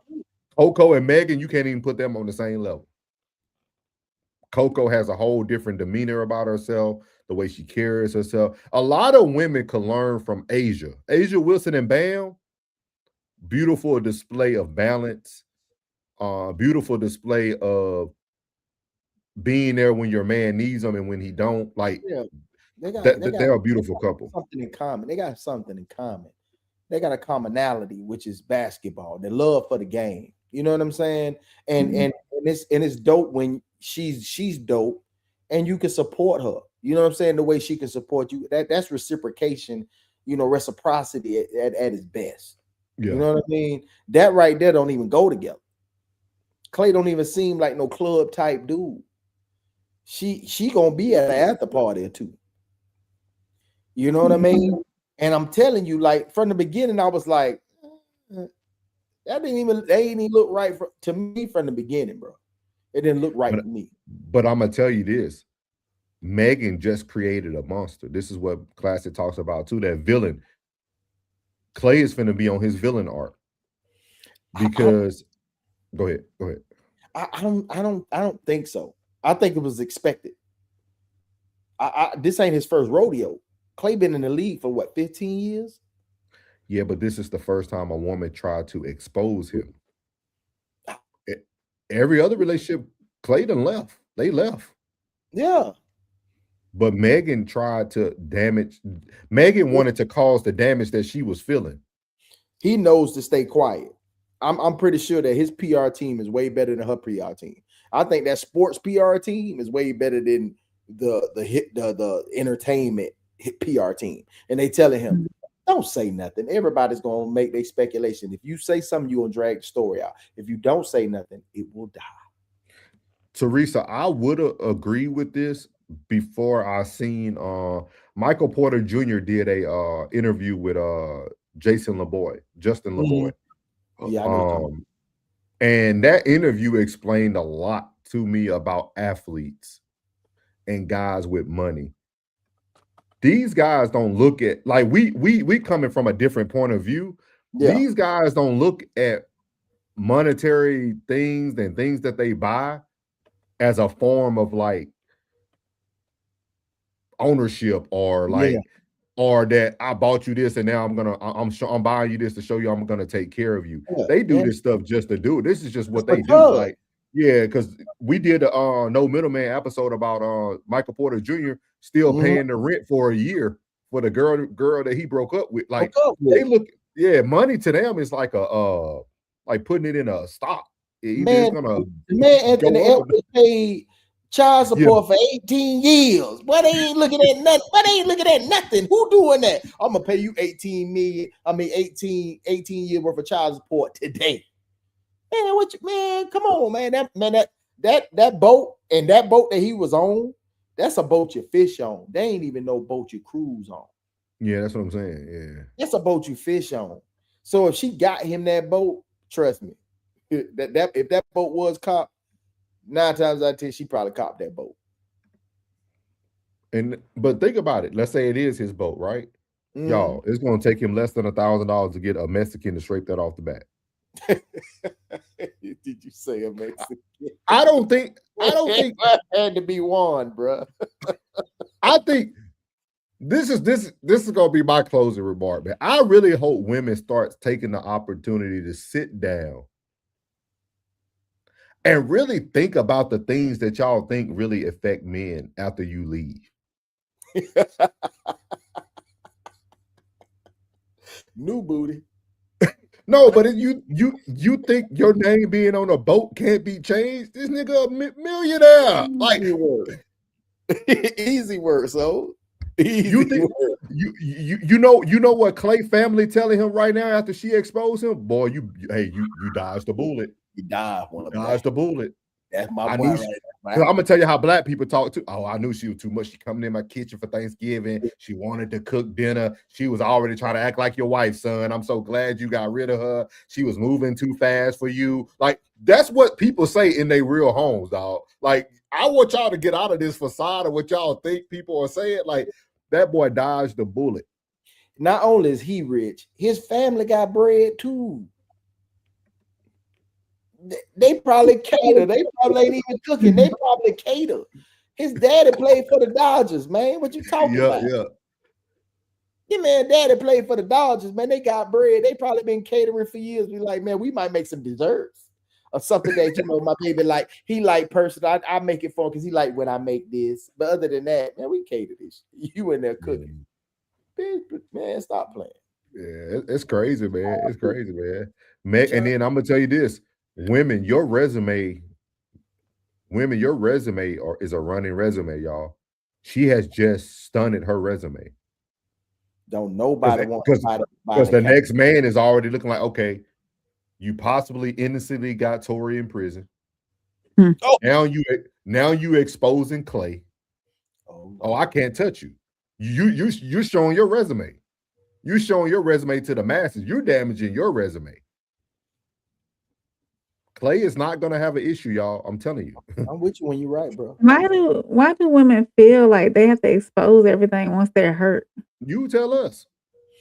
Coco and Megan, you can't even put them on the same level. Coco has a whole different demeanor about herself, the way she carries herself. A lot of women can learn from Asia. Asia Wilson and Bam, beautiful display of balance, beautiful display of being there when your man needs them and when he don't. Like, yeah, they're a beautiful couple. Something in common. They got something in common. They got a commonality, which is basketball. Their love for the game. You know what I'm saying? And it's dope when she's dope, and you can support her. You know what I'm saying? The way she can support you. That's reciprocation. You know, reciprocity at its best. Yeah. You know what I mean? That right there don't even go together. Klay don't even seem like no club type dude. She gonna be at an after party or two. You know what I mean? And I'm telling you, like from the beginning, I was like, they didn't even look right to me from the beginning, bro. It didn't look right to me. But I'm gonna tell you this: Megan just created a monster. This is what Classic talks about too. That villain. Klay is finna be on his villain arc because. Go ahead. I don't think so. I think it was expected. This ain't his first rodeo. Klay been in the league for what, 15 years? Yeah, but this is the first time a woman tried to expose him. Every other relationship, Klay done left. They left. Yeah. But Megan tried to damage. Megan wanted to cause the damage that she was feeling. He knows to stay quiet. I'm pretty sure that his PR team is way better than her PR team. I think that sports PR team is way better than the entertainment PR team. And they telling him, don't say nothing. Everybody's gonna make their speculation. If you say something, you're gonna drag the story out. If you don't say nothing, it will die. Teresa, I would have agreed with this before I seen Michael Porter Jr. did a interview with Justin LeBoy. Yeah, I know. And that interview explained a lot to me about athletes and guys with money. These guys don't look at, like, we coming from a different point of view. Yeah. These guys don't look at monetary things and things that they buy as a form of like ownership or like, or that I bought you this and now I'm buying you this to show you I'm gonna take care of you. Yeah. They do this stuff just to do it. This is just what they do. Like, yeah, because we did a No Middleman episode about Michael Porter Jr. still paying the rent for a year for the girl that he broke up with. Like, they look, money to them is like a like putting it in a stock. Anthony Edwards paid child support for 18 years. But they ain't looking at nothing. Who doing that? I'm gonna pay you 18 years worth of child support today. Man, come on, man. That boat and that boat that he was on, that's a boat you fish on. They ain't even no boat you cruise on. Yeah, that's what I'm saying. Yeah. That's a boat you fish on. So if she got him that boat, trust me, if that boat was caught, 9 times out of 10, she probably copped that boat. But think about it. Let's say it is his boat, right? Y'all, it's gonna take him less than $1,000 to get a Mexican to scrape that off the back. Did you say a Mexican? I don't think that had to be one, bro. I think this is gonna be my closing remark, man. I really hope women start taking the opportunity to sit down. And really think about the things that y'all think really affect men after you leave. New booty. No, but you think your name being on a boat can't be changed? This nigga a millionaire. Like easy work. Easy work, so easy you think work. you know what Klay family telling him right now after she exposed him? Boy, you dodged the bullet. You died one of them. Dodged the bullet. That's my I boy knew right she, there. I'm gonna tell you how black people talk too. Oh, I knew she was too much. She coming in my kitchen for Thanksgiving. She wanted to cook dinner. She was already trying to act like your wife, son. I'm so glad you got rid of her. She was moving too fast for you. Like that's what people say in their real homes, dog. Like I want y'all to get out of this facade of what y'all think people are saying. Like that boy dodged the bullet. Not only is he rich, his family got bread too. They probably cater. They probably ain't even cooking. They probably cater. His daddy played for the Dodgers, man. What you talking about? Yeah, man, daddy played for the Dodgers, man. They got bread. They probably been catering for years. Be like, man, we might make some desserts or something that, you know, my baby like. He like personal. I make it for him because he like when I make this. But other than that, man, we cater this. You in there cooking. Man, stop playing. Yeah, it's crazy, man. It's crazy, man. And then I'm gonna tell you this. Women, your resume is a running resume, y'all. She has just stunted her resume. Don't nobody want because the next man is already looking like, okay, you possibly innocently got Tory in prison. Oh. Now you exposing Klay. Oh, I can't touch you. You're showing your resume. You're showing your resume to the masses. You're damaging your resume. Klay is not going to have an issue, y'all. I'm telling you. I'm with you when you're right, bro. Why do women feel like they have to expose everything once they're hurt? You tell us.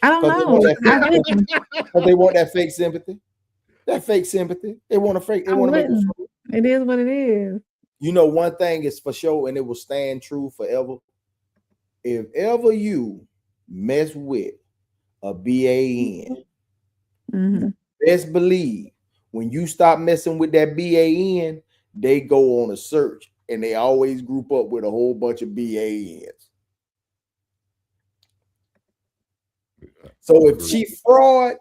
I don't know. Because they want that fake sympathy. That fake sympathy. They want to fake. They want to make it is what it is. You know, one thing is for sure, and it will stand true forever. If ever you mess with a BAN, best believe when you stop messing with that BAN, they go on a search and they always group up with a whole bunch of BANs. So if she fraud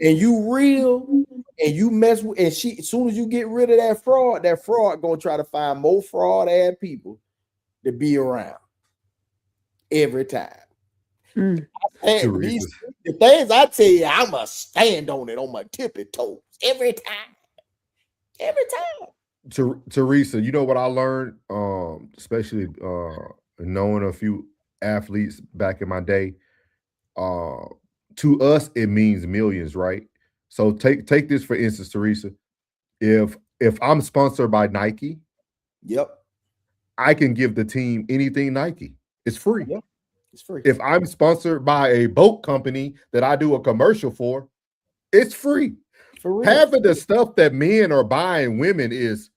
and you real and you mess with, and she, as soon as you get rid of that fraud gonna try to find more fraud ass people to be around every time. The things I tell you, I'ma stand on it on my tippy toes every time. Every time. Teresa, you know what I learned, especially knowing a few athletes back in my day. To us, it means millions, right? So take this for instance, Teresa. If I'm sponsored by Nike, I can give the team anything Nike. It's free. Yep. It's free. If I'm sponsored by a boat company that I do a commercial for, it's free. Half of the stuff that men are buying women is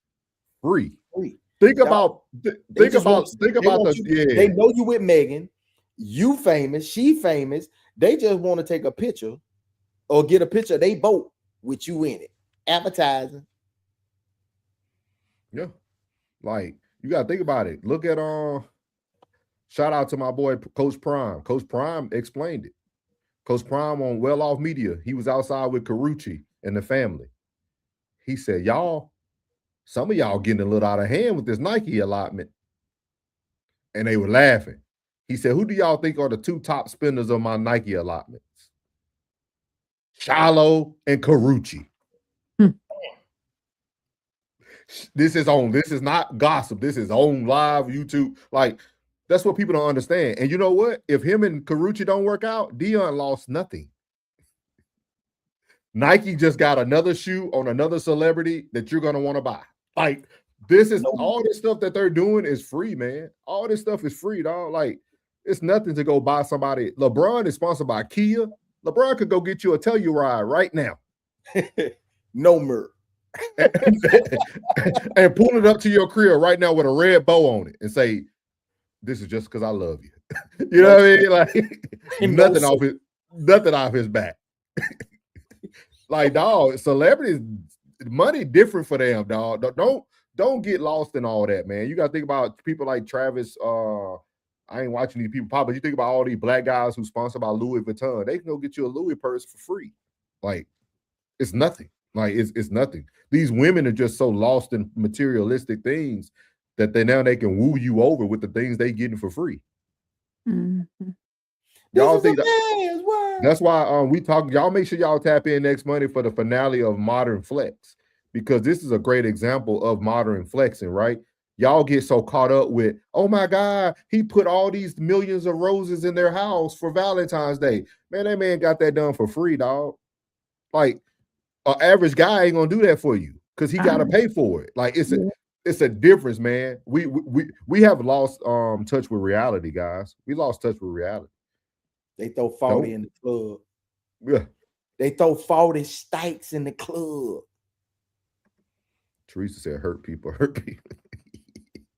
free. Think about this. They know you with Megan, you famous, she famous. They just want to take a picture or get a picture of they boat with you in it. Advertising. Yeah. Like you gotta think about it. Look at shout out to my boy Coach Prime. Coach Prime explained it. Coach Prime on Well Off Media. He was outside with Carucci and the family. He said, y'all, some of y'all getting a little out of hand with this Nike allotment. And they were laughing. He said, who do y'all think are the two top spenders of my Nike allotments? Shiloh and Carucci. This is not gossip. This is on live YouTube. Like, that's what people don't understand. And you know what? If him and Carucci don't work out, Deion lost nothing. Nike just got another shoe on another celebrity that you're going to want to buy. Like, this is all this stuff that they're doing is free, man. All this stuff is free, dog. Like, it's nothing to go buy somebody. LeBron is sponsored by Kia. LeBron could go get you a Telluride right now. No mer. And pull it up to your crib right now with a red bow on it and say, this is just because I love you. You know what I mean? Like nothing off his back. Like, dog, celebrities, money different for them, dog. Don't get lost in all that, man. You got to think about people like Travis. I ain't watching these people pop, but you think about all these black guys who sponsored by Louis Vuitton. They can go get you a Louis purse for free. Like, it's nothing. Like, it's nothing. These women are just so lost in materialistic things that they can woo you over with the things they getting for free. Mm-hmm. Y'all think that's why we talk. Y'all make sure y'all tap in next Monday for the finale of Modern Flex, because this is a great example of modern flexing, right? Y'all get so caught up with, oh my God, he put all these millions of roses in their house for Valentine's Day. Man, that man got that done for free, dog. Like, an average guy ain't gonna do that for you because he got to pay for it. Like, it's a difference, man. We have lost touch with reality, guys. We lost touch with reality. They throw 40 in the club. Yeah. They throw 40 stakes in the club. Teresa said, hurt people.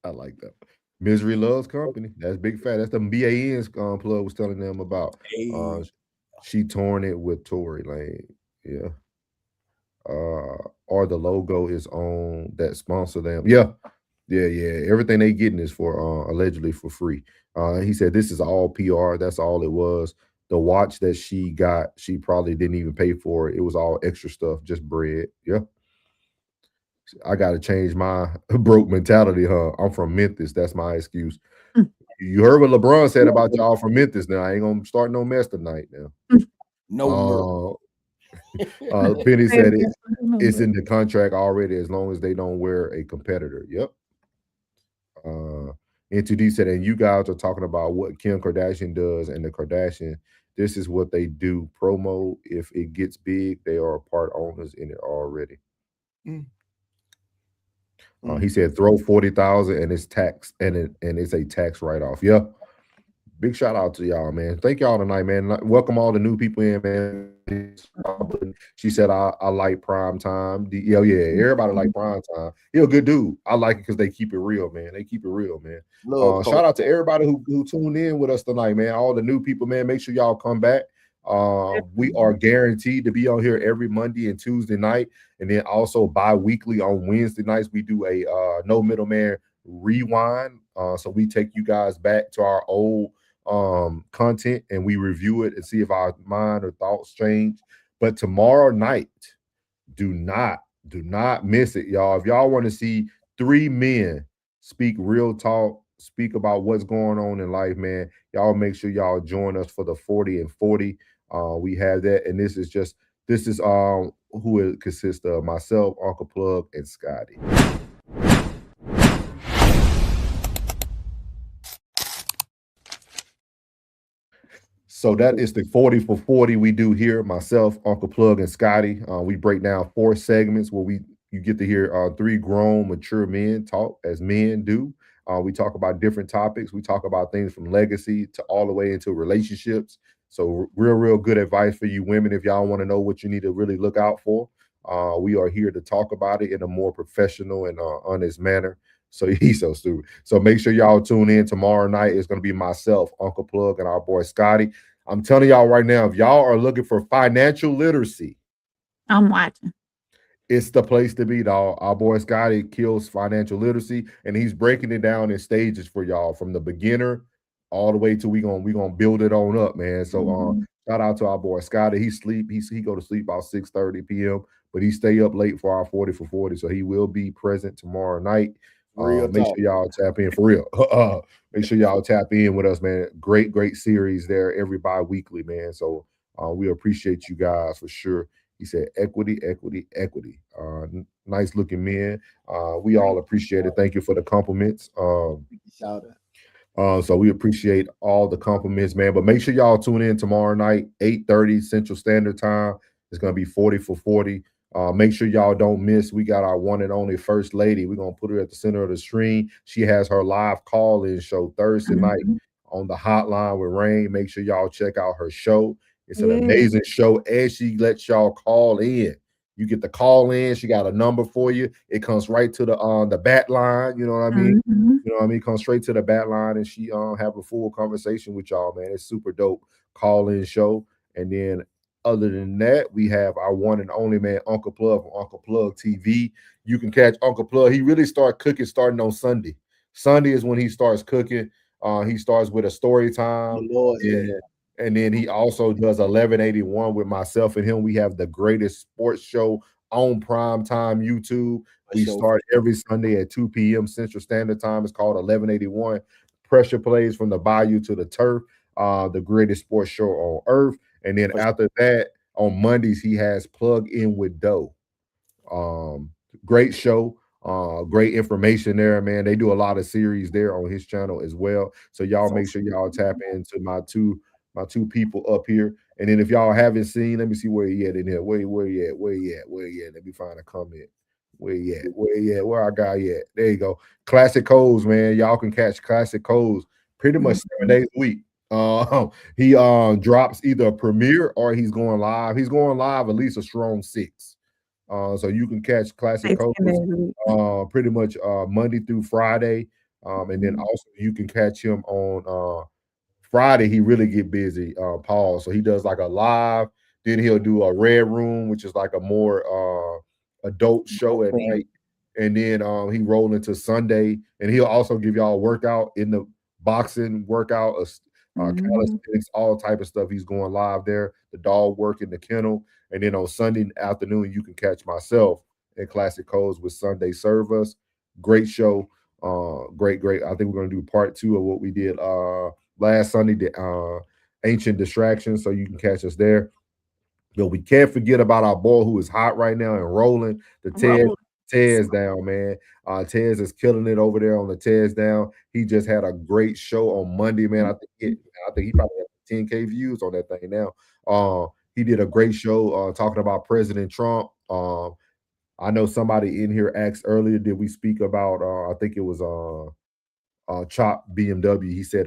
I like that. Misery loves company. That's big fat. That's the BAN's plug was telling them about. She torn it with Tory Lane. Yeah. Or the logo is on that sponsor them. Yeah. Everything they getting is for allegedly for free. He said this is all PR. That's all it was. The watch that she got, she probably didn't even pay for it. It was all extra stuff, just bread. Yeah. I got to change my broke mentality, huh? I'm from Memphis. That's my excuse. You heard what LeBron said about y'all from Memphis. Now I ain't gonna start no mess tonight. Now, Penny said it's in the contract already as long as they don't wear a competitor. Yep. N2D said, and you guys are talking about what Kim Kardashian does and the Kardashian. This is what they do. Promo. If it gets big, they are part owners in it already. He said throw 40,000 and it's tax and it's a tax write-off. Yeah. Big shout out to y'all, man. Thank y'all tonight, man. Welcome all the new people in, man. She said I like prime time. Yeah, everybody like prime time. He a good dude. I like it because they keep it real, man. They keep it real, man. Shout out to everybody who tuned in with us tonight, man. All the new people, man. Make sure y'all come back. We are guaranteed to be on here every Monday and Tuesday night, and then also bi-weekly on Wednesday nights. We do a no middleman rewind. So we take you guys back to our old content and we review it and see if our mind or thoughts change. But tomorrow night, do not miss it, y'all. If y'all want to see three men speak real talk, speak about what's going on in life, man, y'all make sure y'all join us for the 40 and 40. We have that, and this is who it consists of: myself, Uncle Plug, and Scotty. So that is the 40 for 40 we do here. Myself, Uncle Plug, and Scotty. We break down 4 segments where you get to hear 3 grown, mature men talk as men do. We talk about different topics. We talk about things from legacy to all the way into relationships. So real good advice for you women if y'all want to know what you need to really look out for. We are here to talk about it in a more professional and honest manner. So he's so stupid. So make sure y'all tune in tomorrow night. It's going to be myself, Uncle Plug, and our boy Scotty. I'm telling y'all right now, if y'all are looking for financial literacy, I'm watching. It's the place to be, dog. Our boy Scotty kills financial literacy, and he's breaking it down in stages for y'all from the beginner all the way to we gonna build it on up, man. So shout out to our boy Scotty. He go to sleep about 6:30 p.m., but he stay up late for our 40 for 40. So he will be present tomorrow night. Make sure y'all tap in for real. Make sure y'all tap in with us, man. Great series there every bi-weekly, man. So we appreciate you guys for sure. He said equity. Nice looking men. We all appreciate it. Thank you for the compliments. So we appreciate all the compliments, man. But make sure y'all tune in tomorrow night, 8:30 Central Standard Time. It's gonna be 40 for 40. Make sure y'all don't miss. We got our one and only First Lady. We're gonna put her at the center of the screen. She has her live call-in show Thursday night on the hotline with Rain. Make sure y'all check out her show. It's an amazing show, and she lets y'all call in. You get the call in. She got a number for you. It comes right to the bat line. You know what I mean? You know what I mean? Comes straight to the bat line, and she have a full conversation with y'all, man. It's super dope call in show. And then Other than that, we have our one and only man, Uncle Plug from Uncle Plug TV. You can catch Uncle Plug. He really started cooking starting on Sunday. Sunday is when he starts cooking. He starts with a story time. And then he also does 1181 with myself and him. We have the greatest sports show on prime time YouTube. We start every Sunday at 2 p.m. Central Standard Time. It's called 1181. Pressure plays from the bayou to the turf. The greatest sports show on earth. And then after that, on Mondays, he has Plug In with Doe. Great show. Great information there, man. They do a lot of series there on his channel as well. So y'all make sure y'all tap into my two people up here. And then if y'all haven't seen, let me see where he at in here. Where he at? Let me find a comment. Where he at? Where our guy at? There you go. Classic Codes, man. Y'all can catch Classic Codes pretty much 7 days a week. He drops either a premiere or he's going live. He's going live at least a strong 6. So you can catch Classic Codes pretty much Monday through Friday. And then also you can catch him on Friday. He really get busy, Paul. So he does like a live, then he'll do a Red Room, which is like a more adult show at night. And then he roll into Sunday, and he'll also give y'all a workout in the boxing workout, calisthenics, all type of stuff. He's going live there, the dog work in the kennel. And then on Sunday afternoon, you can catch myself at Classic Codes with Sunday Service. Great show. Great. I think we're going to do part 2 of what we did last Sunday, the Ancient Distractions. So you can catch us there. But we can't forget about our boy who is hot right now and rolling, the Tez down, man. Tez is killing it over there on the Tez down. He just had a great show on Monday, man. I think he probably has 10K views on that thing now. He did a great show talking about President Trump. I know somebody in here asked earlier, did we speak about, I think it was Chop BMW. He said,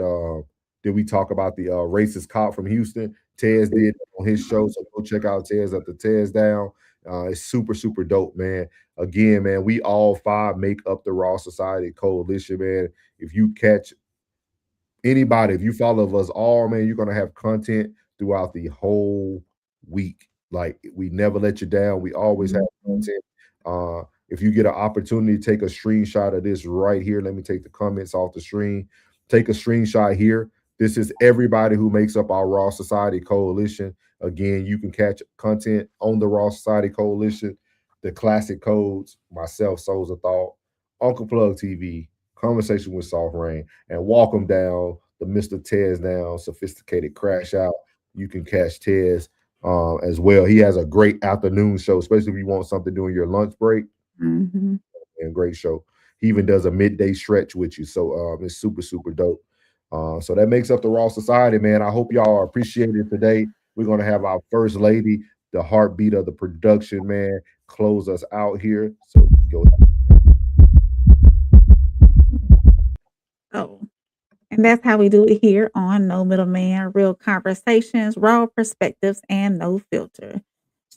did we talk about the racist cop from Houston? Tez did on his show, so go check out Tez at the Tez Down. It's super, super dope, man. Again, man, we all 5 make up the Raw Society Coalition, man. If you catch anybody, if you follow us all, man, you're going to have content throughout the whole week. Like, we never let you down. We always have content. If you get an opportunity, take a screenshot of this right here. Let me take the comments off the screen. Take a screenshot here. This is everybody who makes up our Raw Society Coalition. Again, you can catch content on the Raw Society Coalition, the Classic Codes, myself, Souls of Thought, Uncle Plug TV, Conversation with Soft Rain, and walk them down the Mr. Tez Down Sophisticated Crash Out. You can catch Tez as well. He has a great afternoon show, especially if you want something during your lunch break. And great show. He even does a midday stretch with you. So it's super, super dope. So that makes up the Raw Society, man. I hope y'all appreciate it today. We're going to have our first lady, the heartbeat of the production, man, close us out here. So go. Oh, and that's how we do it here on No Middleman, real conversations, raw perspectives, and no filter.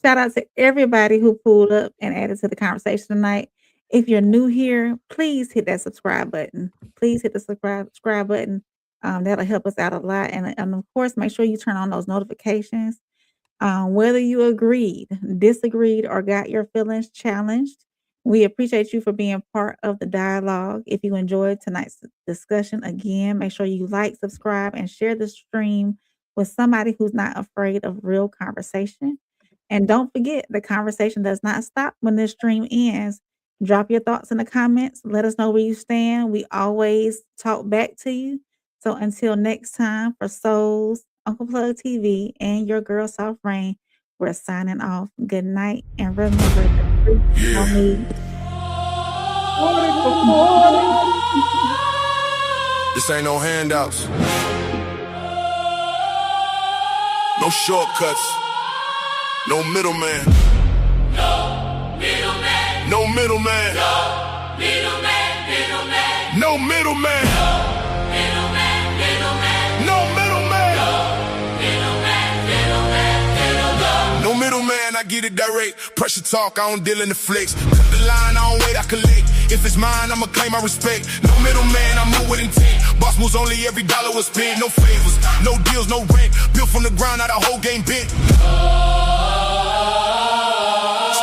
Shout out to everybody who pulled up and added to the conversation tonight. If you're new here, please hit that subscribe button. Please hit the subscribe button. That'll help us out a lot. And of course, make sure you turn on those notifications. Whether you agreed, disagreed, or got your feelings challenged, we appreciate you for being part of the dialogue. If you enjoyed tonight's discussion, again, make sure you like, subscribe, and share the stream with somebody who's not afraid of real conversation. And don't forget, the conversation does not stop when this stream ends. Drop your thoughts in the comments. Let us know where you stand. We always talk back to you. So until next time, for Souls, Uncle Plug TV, and your girl Soft Rain, we're signing off. Good night, and remember the truth on me. This ain't no handouts. No shortcuts. No middleman. No middleman. No middleman. No middleman. No middleman. No middleman, I get it direct. Pressure talk, I don't deal in the flex. line, I don't wait, I collect. If it's mine, I'ma claim my respect. No middleman, I move with intent. Boss moves only, every dollar was spent. No favors, no deals, no rent. Built from the ground, now the whole game bent.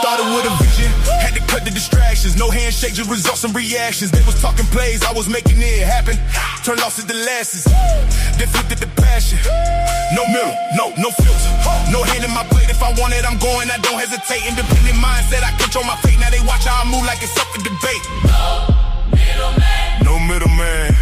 Started with a vision, had to cut the distractions. No handshake, just results and reactions. They was talking plays, I was making it happen. Turn losses to losses, then flipped it to passion. No middle, no filter. No hand in my plate, if I want it, I'm going. I don't hesitate, independent mindset, I control my fate. Now they watch how I move like it's up for debate. No middleman.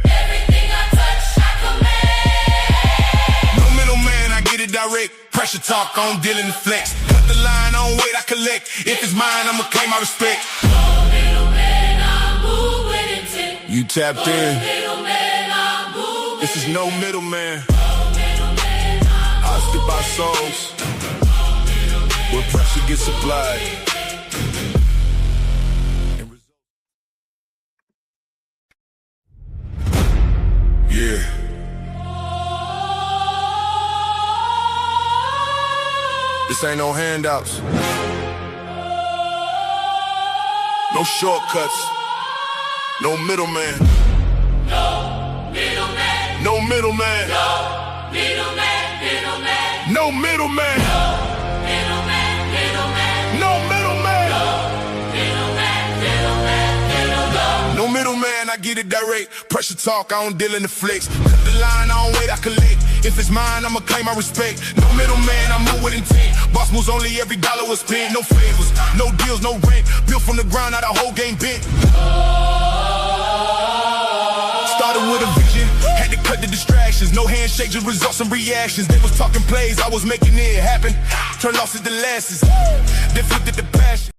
Everything I touch, I command. No middleman, I get it direct. Pressure talk, I don't deal in the flex. Cut the line, I don't wait, I collect. If it's mine, I'ma claim my respect. No middleman, I move with intent. You tapped No in. middleman, I move This is no middleman. No middleman, I skip our souls where pressure gets applied. Yeah. This ain't no handouts. No shortcuts. No middleman. No middleman. No middleman. No middleman, middleman. No middleman. Middleman, middleman. No middleman. Middleman, middleman, middleman. No middleman, I get it direct. Pressure talk, I don't deal in the flex. Cut the line, I don't wait, I collect. If it's mine, I'ma claim my respect. No middleman, I move with intent. Boss moves only, every dollar was spent. No favors, no deals, no rent. Built from the ground, now the whole game bent. Started with a vision, had to cut the distractions. No handshake, just results and reactions. They was talking plays, I was making it happen. Turn losses to losses, then flipped it to passion.